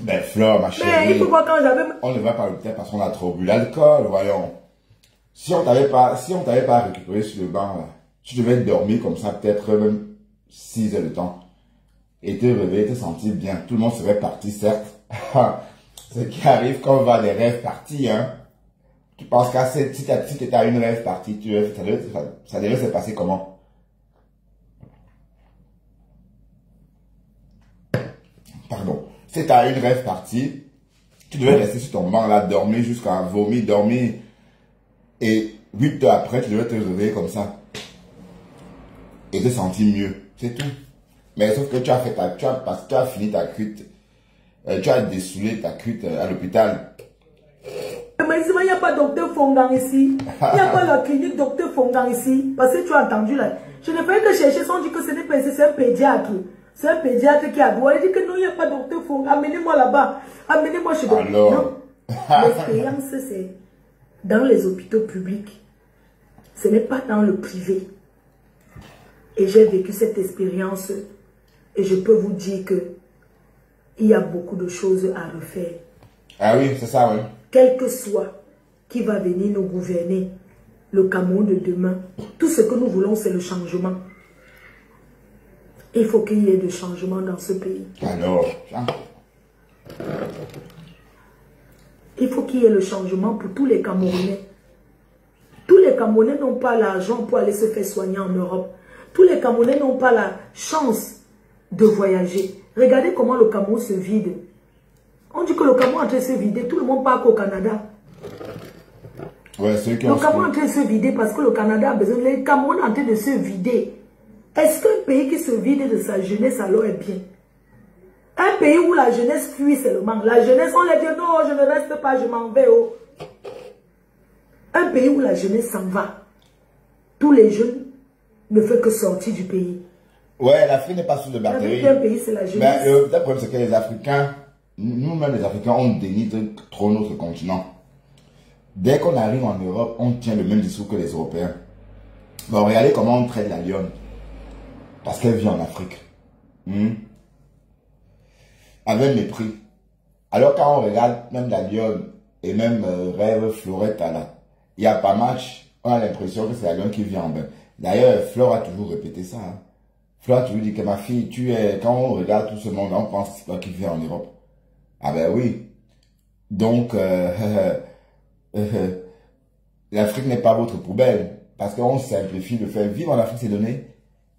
Mais Flore, ma chérie, mais il faut voir quand j'avais... on ne va pas à l'hôpital parce qu'on a trop bu l'alcool, voyons. Si on t'avait pas récupéré sur le banc, là, tu devais dormir comme ça, peut-être même 6 heures de temps. Et te réveiller, te sentir bien. Tout le monde serait parti, certes. Ce qui arrive quand on va à des rêves partis, hein. Tu penses qu'à si tu as une rêve partie, ça devait se passer comment? Pardon. Si tu as une rêve partie, tu devais rester sur ton banc là, dormir jusqu'à vomir, dormir. Et 8 heures après, tu devais te réveiller comme ça. Et te sentir mieux. C'est tout. Mais sauf que tu as fini ta cuite. Tu as dessoulé ta cuite à l'hôpital. Mais il n'y a pas docteur Fongang ici. Il n'y a pas la clinique docteur Fongang ici. Parce que tu as entendu là. Je ne fais que chercher, on dit que ce n'est pas ici, c'est un pédiatre. C'est un pédiatre qui a droit. Il dit que non, il n'y a pas docteur Fongang. Amenez-moi là-bas. Amenez-moi chez docteur. Non. L'expérience, c'est dans les hôpitaux publics. Ce n'est pas dans le privé. Et j'ai vécu cette expérience. Et je peux vous dire que il y a beaucoup de choses à refaire. Ah oui, c'est ça, oui. Quel que soit qui va venir nous gouverner, le Cameroun de demain, tout ce que nous voulons, c'est le changement. Il faut qu'il y ait de changement dans ce pays. Alors, il faut qu'il y ait le changement pour tous les Camerounais. Tous les Camerounais n'ont pas l'argent pour aller se faire soigner en Europe. Tous les Camerounais n'ont pas la chance de voyager. Regardez comment le Cameroun se vide. On dit que le Cameroun est en train de se vider. Tout le monde part au Canada. Ouais, le Cameroun est en train de se vider parce que le Canada a besoin. Le Cameroun est en train de se vider. Est-ce qu'un pays qui se vide de sa jeunesse alors est bien? Un pays où la jeunesse fuit seulement. La jeunesse, on leur dit non, je ne reste pas, je m'en vais. Oh. Un pays où la jeunesse s'en va. Tous les jeunes ne font que sortir du pays. Ouais, l'Afrique n'est pas sous le batterie. Un pays, c'est la jeunesse. Mais le problème, c'est que les Africains, nous-mêmes les Africains, on dénigre trop notre continent. Dès qu'on arrive en Europe, on tient le même discours que les Européens. Bon, regardez comment on traite la lionne. Parce qu'elle vit en Afrique. Avec mépris. Alors quand on regarde même la lionne et même Rêve, Florette, là, il n'y a pas match. On a l'impression que c'est la lionne qui vit en bain. D'ailleurs, Flore a toujours répété ça. Hein. Flore a toujours dit que ma fille, quand on regarde tout ce monde, on pense que c'est toi qui vit en Europe. Ah ben oui. Donc, l'Afrique n'est pas votre poubelle. Parce qu'on simplifie le fait. Vivre en Afrique, c'est donné.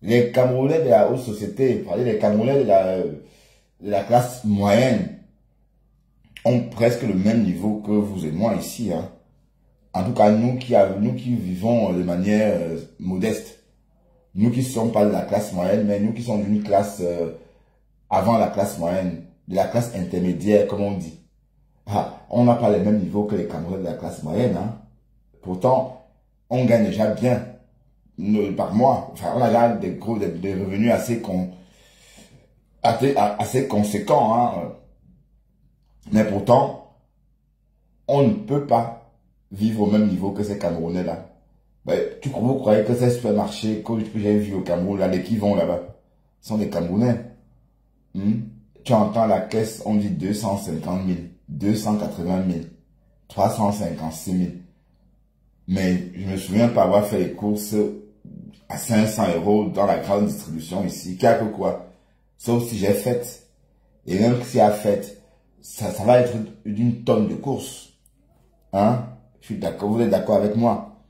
Les Camerounais de la haute société, les Camerounais de la classe moyenne, ont presque le même niveau que vous et moi ici. Hein. En tout cas, nous qui vivons de manière modeste. Nous qui ne sommes pas de la classe moyenne, mais nous qui sommes d'une classe avant la classe moyenne, de la classe intermédiaire, comme on dit. Ah, on n'a pas les mêmes niveaux que les Camerounais de la classe moyenne. Hein. Pourtant, on gagne déjà bien par mois. Enfin, on a déjà des revenus assez conséquents. Hein. Mais pourtant, on ne peut pas vivre au même niveau que ces Camerounais-là. Ben, vous croyez que ces supermarchés que j'ai vu au Cameroun, là, les qui vont là-bas, sont des Camerounais. Tu entends la caisse, on dit 250 000. 280 000, 356 000. Mais je me souviens pas avoir fait les courses à 500 € dans la grande distribution ici. Quelque quoi. Sauf si j'ai fait. Et même si a fait, ça va être d'une tonne de courses. Hein? Je suis d'accord, vous êtes d'accord avec moi.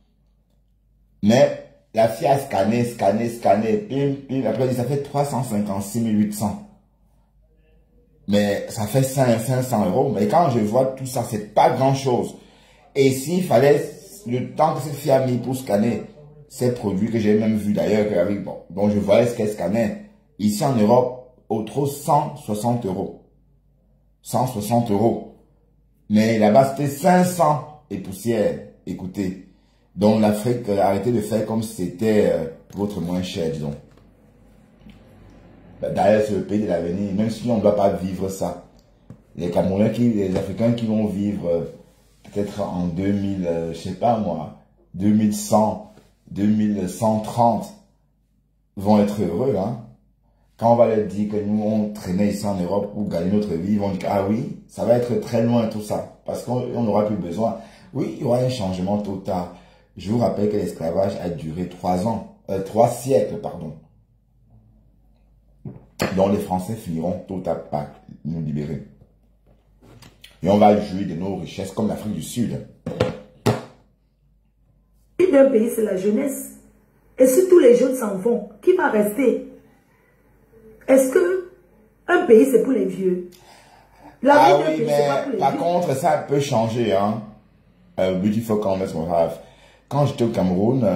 Mais la fille a scanné, pim, pim. Après, elle dit, ça fait 356 800. Mais ça fait 500 €. Mais quand je vois tout ça, c'est pas grand chose. Et s'il fallait le temps que cette fille a mis pour scanner ces produits que j'ai même vu d'ailleurs, bon, je voyais ce qu'elle scannait. Ici en Europe, au trop 160 €. 160 €. Mais là-bas, c'était 500 et poussière. Écoutez. Donc l'Afrique, arrêtez de faire comme si c'était votre moins cher, disons. D'ailleurs, c'est le pays de l'avenir, même si on ne doit pas vivre ça. Les Camerounais, les Africains qui vont vivre peut-être en 2000, je sais pas moi, 2100, 2130, vont être heureux. Hein. Quand on va leur dire que nous, on traînait ici en Europe pour gagner notre vie, ils vont dire, ah oui, ça va être très loin tout ça, parce qu'on n'aura plus besoin. Oui, il y aura un changement total. Je vous rappelle que l'esclavage a duré 3 siècles, pardon. Donc les Français finiront tôt à pas nous libérer. Et on va jouir de nos richesses comme l'Afrique du Sud. D'un pays, c'est la jeunesse. Et si tous les jeunes s'en vont, qui va rester? Est-ce que un pays, c'est pour les vieux? Ah oui, mais par contre, ça peut changer. Hein? Beautiful comments will have. Quand j'étais au Cameroun,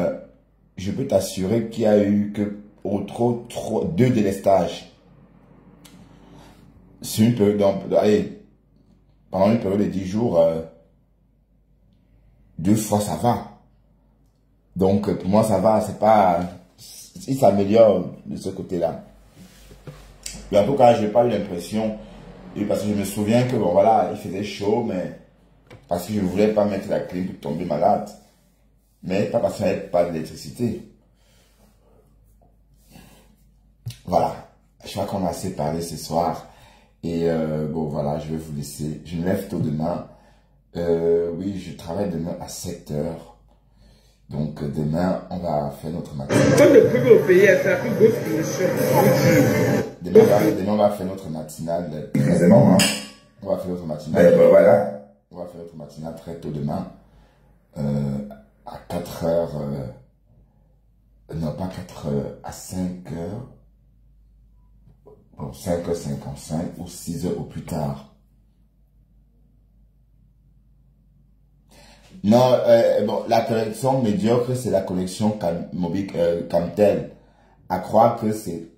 je peux t'assurer qu'il y a eu que au trop 2 délestages. Sur une période, pendant une période de 10 jours, 2 fois ça va. Donc pour moi ça va, c'est pas, il s'améliore de ce côté-là. Mais en tout cas, j'ai pas eu l'impression, parce que je me souviens que bon voilà, il faisait chaud, mais parce que je voulais pas mettre la clim pour tomber malade. Mais pas parce qu'il n'y avait pas d'électricité. Voilà. Je crois qu'on a assez parlé ce soir. Et bon, voilà, je vais vous laisser. Je me lève tôt demain. Oui, je travaille demain à 7 h. Donc demain, on va faire notre matinale. Demain, on va faire notre matinale. Précisément, hein. On va faire notre matinale. Voilà. On va faire notre matinale très tôt demain. À 4 h, non pas 4 h, à 5 h, bon, 5h55 ou 6 h au plus tard. Non, bon, la collection médiocre, c'est la collection Camtel. À croire que c'est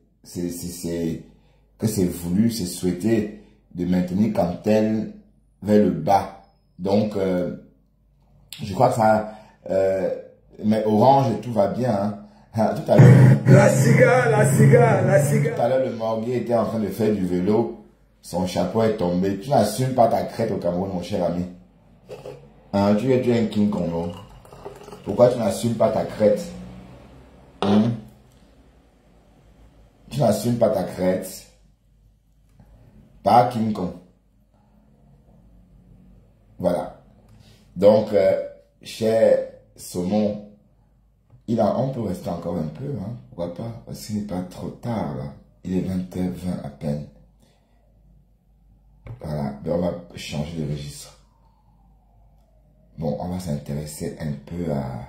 voulu, c'est souhaité de maintenir Camtel vers le bas. Donc, je crois que ça, mais Orange, tout va bien. Hein. Tout à l'heure. La cigare. Tout à l'heure, le Morguet était en train de faire du vélo. Son chapeau est tombé. Tu n'assumes pas ta crête au Cameroun, mon cher ami. Hein, tu es un King Kong, non? Pourquoi tu n'assumes pas ta crête? Hein? Tu n'assumes pas ta crête. Pas King Kong. Voilà. Donc, cher Saumon, on peut rester encore un peu, hein? Pourquoi pas? Parce qu'il n'est pas trop tard, là. Il est 20h20 à peine. Voilà, ben on va changer de registre. Bon, on va s'intéresser un peu à...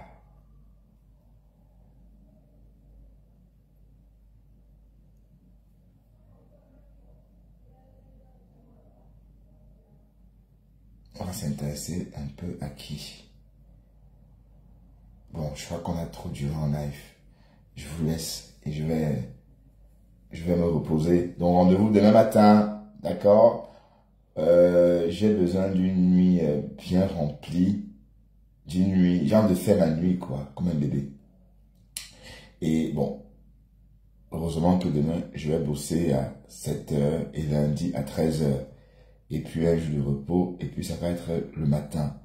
On va s'intéresser un peu à qui? Bon, je crois qu'on a trop duré en live. Je vous laisse et je vais me reposer. Donc, rendez-vous demain matin, d'accord? J'ai besoin d'une nuit bien remplie, d'une nuit, genre de faire ma nuit, quoi, comme un bébé. Et bon, heureusement que demain, je vais bosser à 7 h et lundi à 13 h. Et puis un jour de repos, et puis ça va être le matin.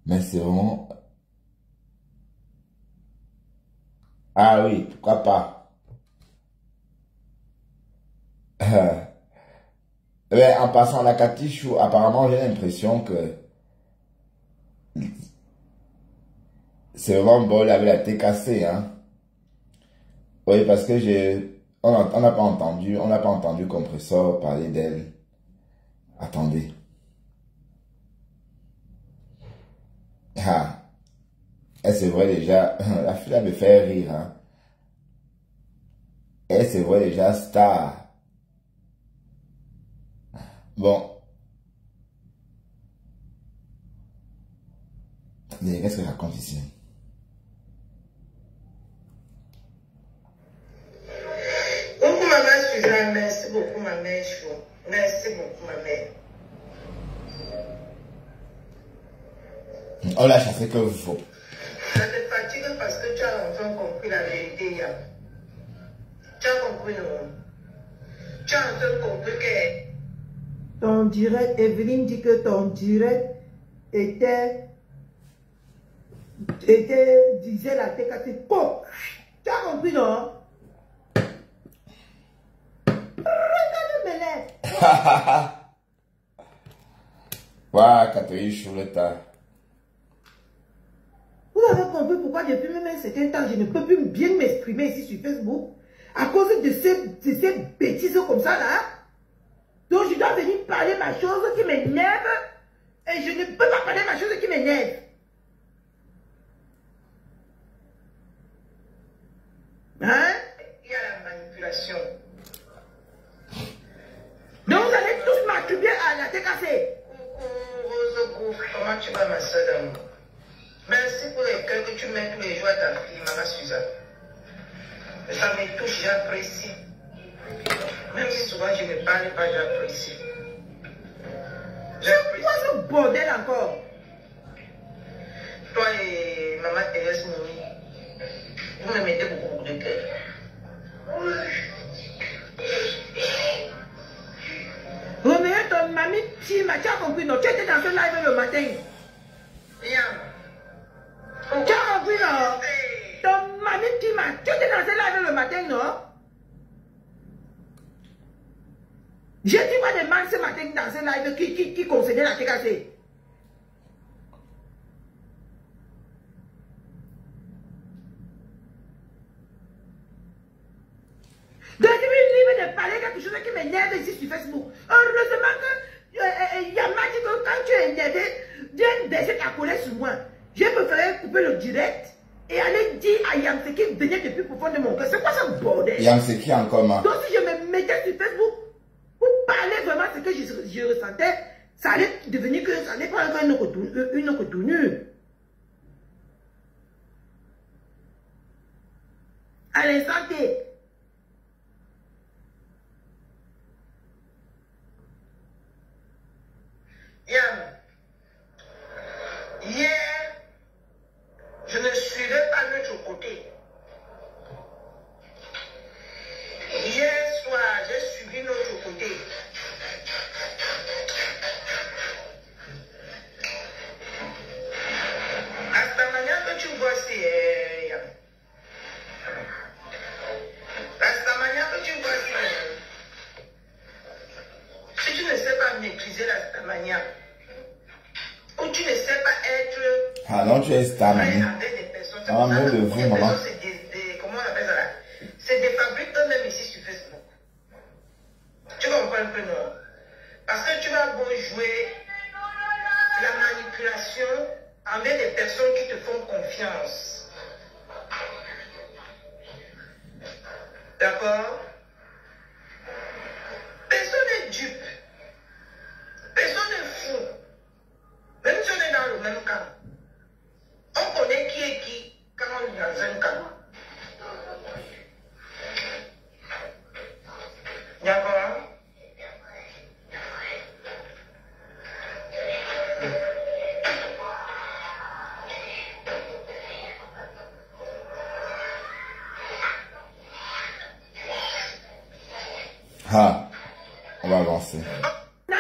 Mais c'est vraiment... Ah oui, pourquoi pas? Ouais, en passant à la Katichou, apparemment j'ai l'impression que c'est vraiment bol avec la TKC, hein. Oui, parce que on n'a pas entendu Compressor parler d'elle. Attendez. Ah. Elle c'est vrai déjà, la fille me fait rire, hein. Elle c'est vrai déjà star. Bon. Mais qu'est-ce que je raconte ici? Beaucoup maman Suzanne, merci beaucoup ma mère chou. Merci beaucoup ma mère. On l'a chassé que vous. Ça te fatigue parce que tu as enfin compris la vérité, Yam. Tu as compris, non? Tu as enfin compris que... Ton direct, Evelyne dit que ton direct disait la TKT. Oh, tu as compris, non? Regarde mes lèvres. Waouh, Catherine Chouleta. Vous avez compris pourquoi depuis même un certain temps, je ne peux plus bien m'exprimer ici sur Facebook à cause de ces bêtises comme ça là. Donc je dois venir parler ma chose qui m'énerve et je ne peux pas parler ma chose qui m'énerve. Hein? Il y a la manipulation. Donc vous allez tous m'attribuer à la TKC. Coucou Rose Gouffre, comment tu vas ma soeur d'amour? Merci pour les cœurs que tu mets tous les jours à ta fille, maman Suzanne. Ça me touche, j'apprécie. Même si souvent je ne parle pas, j'apprécie. C'est quoi ce bordel encore? Toi et maman Thérèse Nomi, vous me mettez beaucoup de cœur. Roméo, ton mamie Tima, tu as compris, non? Tu étais dans ce live le matin. Bien. Tu as compris, non? Ton mamie Tima, tu étais dans ce live le matin, non? J'ai dit quoi des man ce matin dans ce live qui concernait la TKC? Donc, je suis libre de parler quelque chose qui m'énerve ici sur Facebook. Heureusement que Yama dit que quand tu es énervé, viens baisser ta colère sur moi. J'ai préféré couper le direct et aller dire à Yamseki qui venait depuis profond de mon cœur. C'est quoi ce bordel? Yamseki encore, ma. Donc, si je me mettais sur Facebook pour parler vraiment ce que je ressentais, ça allait devenir que ça allait prendre une autre tournure. À l'instant T. Hier, je ne suivais pas l'autre côté. Hier soir, j'ai suivi l'autre côté. À ta manière que tu vois, c'est... À ta manière que tu vois, c'est... Si tu ne sais pas maîtriser ta manière, ou tu ne sais pas être... Ah non, tu es star, maman. Ah, mot de vous, maman. Comment on appelle ça là? C'est des fabriques eux-mêmes ici sur Facebook. Tu comprends un peu, non? Parce que tu vas beau jouer la manipulation avec des personnes qui te font confiance. D'accord? Personne n'est dupe. Personne n'est fou. Même si on est dans le même camp. On connaît qui est qui quand on est dans un camp. D'accord? Ah, on va avancer. On n'a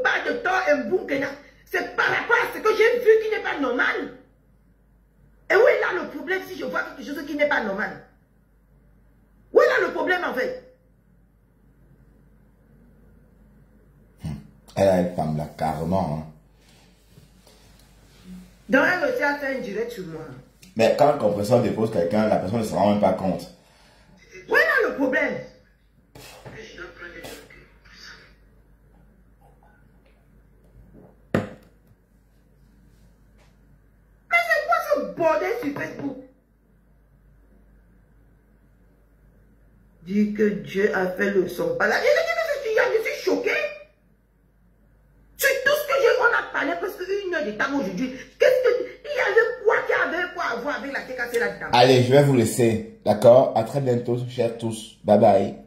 pas de temps un bouquin. C'est par rapport à ce que j'ai vu qui n'est pas normal. Et où est là le problème si je vois quelque chose qui n'est pas normal? Où est là le problème en fait? Elle a une femme là, carrément. Hein. Donc, elle aussi a fait un direct sur moi. Mais quand le compresseur dépose quelqu'un, la personne ne se rend même pas compte. Voilà le problème. Mais c'est quoi ce bordel sur Facebook? Dis que Dieu a fait le son. Je suis choqué. Sur tout ce que on a parlé presque 1 heure de temps aujourd'hui. Qu'est-ce que il y avait quoi qu'il y avait quoi avoir avec la TKC là-dedans? Allez, je vais vous laisser. D'accord? À très bientôt, chers tous. Bye bye.